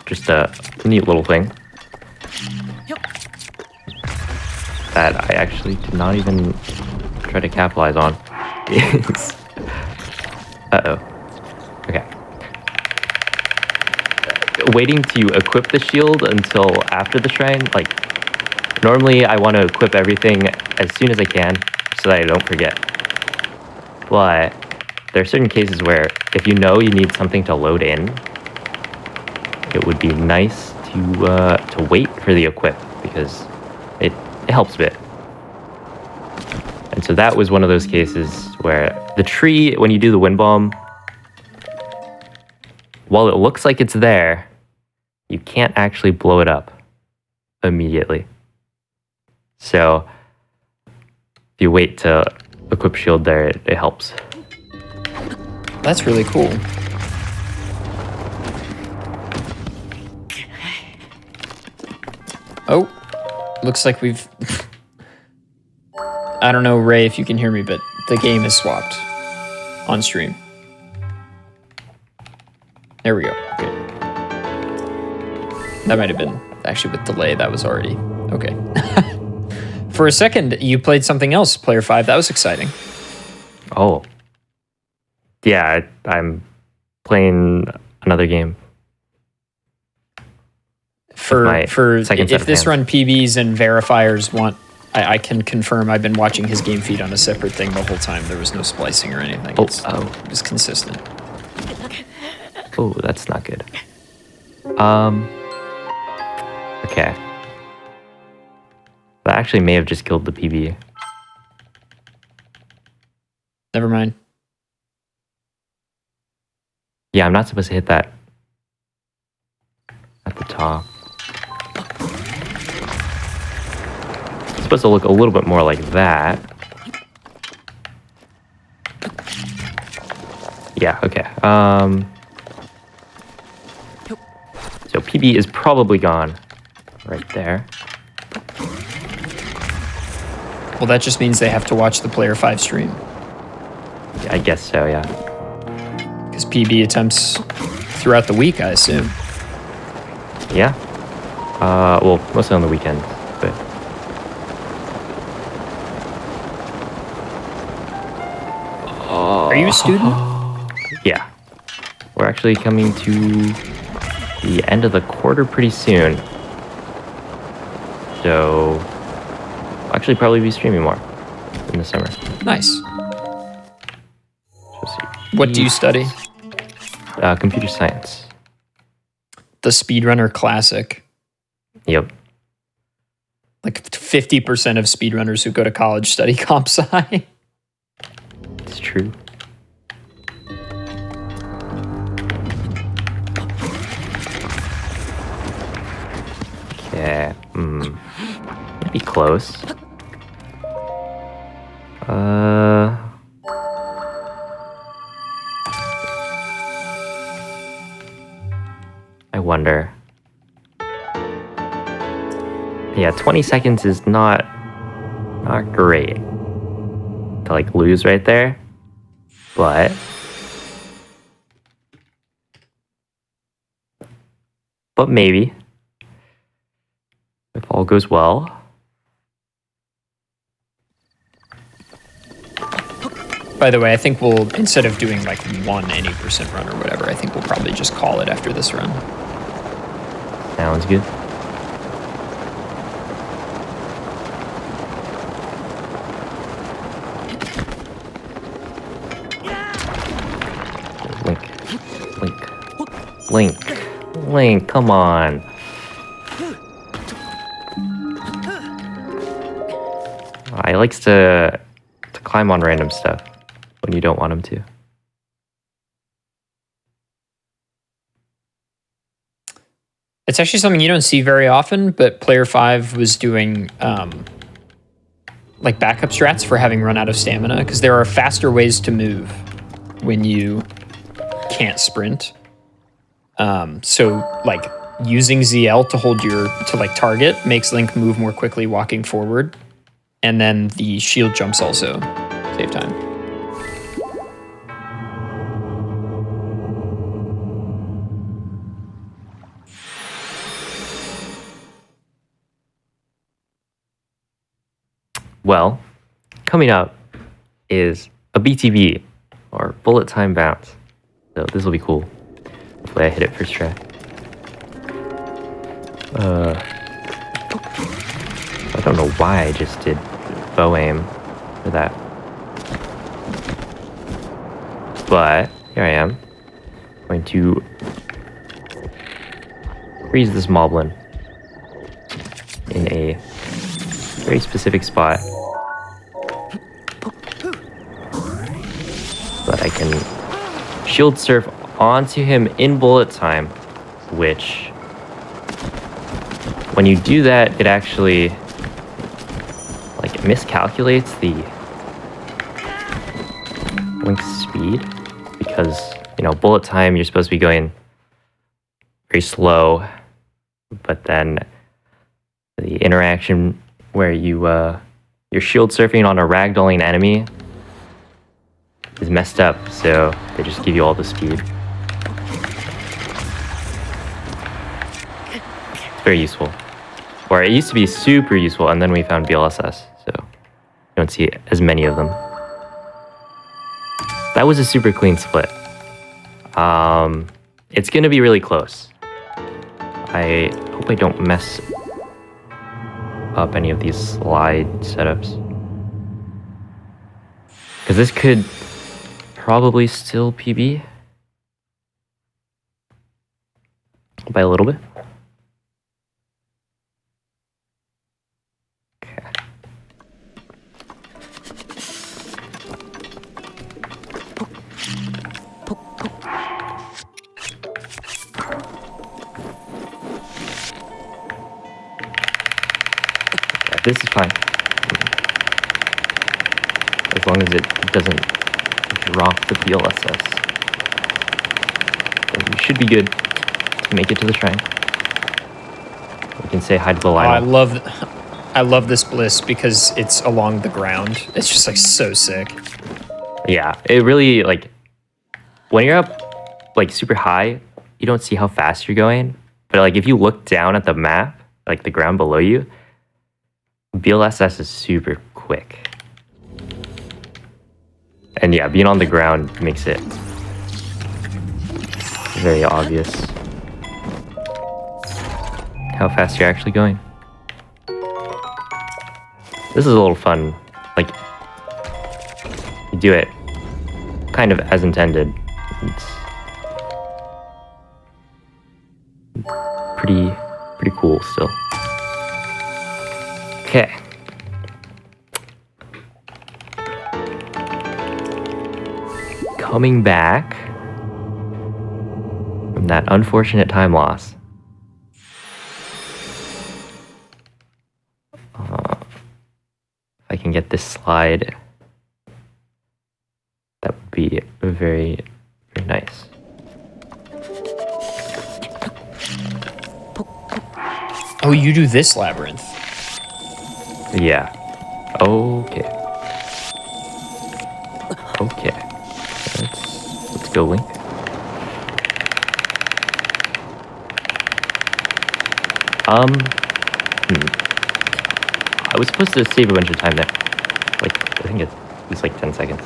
just a neat little thing that I actually did not even try to capitalize on is... Uh-oh. Okay. Waiting to equip the shield until after the shrine, like, normally I want to equip everything as soon as I can so that I don't forget. But there are certain cases where if you know you need something to load in, it would be nice to wait for the equip because it helps a bit. And so that was one of those cases where the tree, when you do the wind bomb, while it looks like it's there, you can't actually blow it up immediately. So if you wait to equip shield there, it helps. That's really cool. Oh, looks like we've... I don't know, Ray, if you can hear me, but the game is swapped on stream. There we go. Good. That might have been actually with delay. That was already okay. For a second, you played something else, Player 5. That was exciting. Oh. Yeah, I'm playing another game. If this run PBs and verifiers want, I can confirm I've been watching his game feed on a separate thing the whole time. There was no splicing or anything. It was consistent. Oh, that's not good. Okay. That actually may have just killed the PB. Never mind. Yeah, I'm not supposed to hit that at the top. It's supposed to look a little bit more like that. Yeah, okay. So PB is probably gone right there. Well, that just means they have to watch the Player 5 stream. I guess so, yeah. Because PB attempts throughout the week, I assume. Yeah. Well, mostly on the weekends, but... Are you a student? Yeah. We're actually coming to the end of the quarter pretty soon. So, I'll actually probably be streaming more in the summer. Nice. So What do you study? Computer science. The Speedrunner Classic. Yep. Like 50% of speedrunners who go to college study comp sci. It's true. Okay. Might be close. I wonder. Yeah, 20 seconds is not great to like lose right there, but maybe if all goes well. By the way, I think we'll, instead of doing like one any percent run or whatever, I think we'll probably just call it after this run. Sounds good. Link, come on. He likes to climb on random stuff when you don't want him to. It's actually something you don't see very often, but Player 5 was doing like backup strats for having run out of stamina, because there are faster ways to move when you can't sprint. So like using ZL to hold to like target makes Link move more quickly walking forward. And then the shield jumps also save time. Well, coming up is a BTB, or bullet time bounce. So this will be cool. Hopefully I hit it first try. I don't know why I just did bow aim for that. But here I am. I'm going to freeze this moblin in a very specific spot so that I can shield surf onto him in bullet time, which when you do that, it actually like miscalculates the Link's speed, because bullet time you're supposed to be going very slow, but then the interaction where you're shield surfing on a ragdolling enemy is messed up, so they just give you all the speed. It's very useful. Or it used to be super useful, and then we found BLSS, so you don't see as many of them. That was a super clean split. It's gonna be really close. I hope I don't mess up any of these slide setups, because this could probably still PB by a little bit. This is fine. As long as it doesn't drop the BLSS. Then we should be good to make it to the shrine. We can say hi to the line. Oh, I love this bliss because it's along the ground. It's just like so sick. Yeah, it really like when you're up like super high, you don't see how fast you're going. But like if you look down at the map, like the ground below you, BLSS is super quick. And yeah, being on the ground makes it very obvious how fast you're actually going. This is a little fun. Like, you do it kind of as intended. It's pretty cool still. Okay. Coming back from that unfortunate time loss. If I can get this slide, that would be very, very nice. Oh, you do this labyrinth. Yeah. Okay. Okay. Let's go, Link. I was supposed to save a bunch of time there. Like, I think it's like 10 seconds.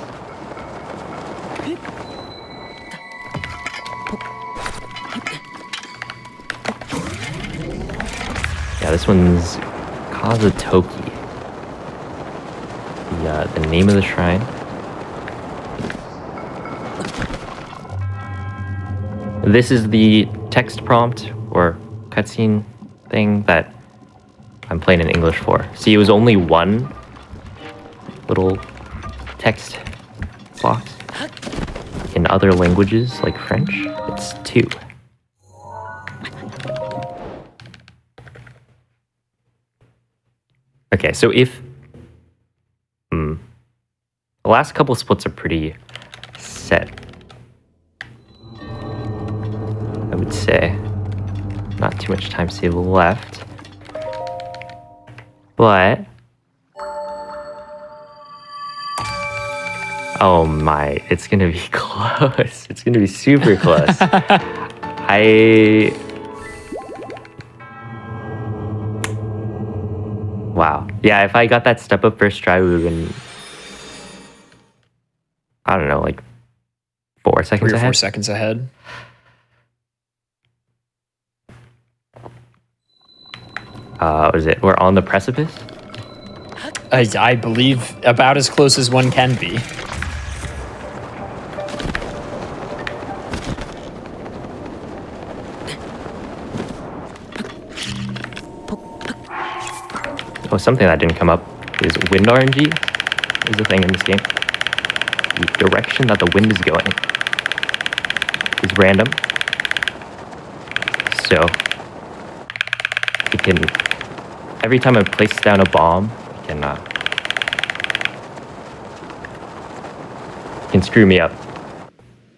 Yeah, this one's Kazatoki. The name of the shrine. This is the text prompt or cutscene thing that I'm playing in English for. See, it was only one little text box. In other languages, like French, it's 2. Okay, so if... the last couple splits are pretty set, I would say. Not too much time save left. But... oh my, it's gonna be close. It's gonna be super close. Wow. Yeah, if I got that step up first try, we would have been, I don't know, like 4 seconds 3 or 4 ahead. seconds ahead. Was it? We're on the precipice? I believe about as close as one can be. Oh, something that didn't come up is wind RNG is a thing in this game. The direction that the wind is going is random. So it can, every time I place down a bomb, it can screw me up.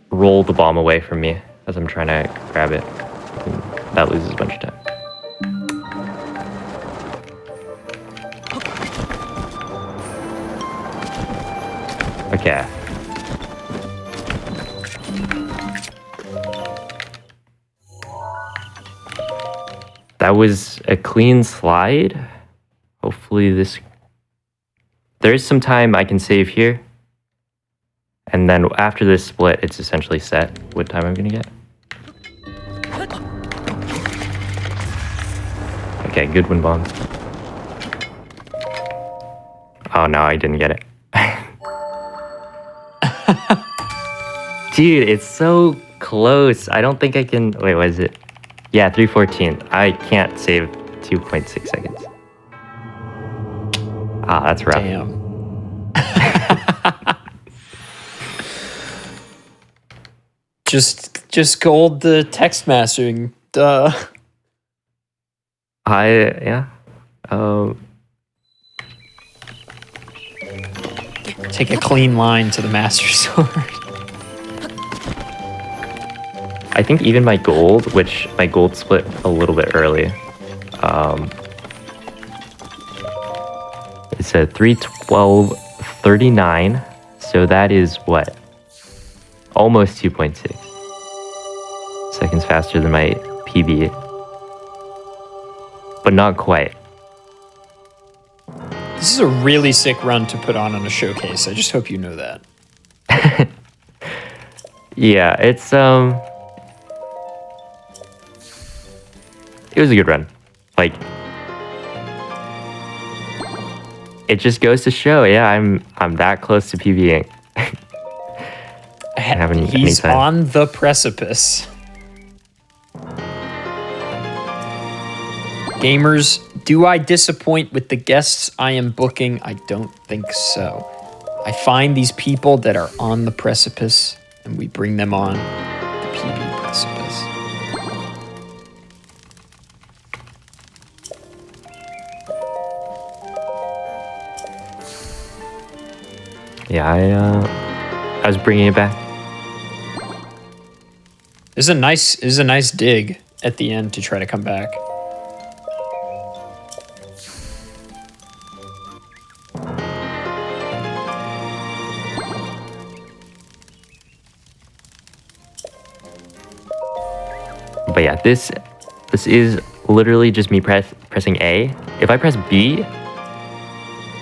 Roll the bomb away from me as I'm trying to grab it. And that loses a bunch of time. Okay. That was a clean slide. Hopefully this... there is some time I can save here. And then after this split, it's essentially set what time I'm gonna get. Okay, good wind bomb. Oh no, I didn't get it. Dude, it's so close. I don't think I can... wait, what is it? Yeah, 3:14. I can't save 2.6 seconds. Ah, that's rough. Damn. Just gold the text mastering. Duh. Yeah. Take a clean line to the master sword. I think even my gold, which my gold split a little bit early, It's a 3:12:39. So that is what? Almost 2.6 seconds faster than my PB. But not quite. This is a really sick run to put on a showcase. I just hope you know that. Yeah, it was a good run. Like, it just goes to show, yeah, I'm that close to PBing. He's on the precipice. Gamers, do I disappoint with the guests I am booking? I don't think so. I find these people that are on the precipice and we bring them on the PB precipice. Yeah, I was bringing it back. This is a nice dig at the end to try to come back. But yeah, this is literally just me pressing A. If I press B,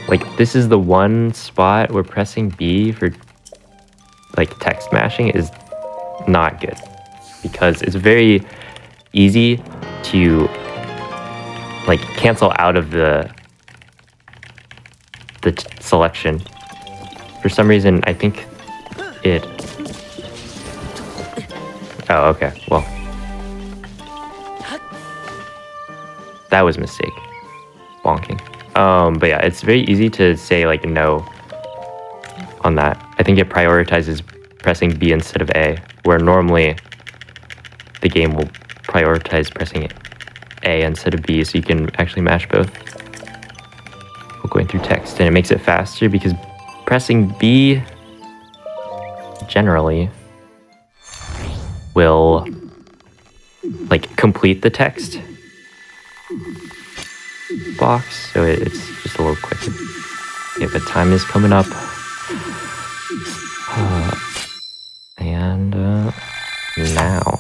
like, this is the one spot where pressing B for like text mashing is not good, because it's very easy to like cancel out of the selection. For some reason, I think it... Oh, okay. Well, that was a mistake. Bonking. But yeah, it's very easy to say like no on that. I think it prioritizes pressing B instead of A, where normally the game will prioritize pressing A instead of B, so you can actually mash both while going through text, and it makes it faster because pressing B generally will like complete the text box, so it's just a little quicker. Yeah, but time is coming up. And now.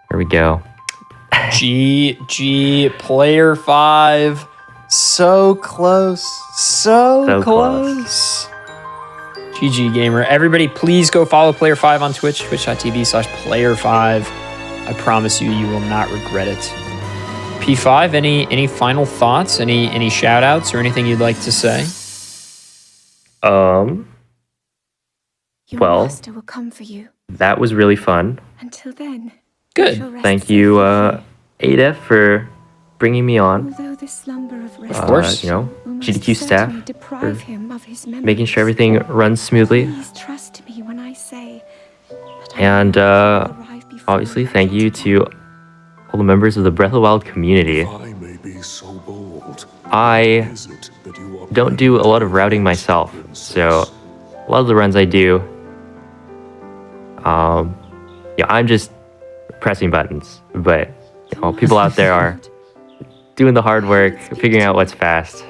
Here we go. GG player 5. So close. So close. GG gamer. Everybody, please go follow player 5 on Twitch, twitch.tv/player5. I promise you, you will not regret it. P5, any final thoughts? Any shout outs or anything you'd like to say? Your Well, master will come for you. that was really fun. Until then, Good. you shall rest Thank you, safely Ada, for bringing me here. on. Although the slumber of rest Of course. You know, will most GDQ staff certainly deprive him of his making sure memories. everything runs smoothly. Please trust me when I say that I And will arrive before obviously, you thank you return. to all the members of the Breath of the Wild community. If I may be so bold, I is it that you are don't do a lot of routing myself, so a lot of the runs I do, yeah, I'm just pressing buttons, but you know, people out there are doing the hard work, figuring out what's fast.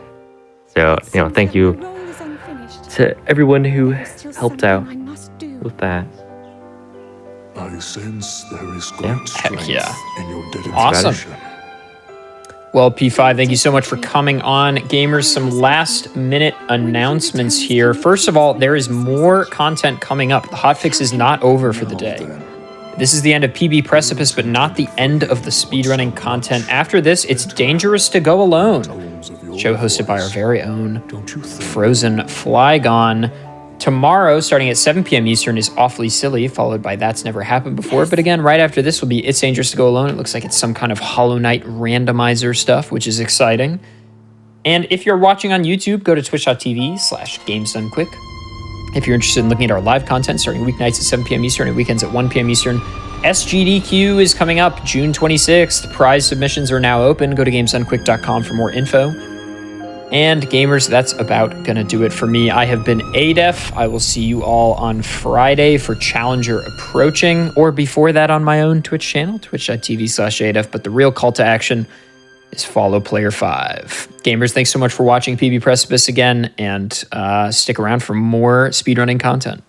So, you know, thank you The role is unfinished. to everyone who There is still helped out something I must do. with that. I sense there is Yeah. great strength yeah. in your dedication. Awesome. Well, P5, thank you so much for coming on. Gamers, some last minute announcements here. First of all, there is more content coming up. The hotfix is not over for the day. This is the end of PB Precipice, but not the end of the speedrunning content. After this, it's Dangerous to Go Alone. Show hosted by our very own Don't you think? Frozen Flygon. Tomorrow, starting at 7 p.m. Eastern, is Awfully Silly, followed by That's Never Happened Before. But again, right after this will be It's Dangerous to Go Alone. It looks like it's some kind of Hollow Knight randomizer stuff, which is exciting. And if you're watching on YouTube, go to twitch.tv/GamesDoneQuick. If you're interested in looking at our live content, starting weeknights at 7 p.m. Eastern and weekends at 1 p.m. Eastern, SGDQ is coming up June 26th. Prize submissions are now open. Go to GamesDoneQuick.com for more info. And gamers, that's about gonna do it for me. I have been ADEF. I will see you all on Friday for Challenger Approaching, or before that on my own Twitch channel, twitch.tv/ADEF. But the real call to action is follow player 5. Gamers, thanks so much for watching PB Precipice again, and stick around for more speedrunning content.